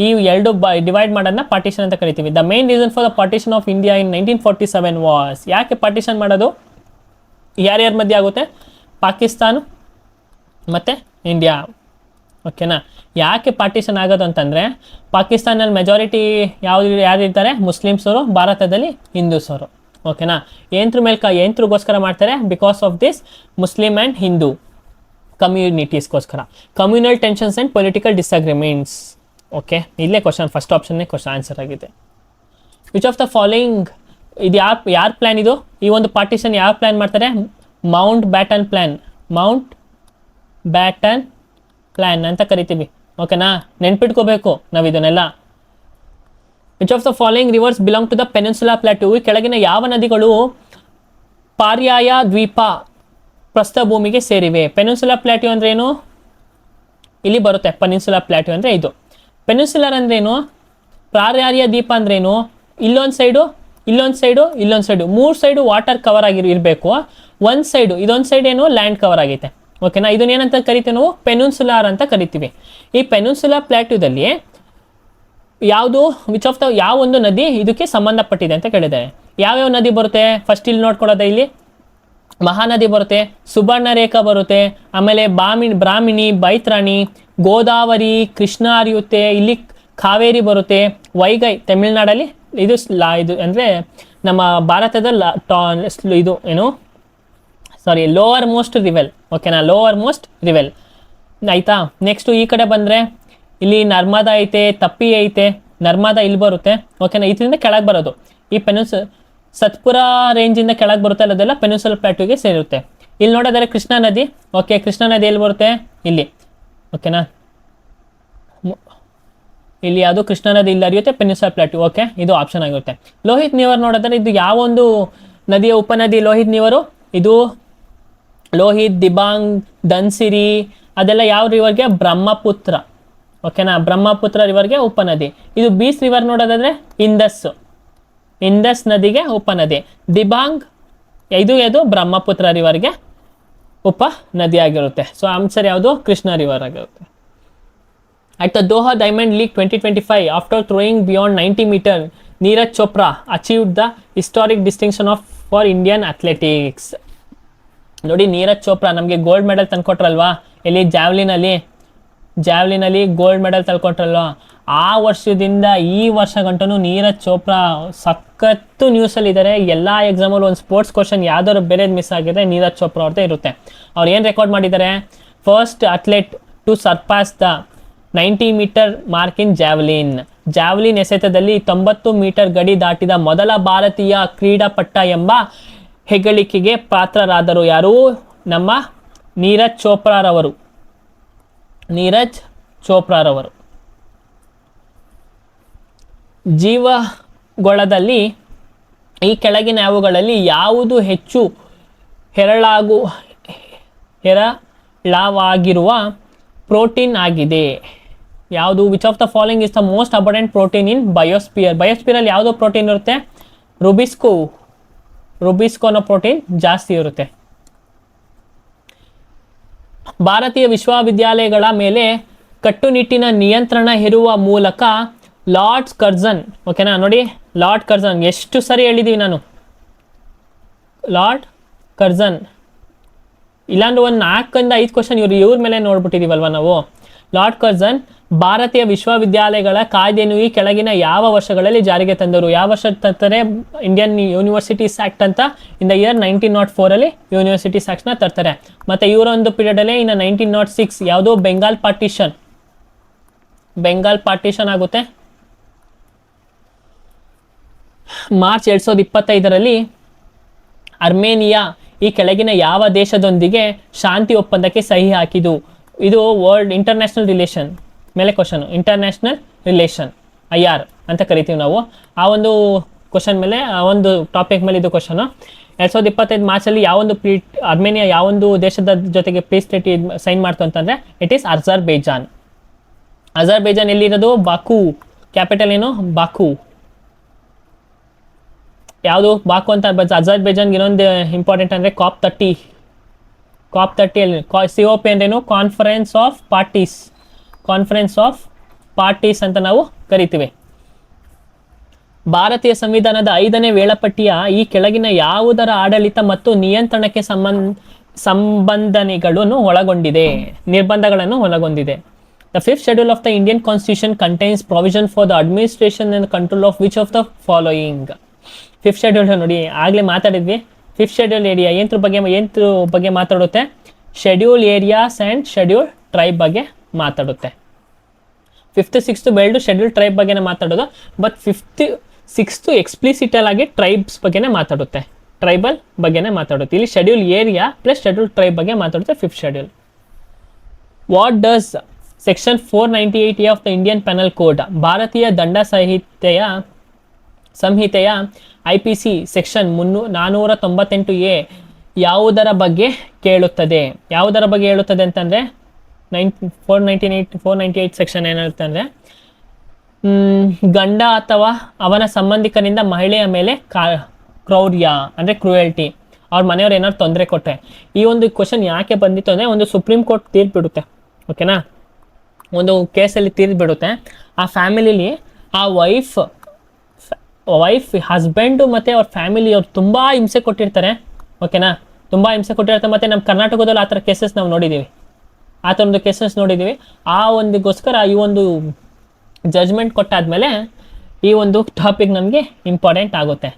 ಈ ಎರಡು ಡಿವೈಡ್ ಮಾಡೋದನ್ನ ಪಾರ್ಟಿಷನ್ ಅಂತ ಕರಿತೀವಿ. The main reason for the partition of India in 1947 was. ಯಾಕೆ ಪಾರ್ಟಿಷನ್ ಮಾಡೋದು? ಯಾರ್ಯಾರ ಮಧ್ಯೆ ಆಗುತ್ತೆ? ಪಾಕಿಸ್ತಾನ ಮತ್ತು ಇಂಡಿಯಾ. ಓಕೆನಾ? ಯಾಕೆ ಪಾರ್ಟಿಷನ್ ಆಗೋದು ಅಂತಂದರೆ, ಪಾಕಿಸ್ತಾನಲ್ಲಿ ಮೆಜಾರಿಟಿ ಯಾರಿರ್ತಾರೆ? ಮುಸ್ಲಿಮ್ಸವರು, ಭಾರತದಲ್ಲಿ ಹಿಂದೂಸವರು. ಓಕೆನಾ? ಏಂತ್ರಗೋಸ್ಕರ ಮಾಡ್ತಾರೆ? Because of this Muslim and Hindu ಕಮ್ಯುನಿಟೀಸ್ಗೋಸ್ಕರ. Communal tensions and political disagreements. Okay, ಇಲ್ಲೇ ಕ್ವಶನ್, ಫಸ್ಟ್ ಆಪ್ಷನ್ನೇ ಆನ್ಸರ್ ಆಗಿದೆ. ವಿಚ್ ಆಫ್ ದ ಫಾಲೋಯಿಂಗ್, ಇದು ಯಾರು ಪ್ಲ್ಯಾನ್ ಇದು? ಈ ಒಂದು ಪಾರ್ಟಿಷನ್ ಯಾರು ಪ್ಲ್ಯಾನ್ ಮಾಡ್ತಾರೆ? Mountbatten plan. Mountbatten plan ಅಂತ ಕರಿತೀವಿ. ಓಕೆನಾ? ನೆನ್ಪಿಟ್ಕೋಬೇಕು ನಾವು ಇದನ್ನೆಲ್ಲ. Which of the following rivers belong to the peninsula plateau. ಈ ಕೆಳಗಿನ ಯಾವ ನದಿಗಳು ಪಾರ್ಯಾಯ ದ್ವೀಪ ಪ್ರಸ್ಥಭೂಮಿಗೆ ಸೇರಿವೆ? ಪೆನಿನ್ಸುಲಾ ಪ್ಲಾಟ್ಯೂ ಅಂದ್ರೆ ಏನು? ಇಲ್ಲಿ ಬರುತ್ತೆ. ಪೆನಿನ್ಸುಲಾ ಪ್ಲಾಟ್ಯೂ ಅಂದರೆ ಇದು. ಪೆನಿನ್ಸುಲರ್ ಅಂದ್ರೇನು? ಪಾರ್ಯಾಯ ದ್ವೀಪ ಅಂದ್ರೇನು? ಇಲ್ಲೊಂದು ಸೈಡು, ಇಲ್ಲೊಂದು ಸೈಡು, ಇಲ್ಲೊಂದು ಸೈಡು, 3 ಸೈಡು ವಾಟರ್ ಕವರ್ ಇರಬೇಕು. ಒಂದು ಸೈಡು, ಇದೊಂದು ಸೈಡ್ ಏನು ಲ್ಯಾಂಡ್ ಕವರ್ ಆಗೈತೆ. ಓಕೆನಾ? ಇದನ್ನೇನಂತ ಕರಿತೀವಿ ನಾವು? ಪೆನಿನ್ಸುಲಾರ್ ಅಂತ ಕರಿತೀವಿ. ಈ ಪೆನಿನ್ಸುಲಾ ಪ್ಲಾಟ್ಯೂದಲ್ಲಿ ಯಾವುದು, ವಿಚ್ ಆಫ್ ದ ಯಾವ ಒಂದು ನದಿ ಇದಕ್ಕೆ ಸಂಬಂಧಪಟ್ಟಿದೆ ಅಂತ ಕೇಳಿದ್ದಾರೆ. ಯಾವ್ಯಾವ ನದಿ ಬರುತ್ತೆ? ಫಸ್ಟ್ ಇಲ್ಲಿ ನೋಡ್ಕೊಳ್ಳೋದೆ. ಇಲ್ಲಿ ಮಹಾನದಿ ಬರುತ್ತೆ, ಸುಬರ್ಣರೇಖಾ ಬರುತ್ತೆ, ಆಮೇಲೆ ಬ್ರಾಹ್ಮಿಣಿ, ಬೈತ್ರಾಣಿ, ಗೋದಾವರಿ, ಕೃಷ್ಣ ಹರಿಯುತ್ತೆ, ಇಲ್ಲಿ ಕಾವೇರಿ ಬರುತ್ತೆ, ವೈಗೈ ತಮಿಳ್ನಾಡಲ್ಲಿ. ಇದು ಅಂದರೆ ನಮ್ಮ ಭಾರತದ ಇದು ಏನು ಲೋವರ್ ಮೋಸ್ಟ್ ರಿವೆಲ್. ಓಕೆನಾ? ಲೋವರ್ ಮೋಸ್ಟ್ ರಿವೆಲ್ ಆಯಿತಾ. ನೆಕ್ಸ್ಟು ಈ ಕಡೆ ಬಂದರೆ ಇಲ್ಲಿ ನರ್ಮದಾ ಐತೆ, ತಪ್ಪಿ ಐತೆ. ನರ್ಮದಾ ಇಲ್ಲಿ ಬರುತ್ತೆ. ಓಕೆನಾ? ಇದರಿಂದ ಕೆಳಗೆ ಬರೋದು ಈ ಸತ್ಪುರ ರೇಂಜಿಂದ ಕೆಳಗೆ ಬರುತ್ತೆ, ಅದೆಲ್ಲ ಪೆನಿನ್ಸುಲಾ ಪ್ಲಾಟ್ಯೂಗೆ ಸೇರುತ್ತೆ. ಇಲ್ಲಿ ನೋಡೋದಾದ್ರೆ ಕೃಷ್ಣಾ ನದಿ. ಓಕೆ, ಕೃಷ್ಣಾ ನದಿ ಎಲ್ಲಿ ಬರುತ್ತೆ? ಇಲ್ಲಿ. ಓಕೆನಾ? ಇಲ್ಲಿ ಯಾವುದು ಕೃಷ್ಣಾ ನದಿ ಇಲ್ಲಿ ಹರಿಯುತ್ತೆ, ಪೆನಿನ್ಸುಲಾ ಪ್ಲಾಟ್ಯೂ. ಓಕೆ, ಇದು ಆಪ್ಷನ್ ಆಗಿರುತ್ತೆ. ಲೋಹಿತ್ ನೀವರ್ ನೋಡೋದಾದ್ರೆ ಇದು ಯಾವ ಒಂದು ನದಿಯ ಉಪನದಿ? ಲೋಹಿತ್ ನೀವರು ಇದು ಲೋಹಿತ್, ದಿಬಾಂಗ್, ಧನ್ಸಿರಿ ಅದೆಲ್ಲ ಯಾವ ರಿವರ್ಗೆ? ಬ್ರಹ್ಮಪುತ್ರ. ಓಕೆನಾ? ಬ್ರಹ್ಮಪುತ್ರ ರಿವರ್ಗೆ ಉಪನದಿ. ಇದು ಬೀಸ್ ರಿವರ್ ನೋಡೋದಾದ್ರೆ ಇಂದಸ್ ನದಿಗೆ ಉಪನದಿ. ದಿಬಾಂಗ್ ಇದು ಬ್ರಹ್ಮಪುತ್ರ ರಿವರ್ಗೆ ಉಪ ನದಿ ಆಗಿರುತ್ತೆ. ಸೊ ಆನ್ಸರ್ ಯಾವುದು? ಕೃಷ್ಣ ರಿವರ್ ಆಗಿರುತ್ತೆ. At the Doha Diamond League 2025, after throwing beyond 90 meters, Neeraj Chopra achieved the historic distinction for Indian athletics. ನೋಡಿ, ನೀರಜ್ ಚೋಪ್ರಾ ನಮಗೆ ಗೋಲ್ಡ್ ಮೆಡಲ್ ತಂದ್ಕೊಟ್ರಲ್ವಾ? ಎಲ್ಲಿ? ಜಾವ್ಲಿನಲ್ಲಿ ಗೋಲ್ಡ್ ಮೆಡಲ್ ತಂದ್ಕೊಟ್ರಲ್ವಾ? ಆ ವರ್ಷದಿಂದ ಈ ವರ್ಷ ಗಂಟನೂ ನೀರಜ್ ಚೋಪ್ರಾ ಸಖತ್ತು ನ್ಯೂಸಲ್ಲಿದ್ದಾರೆ. ಎಲ್ಲ ಎಕ್ಸಾಮಲ್ಲಿ ಒಂದು ಸ್ಪೋರ್ಟ್ಸ್ ಕ್ವಶನ್ ಯಾವ್ದಾದ್ರು ಬೇರೆದು ಮಿಸ್ ಆಗಿದೆ, ನೀರಜ್ ಚೋಪ್ರಾ ಅವ್ರದ್ದೇ ಇರುತ್ತೆ. ಅವ್ರು ಏನು ರೆಕಾರ್ಡ್ ಮಾಡಿದ್ದಾರೆ? First athlete to surpass the 90 meter mark in javelin ಎಸೆತದಲ್ಲಿ 90 ಮೀಟರ್ ಗಡಿ ದಾಟಿದ ಮೊದಲ ಭಾರತೀಯ ಕ್ರೀಡಾಪಟ ಎಂಬ ಹೆಗ್ಗಳಿಕೆಗೆ ಪಾತ್ರರಾದರು. ಯಾರು? ನಮ್ಮ ನೀರಜ್ ಚೋಪ್ರಾರವರು. ಜೀವಗೋಳದಲ್ಲಿ ಈ ಕೆಳಗಿನ ಅವುಗಳಲ್ಲಿ ಯಾವುದು ಹೆಚ್ಚು ಹೇರಳವಾಗಿರುವ ಪ್ರೋಟೀನ್ ಆಗಿದೆ? ಯಾವುದು? Which of the following is the most abundant protein in biosphere? ಬಯೋಸ್ಪಿಯರಲ್ಲಿ ಯಾವುದು ಪ್ರೋಟೀನ್ ಇರುತ್ತೆ? ರುಬಿಸ್ಕೋನ ಪ್ರೋಟೀನ್ ಜಾಸ್ತಿ ಇರುತ್ತೆ. ಭಾರತೀಯ ವಿಶ್ವವಿದ್ಯಾಲಯಗಳ ಮೇಲೆ ಕಟ್ಟುನಿಟ್ಟಿನ ನಿಯಂತ್ರಣ ಹೇರುವ ಮೂಲಕ ಲಾರ್ಡ್ಸ್ ಕರ್ಜನ್. ಓಕೆನಾ? ನೋಡಿ, ಲಾರ್ಡ್ ಕರ್ಜನ್ ಎಷ್ಟು ಸರಿ ಹೇಳಿದ್ದೀವಿ ನಾನು. ಲಾರ್ಡ್ ಕರ್ಜನ್ ಇಲ್ಲಾಂದ್ರೆ ಒಂದು 4 5 ಕ್ವಶನ್ ಇವ್ರ ಮೇಲೆ ನೋಡ್ಬಿಟ್ಟಿದೀವಲ್ವ ನಾವು. ಲಾರ್ಡ್ ಕರ್ಜನ್ ಭಾರತೀಯ ವಿಶ್ವವಿದ್ಯಾಲಯಗಳ ಕಾಯ್ದೆಯನ್ನು ಈ ಕೆಳಗಿನ ಯಾವ ವರ್ಷಗಳಲ್ಲಿ ಜಾರಿಗೆ ತಂದರು? ಯಾವ ವರ್ಷ ತರ್ತಾರೆ? ಇಂಡಿಯನ್ ಯೂನಿವರ್ಸಿಟೀಸ್ ಆ್ಯಕ್ಟ್ ಅಂತ ಇನ್ ದ ಇಯರ್ 1904 ಯೂನಿವರ್ಸಿಟೀಸ್ ಆ್ಯಕ್ಟ್ನ ತರ್ತಾರೆ. ಮತ್ತು ಇವರೊಂದು ಪೀರಿಯಡಲ್ಲೇ ಇನ್ನು 1906 ಯಾವುದೋ ಬೆಂಗಾಲ್ ಪಾರ್ಟಿಷನ್ ಆಗುತ್ತೆ. ಮಾರ್ಚ್ 2025 ಅರ್ಮೇನಿಯಾ ಈ ಕೆಳಗಿನ ಯಾವ ದೇಶದೊಂದಿಗೆ ಶಾಂತಿ ಒಪ್ಪಂದಕ್ಕೆ ಸಹಿ ಹಾಕಿದು? ಇದು ವರ್ಲ್ಡ್ ಇಂಟರ್ನ್ಯಾಷನಲ್ ರಿಲೇಷನ್ ಮೇಲೆ ಕ್ವಶನ್. ಇಂಟರ್ನ್ಯಾಷನಲ್ ರಿಲೇಷನ್ IR ಅಂತ ಕರಿತೀವಿ ನಾವು. ಆ ಒಂದು ಕ್ವಶನ್ ಮೇಲೆ, ಆ ಒಂದು ಟಾಪಿಕ್ ಮೇಲೆ ಇದು ಕ್ವಶನ್. 2025 ಮಾರ್ಚಲ್ಲಿ ಯಾವೊಂದು ಅರ್ಮೇನಿಯಾ ಯಾವೊಂದು ದೇಶದ ಜೊತೆಗೆ ಪೀಸ್ ಟ್ರೀಟಿ ಸೈನ್ ಮಾಡ್ತು ಅಂತಂದರೆ ಇಟ್ ಈಸ್ ಅಜರ್ಬೈಜಾನ್ ಎಲ್ಲಿರೋದು? ಬಾಕು. ಕ್ಯಾಪಿಟಲ್ ಏನು? ಬಾಕು. ಯಾವುದು ಬಾಕು ಅಂತ ಅಜರ್ಬೈಜಾನ್ಗೆ ಇನ್ನೊಂದು ಇಂಪಾರ್ಟೆಂಟ್ ಅಂದರೆ COP30 COP ಅಂದ್ರೇನು ಕಾನ್ಫರೆನ್ಸ್ ಆಫ್ ಪಾರ್ಟೀಸ್ ಅಂತ ನಾವು ಕರಿತೀವಿ. ಭಾರತೀಯ ಸಂವಿಧಾನದ 5ನೇ ವೇಳಾಪಟ್ಟಿಯ ಈ ಕೆಳಗಿನ ಯಾವುದರ ಆಡಳಿತ ಮತ್ತು ನಿಯಂತ್ರಣಕ್ಕೆ ನಿರ್ಬಂಧಗಳನ್ನು ಒಳಗೊಂಡಿದೆ. The 5th schedule of the Indian Constitution contains provision for the administration and control of which of the following? 5th schedule ನೋಡಿ ಆಗಲೇ ಮಾತಾಡಿದ್ವಿ. 5th schedule ಏರಿಯಾ ಏನ್ರ ಬಗ್ಗೆ ಮಾತಾಡುತ್ತೆ? Schedule areas and schedule tribe ಬಗ್ಗೆ ಮಾತಾಡುತ್ತೆ. 5th 6th ಬೆಲ್ಡು ಶೆಡ್ಯೂಲ್ ಟ್ರೈಬ್ ಬಗ್ಗೆನೇ ಮಾತಾಡೋದು. ಬಟ್ 5th 6th ಎಕ್ಸ್ಪ್ಲಿಸಿಟಲ್ ಆಗಿ ಟ್ರೈಬ್ಸ್ ಬಗ್ಗೆನೇ ಮಾತಾಡುತ್ತೆ, ಟ್ರೈಬಲ್ ಬಗ್ಗೆನೇ ಮಾತಾಡುತ್ತೆ. ಇಲ್ಲಿ schedule area plus schedule tribe ಬಗ್ಗೆ ಮಾತಾಡುತ್ತೆ 5th schedule. What does section 498A of the Indian penal code, ಭಾರತೀಯ ದಂಡ ಸಂಹಿತೆಯ IPC ಸೆಕ್ಷನ್ 498A ಯಾವುದರ ಬಗ್ಗೆ ಹೇಳುತ್ತದೆ ಅಂತಂದರೆ 498 ಸೆಕ್ಷನ್ ಏನಿರುತ್ತೆ ಅಂದರೆ ಗಂಡ ಅಥವಾ ಅವನ ಸಂಬಂಧಿಕರಿಂದ ಮಹಿಳೆಯ ಮೇಲೆ ಕ್ರೌರ್ಯ ಅಂದರೆ ಕ್ರೂಯಲ್ಟಿ, ಅವ್ರ ಮನೆಯವ್ರು ಏನಾದ್ರು ತೊಂದರೆ ಕೊಟ್ಟರೆ. ಈ ಒಂದು ಕ್ವಶನ್ ಯಾಕೆ ಬಂದಿತ್ತು ಅಂದರೆ ಒಂದು ಸುಪ್ರೀಂ ಕೋರ್ಟ್ ತೀರ್ಪು ಬಿಡುತ್ತೆ, ಓಕೆನಾ, ಒಂದು ಕೇಸಲ್ಲಿ ತೀರ್ಪು ಬಿಡುತ್ತೆ. ಆ ಫ್ಯಾಮಿಲಿಲಿ ಆ ವೈಫ್ ಹಸ್ಬೆಂಡು ಮತ್ತು ಅವ್ರ ಫ್ಯಾಮಿಲಿ ಅವ್ರು ತುಂಬ ಹಿಂಸೆ ಕೊಟ್ಟಿರ್ತಾರೆ, ಓಕೆನಾ, ತುಂಬ ಹಿಂಸೆ ಕೊಟ್ಟಿರ್ತಾರೆ. ಮತ್ತು ನಮ್ಮ ಕರ್ನಾಟಕದಲ್ಲಿ ಆ ಥರ ಕೇಸಸ್ ನಾವು ನೋಡಿದ್ದೀವಿ, ಆ ಥರದ್ದು ಕೇಸಸ್ ನೋಡಿದ್ದೀವಿ. ಆ ಒಂದಿಗೋಸ್ಕರ ಈ ಒಂದು ಜಜ್ಮೆಂಟ್ ಕೊಟ್ಟಾದಮೇಲೆ ಈ ಒಂದು ಟಾಪಿಕ್ ನಮಗೆ ಇಂಪಾರ್ಟೆಂಟ್ ಆಗುತ್ತೆ,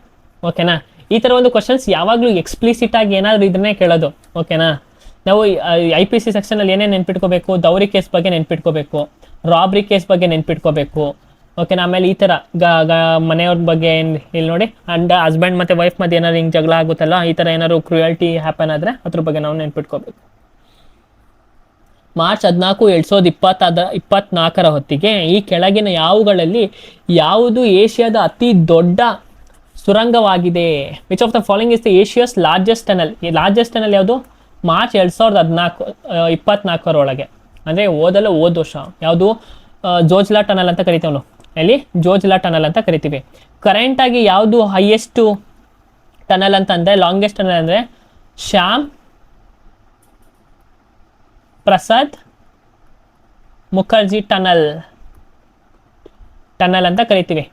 ಓಕೆನಾ. ಈ ಥರ ಒಂದು ಕ್ವಶನ್ಸ್ ಯಾವಾಗಲೂ ಎಕ್ಸ್ಪ್ಲಿಸಿಟಾಗಿ ಏನಾದರೂ ಇದನ್ನೇ ಕೇಳೋದು, ಓಕೆನಾ. ನಾವು IPC ಸೆಕ್ಷನಲ್ಲಿ ಏನೇನು ನೆನ್ಪಿಟ್ಕೋಬೇಕು? ದೌರಿ ಕೇಸ್ ಬಗ್ಗೆ ನೆನ್ಪಿಟ್ಕೋಬೇಕು, ರಾಬ್ರಿ ಕೇಸ್ ಬಗ್ಗೆ ನೆನ್ಪಿಟ್ಕೋಬೇಕು, ಓಕೆನಾ. ಆಮೇಲೆ ಈ ಥರ ಮನೆಯವ್ರ ಬಗ್ಗೆ ಇಲ್ಲಿ ನೋಡಿ ಹಸ್ಬೆಂಡ್ ಮತ್ತು ವೈಫ್ ಮಧ್ಯೆ ಏನಾದ್ರು ಹಿಂಗೆ ಜಗಳ ಆಗುತ್ತಲ್ಲ, ಈ ಥರ ಏನಾದ್ರು ಕ್ರೂಯಲ್ಟಿ ಹ್ಯಾಪನ್ ಆದರೆ ಅದ್ರ ಬಗ್ಗೆ ನಾವು ನೆನ್ಪಿಟ್ಕೋಬೇಕು. ಮಾರ್ಚ್ 14, 2024 ಹೊತ್ತಿಗೆ ಈ ಕೆಳಗಿನ ಯಾವುದು ಏಷ್ಯಾದ ಅತಿ ದೊಡ್ಡ ಸುರಂಗವಾಗಿದೆ? Which of the following is the Asia's largest tunnel? ಈ ಲಾರ್ಜೆಸ್ಟ್ ಟನಲ್ ಯಾವುದು? ಮಾರ್ಚ್ 2024 ಅಂದರೆ ಹೋದ ವರ್ಷ. ಯಾವುದು? ಜೋಜ್ಲಾ ಟನಲ್ ಅಂತ ಕರಿತೀವಿ ನಾವು, ಇಲ್ಲಿ ಜೋಜ್ಲಾ ಟನಲ್ ಅಂತ ಕರಿತೀವಿ. ಕರೆಂಟಾಗಿ ಯಾವುದು ಹೈಯೆಸ್ಟು ಟನಲ್ ಅಂತ ಅಂದರೆ, ಲಾಂಗೆಸ್ಟ್ ಟನಲ್ ಅಂದರೆ ಶ್ಯಾಮ್ ಪ್ರಸಾದ್ ಮುಖರ್ಜಿ ಟನಲ್ ಅಂತ ಕರಿತೀವಿ,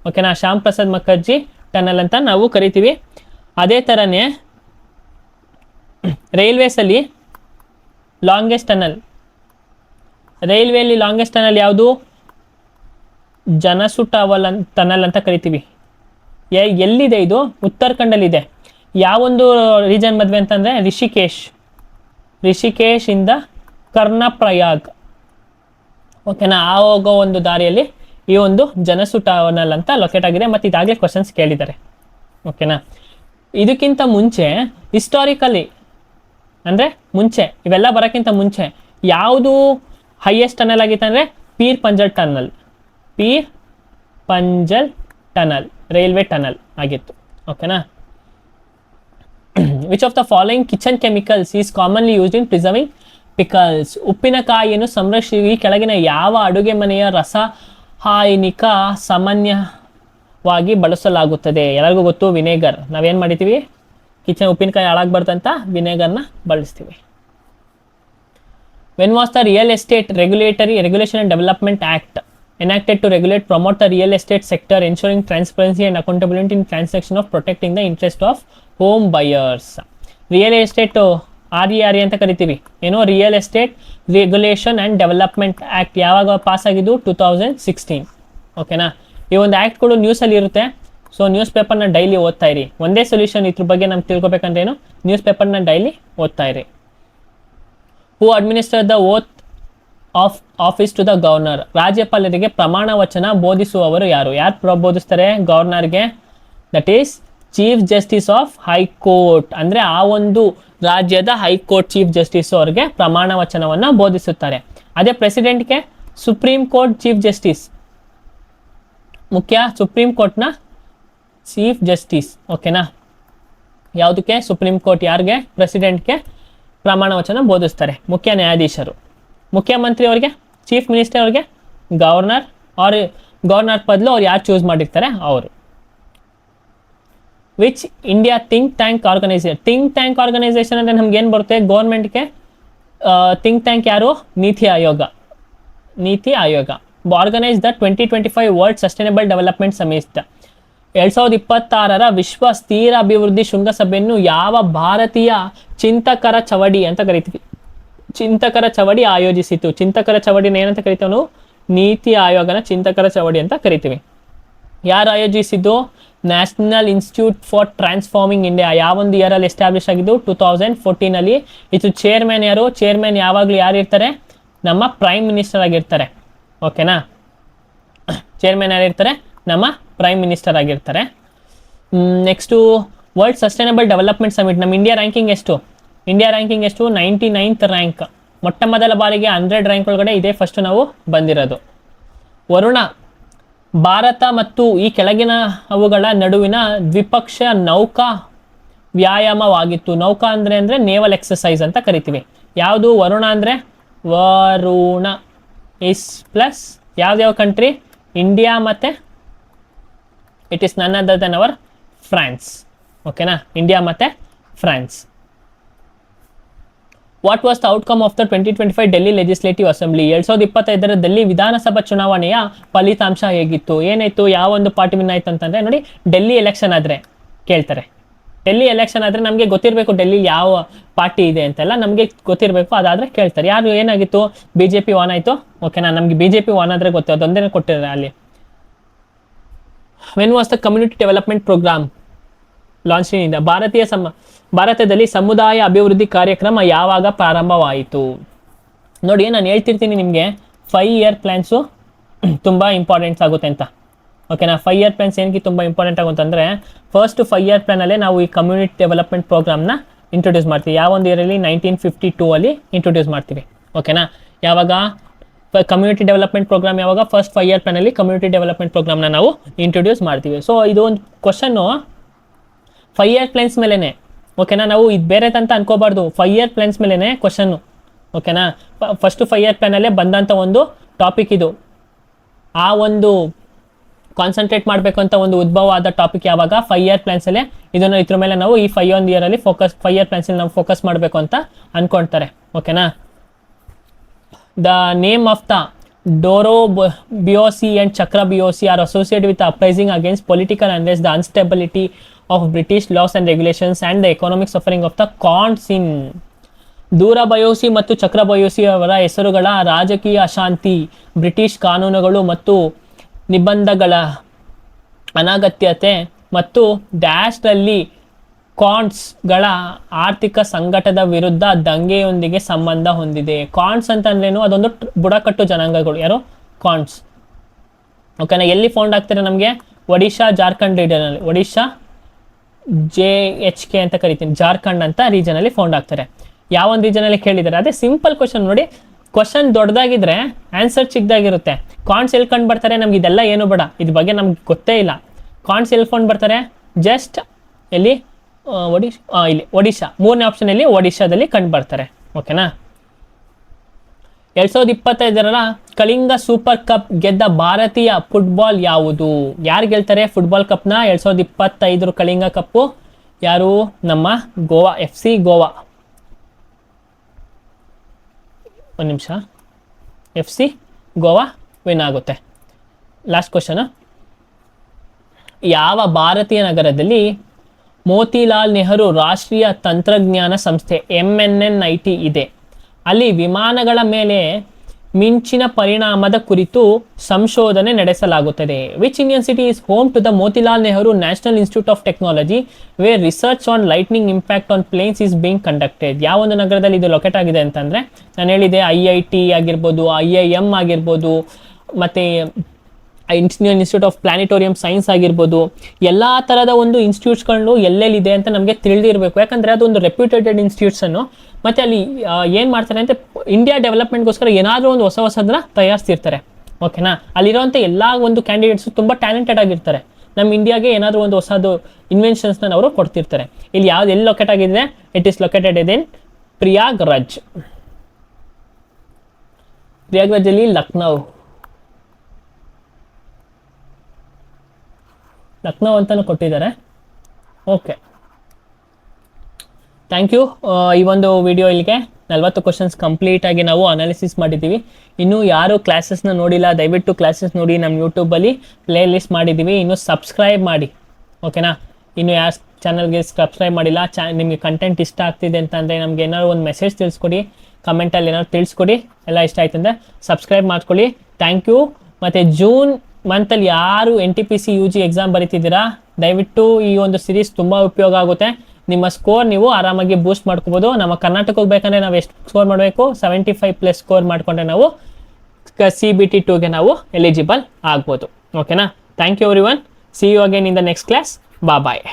ಓಕೆನಾ. ಶ್ಯಾಮ್ ಪ್ರಸಾದ್ ಮುಖರ್ಜಿ ಟನಲ್ ಅಂತ ನಾವು ಕರಿತೀವಿ. ಅದೇ ಥರನೇ ರೈಲ್ವೇಸಲ್ಲಿ ಲಾಂಗೆಸ್ಟ್ ಟನಲ್, ರೈಲ್ವೆಯಲ್ಲಿ ಲಾಂಗೆಸ್ಟ್ ಟನಲ್ ಯಾವುದು? ಜನಸುಟವಲ್ ಟನಲ್ ಅಂತ ಕರಿತೀವಿ. ಎಲ್ಲಿದೆ ಇದು? ಉತ್ತರಾಖಂಡಲ್ಲಿದೆ. ಯಾವೊಂದು ರೀಜನ್ ಮದುವೆ ಅಂತಂದರೆ ರಿಷಿಕೇಶ್ ಇಂದ ಕರ್ಣಪ್ರಯಾಗ್, ಓಕೆನಾ. ಆ ಹೋಗೋ ಒಂದು ದಾರಿಯಲ್ಲಿ ಈ ಒಂದು ಜನಸುಟವಲ್ ಅಂತ ಲೊಕೇಟ್ ಆಗಿದೆ. ಮತ್ತು ಇದಾಗಲೇ ಕ್ವಶನ್ಸ್ ಕೇಳಿದ್ದಾರೆ, ಓಕೆನಾ. ಇದಕ್ಕಿಂತ ಮುಂಚೆ ಹಿಸ್ಟಾರಿಕಲಿ ಅಂದರೆ ಮುಂಚೆ ಇವೆಲ್ಲ ಬರೋಕ್ಕಿಂತ ಮುಂಚೆ ಯಾವುದು ಹೈಯೆಸ್ಟ್ ಟನಲ್ ಆಗಿತ್ತು ಅಂದರೆ Pir Panjal tunnel railway tunnel ಆಗಿತ್ತು, ಓಕೆನಾ. Which of the following kitchen chemicals is commonly used in preserving pickles? ಉಪ್ಪಿನಕಾಯಿಯನ್ನು ಸಂರಕ್ಷಿಸಿ ಕೆಳಗಿನ ಯಾವ ಅಡುಗೆ ಮನೆಯ ರಸಾಯನಿಕ ಸಾಮಾನ್ಯವಾಗಿ ಬಳಸಲಾಗುತ್ತದೆ? ಎಲ್ಲರಿಗೂ ಗೊತ್ತು, ವಿನೆಗರ್. ನಾವೇನು ಮಾಡಿತೀವಿ? ಉಪ್ಪಿನಕಾಯಿ ಹಾಳಾಗಬಾರ್ದಂತ ವಿನೆಗರ್ನ ಬಳಸ್ತೀವಿ. When was the real estate regulation and development act enacted to regulate, promote the real estate sector, ensuring transparency and accountability in transaction of protecting the interest of home buyers? Real estate RERA ಅಂತ ಕರಿತೀವಿ. ಏನು? Real estate regulation and development act ಯಾವಾಗ ಪಾಸ್ ಆಗಿದ್ದು? 2016, ಓಕೆನಾ. ಈ ಒಂದು ಆ್ಯಕ್ಟ್ಗಳು ನ್ಯೂಸಲ್ಲಿ ಇರುತ್ತೆ. ಸೊ ನ್ಯೂಸ್ ಪೇಪರ್ನ ಡೈಲಿ ಓದ್ತಾ ಇರಿ. ಒಂದೇ ಸೊಲ್ಯೂಷನ್ ಇದ್ರ ಬಗ್ಗೆ ನಮ್ಗೆ ತಿಳ್ಕೊಬೇಕಂದ್ರೆ ಏನು? ನ್ಯೂಸ್ ಪೇಪರ್ನ ಡೈಲಿ ಓದ್ತಾ ಇರಿ. Who administer the oath of office to the governor? ರಾಜ್ಯಪಾಲರಿಗೆ ಪ್ರಮಾಣ ವಚನ ಬೋಧಿಸುವವರು ಯಾರು ಬೋಧಿಸ್ತಾರೆ ಗವರ್ನರ್ಗೆ? That is chief justice of high court. ಅಂದರೆ ಆ ಒಂದು ರಾಜ್ಯದ ಹೈಕೋರ್ಟ್ ಚೀಫ್ ಜಸ್ಟಿಸ್ ಅವ್ರಿಗೆ ಪ್ರಮಾಣ ವಚನವನ್ನು ಬೋಧಿಸುತ್ತಾರೆ. ಅದೇ ಪ್ರೆಸಿಡೆಂಟ್ಗೆ ಸುಪ್ರೀಂ ಕೋರ್ಟ್ ಚೀಫ್ ಜಸ್ಟಿಸ್ ಮುಖ್ಯ, ಸುಪ್ರೀಂ ಕೋರ್ಟ್ನ ಚೀಫ್ ಜಸ್ಟಿಸ್, ಓಕೆನಾ. ಯಾವುದಕ್ಕೆ? ಸುಪ್ರೀಂ ಕೋರ್ಟ್ ಯಾರಿಗೆ? ಪ್ರೆಸಿಡೆಂಟ್ಗೆ ಪ್ರಮಾಣ ವಚನ ಬೋಧಿಸ್ತಾರೆ, ಮುಖ್ಯ ನ್ಯಾಯಾಧೀಶರು. ಮುಖ್ಯಮಂತ್ರಿ ಅವ್ರಿಗೆ, ಚೀಫ್ ಮಿನಿಸ್ಟರ್ ಅವ್ರಿಗೆ ಗವರ್ನರ್ ಪದಲು ಅವ್ರು ಯಾರು ಚೂಸ್ ಮಾಡಿರ್ತಾರೆ ಅವರು. Which India think tank organisation ಅಂದರೆ ನಮ್ಗೆ ಏನು ಬರುತ್ತೆ ಗೌರ್ಮೆಂಟ್ಗೆ ಥಿಂಕ್ ಟ್ಯಾಂಕ್ ಯಾರು NITI Aayog organise the 2025 world sustainable development summit 2026 ವಿಶ್ವ ಸ್ಥಿರ ಅಭಿವೃದ್ಧಿ ಶೃಂಗಸಭೆಯನ್ನು ಯಾವ ಭಾರತೀಯ ಚಿಂತಕರ ಚವಡಿ ಅಂತ ಕರಿತೀವಿ ಚಿಂತಕರ ಚವಡಿ ಆಯೋಜಿಸಿತು ಚಿಂತಕರ ಚವಡಿನ ಏನಂತ ಕರಿತೀವಿ ನಾವು ನೀತಿ ಆಯೋಗನ ಚಿಂತಕರ ಚವಡಿ ಅಂತ ಕರಿತೀವಿ ಯಾರು ಆಯೋಜಿಸಿದ್ದು national institute for transforming India ಯಾವೊಂದು ಇಯರಲ್ಲಿ ಎಸ್ಟಾಬ್ಲಿಷ್ ಆಗಿದ್ದು 2014 ಇದು ಚೇರ್ಮನ್ ಯಾರು ಚೇರ್ಮನ್ ಯಾವಾಗಲೂ ಯಾರು ಇರ್ತಾರೆ ನಮ್ಮ ಪ್ರೈಮ್ ಮಿನಿಸ್ಟರ್ ಆಗಿರ್ತಾರೆ ಓಕೆನಾ ಚೇರ್ಮನ್ ಯಾರಿರ್ತಾರೆ ನಮ್ಮ ಪ್ರೈಮ್ ಮಿನಿಸ್ಟರ್ ಆಗಿರ್ತಾರೆ next world sustainable development summit ನಮ್ಮ ಇಂಡಿಯಾ ರ್ಯಾಂಕಿಂಗ್ ಎಷ್ಟು 99th ರ್ಯಾಂಕ್ ಮೊಟ್ಟ ಮೊದಲ ಬಾರಿಗೆ 100 ರ್ಯಾಂಕ್ ಒಳಗಡೆ ಇದೇ ಫಸ್ಟ್ ನಾವು ಬಂದಿರೋದು ವರುಣ ಭಾರತ ಮತ್ತು ಈ ಕೆಳಗಿನ ಅವುಗಳ ನಡುವಿನ ದ್ವಿಪಕ್ಷೀಯ ನೌಕಾ ವ್ಯಾಯಾಮವಾಗಿತ್ತು ನೌಕಾ ಅಂದರೆ ನೇವಲ್ ಎಕ್ಸಸೈಸ್ ಅಂತ ಕರಿತೀವಿ ಯಾವುದು ವರುಣ ಅಂದರೆ ವರುಣ ಇಸ್ ಪ್ಲಸ್ ಯಾವ್ದ್ಯಾವ ಕಂಟ್ರಿ ಇಂಡಿಯಾ ಮತ್ತು it is none other than our France ಓಕೆನಾ ಇಂಡಿಯಾ ಮತ್ತು France what was the outcome of the 2025 Delhi legislative assembly 2025 Delhi ವಿಧಾನಸಭಾ ಚುನಾವಣೆಯ ಫಲಿತಾಂಶ ಹೇಗಿತ್ತು ಏನಾಯಿತು ಯಾವ ಒಂದು ಪಾರ್ಟಿ ವಿನ್ ಆಯ್ತು ಅಂತಂದರೆ ನೋಡಿ ಡೆಲ್ಲಿ ಎಲೆಕ್ಷನ್ ಆದರೆ ಕೇಳ್ತಾರೆ ಡೆಲ್ಲಿ ಎಲೆಕ್ಷನ್ ಆದರೆ ನಮಗೆ ಗೊತ್ತಿರಬೇಕು ಡೆಲ್ಲಿ ಯಾವ ಪಾರ್ಟಿ ಇದೆ ಅಂತೆಲ್ಲ ನಮಗೆ ಗೊತ್ತಿರಬೇಕು ಅದಾದರೆ ಕೇಳ್ತಾರೆ ಯಾರು ಏನಾಗಿತ್ತು BJP ವಾನ್ ಆಯಿತು ಓಕೆನಾ ನಮಗೆ BJP ವಾನ್ ಆದರೆ ಗೊತ್ತು ಅದೊಂದೇ ಕೊಟ್ಟಿದ್ದಾರೆ ಅಲ್ಲಿ when was the community development programme launch in India ಭಾರತದಲ್ಲಿ ಸಮುದಾಯ ಅಭಿವೃದ್ಧಿ ಕಾರ್ಯಕ್ರಮ ಯಾವಾಗ ಪ್ರಾರಂಭವಾಯಿತು ನೋಡಿ ನಾನು ಹೇಳ್ತಿರ್ತೀನಿ ನಿಮಗೆ 5 ಇಯರ್ ಪ್ಲ್ಯಾನ್ಸು ತುಂಬ ಇಂಪಾರ್ಟೆಂಟ್ಸ್ ಆಗುತ್ತೆ ಅಂತ ಓಕೆನಾ 5 ಇಯರ್ ಪ್ಲ್ಯಾನ್ಸ್ ಏನಕ್ಕೆ ತುಂಬ ಇಂಪಾರ್ಟೆಂಟ್ ಆಗುತ್ತೆ ಅಂದರೆ ಫಸ್ಟ್ 5 ಇಯರ್ ಪ್ಲ್ಯಾನಲ್ಲೇ ನಾವು ಈ ಕಮ್ಯುನಿಟಿ ಡೆವಲಪ್ಮೆಂಟ್ ಪ್ರೋಗ್ರಾಮ್ನ ಇಂಟ್ರೊಡ್ಯೂಸ್ ಮಾಡ್ತೀವಿ ಯಾವೊಂದು ಇಯರಲ್ಲಿ 1952 ಇಂಟ್ರೊಡ್ಯೂಸ್ ಮಾಡ್ತೀವಿ ಓಕೆನಾ ಯಾವಾಗ ಕಮ್ಯುನಿಟಿ ಡೆವಲಪ್ಮೆಂಟ್ ಪ್ರೋಗ್ರಾಮ್ ಯಾವಾಗ ಫಸ್ಟ್ 5 ಇಯರ್ ಪ್ಲ್ಯಾನಲ್ಲಿ ಕಮ್ಯುನಿಟಿ ಡೆವಲಪ್ಮೆಂಟ್ ಪ್ರೋಗ್ರಾಮ್ನ ನಾವು ಇಂಟ್ರೊಡ್ಯೂಸ್ ಮಾಡ್ತೀವಿ ಸೊ ಇದು ಒಂದು ಕ್ವಶನ್ನು 5 ಇಯರ್ ಪ್ಲ್ಯಾನ್ಸ್ ಮೇಲೇ ಓಕೆನಾ ನಾವು ಇದು ಬೇರೆದಂತ ಅನ್ಕೋಬಾರ್ದು 5 ಇಯರ್ ಪ್ಲ್ಯಾನ್ಸ್ ಮೇಲೇ ಕ್ವಶನ್ನು ಓಕೆನಾ ಫಸ್ಟು 5 ಇಯರ್ ಪ್ಲ್ಯಾನಲ್ಲೇ ಬಂದಂಥ ಒಂದು ಟಾಪಿಕ್ ಇದು ಆ ಒಂದು ಕಾನ್ಸಂಟ್ರೇಟ್ ಮಾಡಬೇಕು ಅಂತ ಒಂದು ಉದ್ಭವ ಆದ ಟಾಪಿಕ್ ಯಾವಾಗ 5 ಇಯರ್ ಪ್ಲ್ಯಾನ್ಸಲ್ಲೇ ಇದ್ರ ಮೇಲೆ ನಾವು ಈ 5 ಇಯರಲ್ಲಿ 5 ಇಯರ್ ಪ್ಲ್ಯಾನ್ಸಲ್ಲಿ ನಾವು ಫೋಕಸ್ ಮಾಡಬೇಕು ಅಂತ ಅನ್ಕೊಳ್ತಾರೆ ಓಕೆನಾ the name of the Dora Bisoi and Chakra Bisoi are associated with uprising against political unrest the instability of British laws and regulations and the economic suffering of the Konds in Dora Bisoi ಮತ್ತು ಚಕ್ರ ಬಯೋಸಿ ಅವರ ಹೆಸರುಗಳ ರಾಜಕೀಯ ಅಶಾಂತಿ ಬ್ರಿಟಿಷ್ ಕಾನೂನುಗಳು ಮತ್ತು ನಿಬಂಧಗಳ ಅನಗತ್ಯತೆ ಮತ್ತು ಡ್ಯಾಶ್ನಲ್ಲಿ ಕಾನ್ಸ್ಗಳ ಆರ್ಥಿಕ ಸಂಘಟದ ವಿರುದ್ಧ ದಂಗೆಯೊಂದಿಗೆ ಸಂಬಂಧ ಹೊಂದಿದೆ ಕಾನ್ಸ್ ಅಂತಂದ್ರೇನು ಅದೊಂದು ಬುಡಕಟ್ಟು ಜನಾಂಗಗಳು ಯಾರು ಕಾನ್ಸ್ ಓಕೆನಾ ಎಲ್ಲಿ ಫೌಂಡ್ ಆಗ್ತಾರೆ ನಮಗೆ ಒಡಿಶಾ ಜಾರ್ಖಂಡ್ ರೀಜನಲ್ಲಿ ಒಡಿಶಾ JHK ಅಂತ ಕರಿತೀನಿ ಜಾರ್ಖಂಡ್ ಅಂತ ರೀಜನಲ್ಲಿ ಫೌಂಡ್ ಆಗ್ತಾರೆ ಯಾವ ಒಂದು ರೀಜನಲ್ಲಿ ಕೇಳಿದ್ದಾರೆ ಅದೇ ಸಿಂಪಲ್ ಕ್ವಶನ್ ನೋಡಿ ಕ್ವಶನ್ ದೊಡ್ಡದಾಗಿದ್ರೆ ಆನ್ಸರ್ ಚಿಕ್ಕದಾಗಿರುತ್ತೆ ಕಾನ್ಸ್ ಎಲ್ಲಿ ಕಂಡು ಬರ್ತಾರೆ ನಮ್ಗೆ ಇದೆಲ್ಲ ಏನು ಬೇಡ ಇದ್ರ ಬಗ್ಗೆ ನಮ್ಗೆ ಗೊತ್ತೇ ಇಲ್ಲ ಕಾನ್ಸ್ ಎಲ್ಲಿ ಫೌಂಡ್ ಬರ್ತಾರೆ ಜಸ್ಟ್ ಎಲ್ಲಿ ಇಲ್ಲಿ ಒಡಿಶಾ 3ನೇ ಆಪ್ಷನಲ್ಲಿ ಒಡಿಶಾದಲ್ಲಿ ಕಂಡು ಬರ್ತಾರೆ ಓಕೆನಾ 2025 ಕಳಿಂಗ ಸೂಪರ್ ಕಪ್ ಗೆದ್ದ ಭಾರತೀಯ ಫುಟ್ಬಾಲ್ ಯಾವುದು ಯಾರು ಗೆಲ್ತಾರೆ ಫುಟ್ಬಾಲ್ ಕಪ್ನ 2025 ಕಳಿಂಗ ಕಪ್ಪು ಯಾರು ನಮ್ಮ ಗೋವಾ FC ಗೋವಾ ಒಂದು ನಿಮಿಷ FC ಗೋವಾ ವಿನ್ ಆಗುತ್ತೆ ಲಾಸ್ಟ್ ಕ್ವಶನ್ ಯಾವ ಭಾರತೀಯ ನಗರದಲ್ಲಿ ಮೋತಿಲಾಲ್ ನೆಹರು ರಾಷ್ಟ್ರೀಯ ತಂತ್ರಜ್ಞಾನ ಸಂಸ್ಥೆ MNNIT ಇದೆ ಅಲ್ಲಿ ವಿಮಾನಗಳ ಮೇಲೆ ಮಿಂಚಿನ ಪರಿಣಾಮದ ಕುರಿತು ಸಂಶೋಧನೆ ನಡೆಸಲಾಗುತ್ತದೆ which Indian city is home to the Motilal Nehru national institute of technology where research on lightning impact on planes is being conducted ಯಾವ ಒಂದು ನಗರದಲ್ಲಿ ಇದು ಲೊಕೇಟ್ ಆಗಿದೆ ಅಂತಂದರೆ ನಾನು ಹೇಳಿದೆ IIT ಆಗಿರ್ಬೋದು IIM ಆಗಿರ್ಬೋದು ಮತ್ತು Indian institute of planetarium science ಆಗಿರ್ಬೋದು ಎಲ್ಲ ಥರದ ಒಂದು ಇನ್ಸ್ಟಿಟ್ಯೂಟ್ಸ್ಗಳು ಎಲ್ಲೆಲ್ಲಿದೆ ಅಂತ ನಮಗೆ ತಿಳಿದಿರಬೇಕು ಯಾಕಂದರೆ ಅದೊಂದು ರೆಪ್ಯೂಟೆಡ್ ಇನ್ಸ್ಟಿಟ್ಯೂಟ್ಸನ್ನು ಮತ್ತು ಅಲ್ಲಿ ಏನು ಮಾಡ್ತಾರೆ ಅಂತ ಇಂಡಿಯಾ ಡೆವಲಪ್ಮೆಂಟ್ಗೋಸ್ಕರ ಏನಾದರೂ ಒಂದು ಹೊಸದನ್ನ ತಯಾರಿಸ್ತಿರ್ತಾರೆ ಓಕೆನಾ ಅಲ್ಲಿರೋಂಥ ಎಲ್ಲ ಒಂದು ಕ್ಯಾಂಡಿಡೇಟ್ಸು ತುಂಬ ಟ್ಯಾಲೆಂಟೆಡ್ ಆಗಿರ್ತಾರೆ ನಮ್ಮ ಇಂಡಿಯಾಗೆ ಏನಾದರೂ ಒಂದು ಹೊಸದು ಇನ್ವೆನ್ಷನ್ಸ್ನ ಅವರು ಕೊಡ್ತಿರ್ತಾರೆ ಇಲ್ಲಿ ಯಾವ್ದು ಎಲ್ಲಿ ಲೊಕೇಟ್ ಆಗಿದೆ ಇಟ್ ಈಸ್ ಲೊಕೇಟೆಡ್ ಇನ್ ಪ್ರಯಾಗ್ರಾಜಲ್ಲಿ ಲಕ್ನೋ ಅಂತಲೂ ಕೊಟ್ಟಿದ್ದಾರೆ ಓಕೆ, ಥ್ಯಾಂಕ್ ಯು. ಈ ಒಂದು ವಿಡಿಯೋ ಇಲ್ಲಿಗೆ 40 ಕ್ವಶನ್ಸ್ ಕಂಪ್ಲೀಟಾಗಿ ನಾವು ಅನಾಲಿಸಿಸ್ ಮಾಡಿದ್ದೀವಿ. ಇನ್ನೂ ಯಾರು ಕ್ಲಾಸಸ್ನ ನೋಡಿಲ್ಲ ದಯವಿಟ್ಟು ಕ್ಲಾಸಸ್ ನೋಡಿ, ನಮ್ಮ ಯೂಟ್ಯೂಬಲ್ಲಿ ಪ್ಲೇ ಲಿಸ್ಟ್ ಮಾಡಿದ್ದೀವಿ. ಇನ್ನೂ ಸಬ್ಸ್ಕ್ರೈಬ್ ಮಾಡಿ, ಓಕೆನಾ? ಇನ್ನು ಯಾರು ಚಾನಲ್ಗೆ ಸಬ್ಸ್ಕ್ರೈಬ್ ಮಾಡಿಲ್ಲ, ನಿಮಗೆ ಕಂಟೆಂಟ್ ಇಷ್ಟ ಆಗ್ತಿದೆ ಅಂತಂದರೆ ನಮಗೆ ಏನಾದ್ರು ಒಂದು ಮೆಸೇಜ್ ತಿಳಿಸ್ಕೊಡಿ, ಕಮೆಂಟಲ್ಲಿ ಏನಾದ್ರು ತಿಳಿಸ್ಕೊಡಿ. ಎಲ್ಲ ಇಷ್ಟ ಆಯ್ತು ಅಂದರೆ ಸಬ್ಸ್ಕ್ರೈಬ್ ಮಾಡ್ಕೊಳ್ಳಿ. Thank you. ಮತ್ತು ಜೂನ್ ಮಂತಲ್ಲಿ ಯಾರು NTPC UG ಎಕ್ಸಾಮ್ ಬರೀತಿದ್ದೀರಾ ದಯವಿಟ್ಟು ಈ ಒಂದು ಸಿರೀಸ್ ತುಂಬ ಉಪಯೋಗ ಆಗುತ್ತೆ. ನಿಮ್ಮ ಸ್ಕೋರ್ ನೀವು ಆರಾಮಾಗಿ ಬೂಸ್ಟ್ ಮಾಡ್ಕೋಬೋದು. ನಮ್ಮ ಕರ್ನಾಟಕಕ್ಕೆ ಬೇಕಂದರೆ ನಾವು ಎಷ್ಟು ಸ್ಕೋರ್ ಮಾಡಬೇಕು? 75+ ಸ್ಕೋರ್ ಮಾಡಿಕೊಂಡ್ರೆ ನಾವು CBT 2ಗೆ ನಾವು ಎಲಿಜಿಬಲ್ ಆಗ್ಬೋದು. ಓಕೆನಾ? Thank you everyone. See you again in the next class. Bye.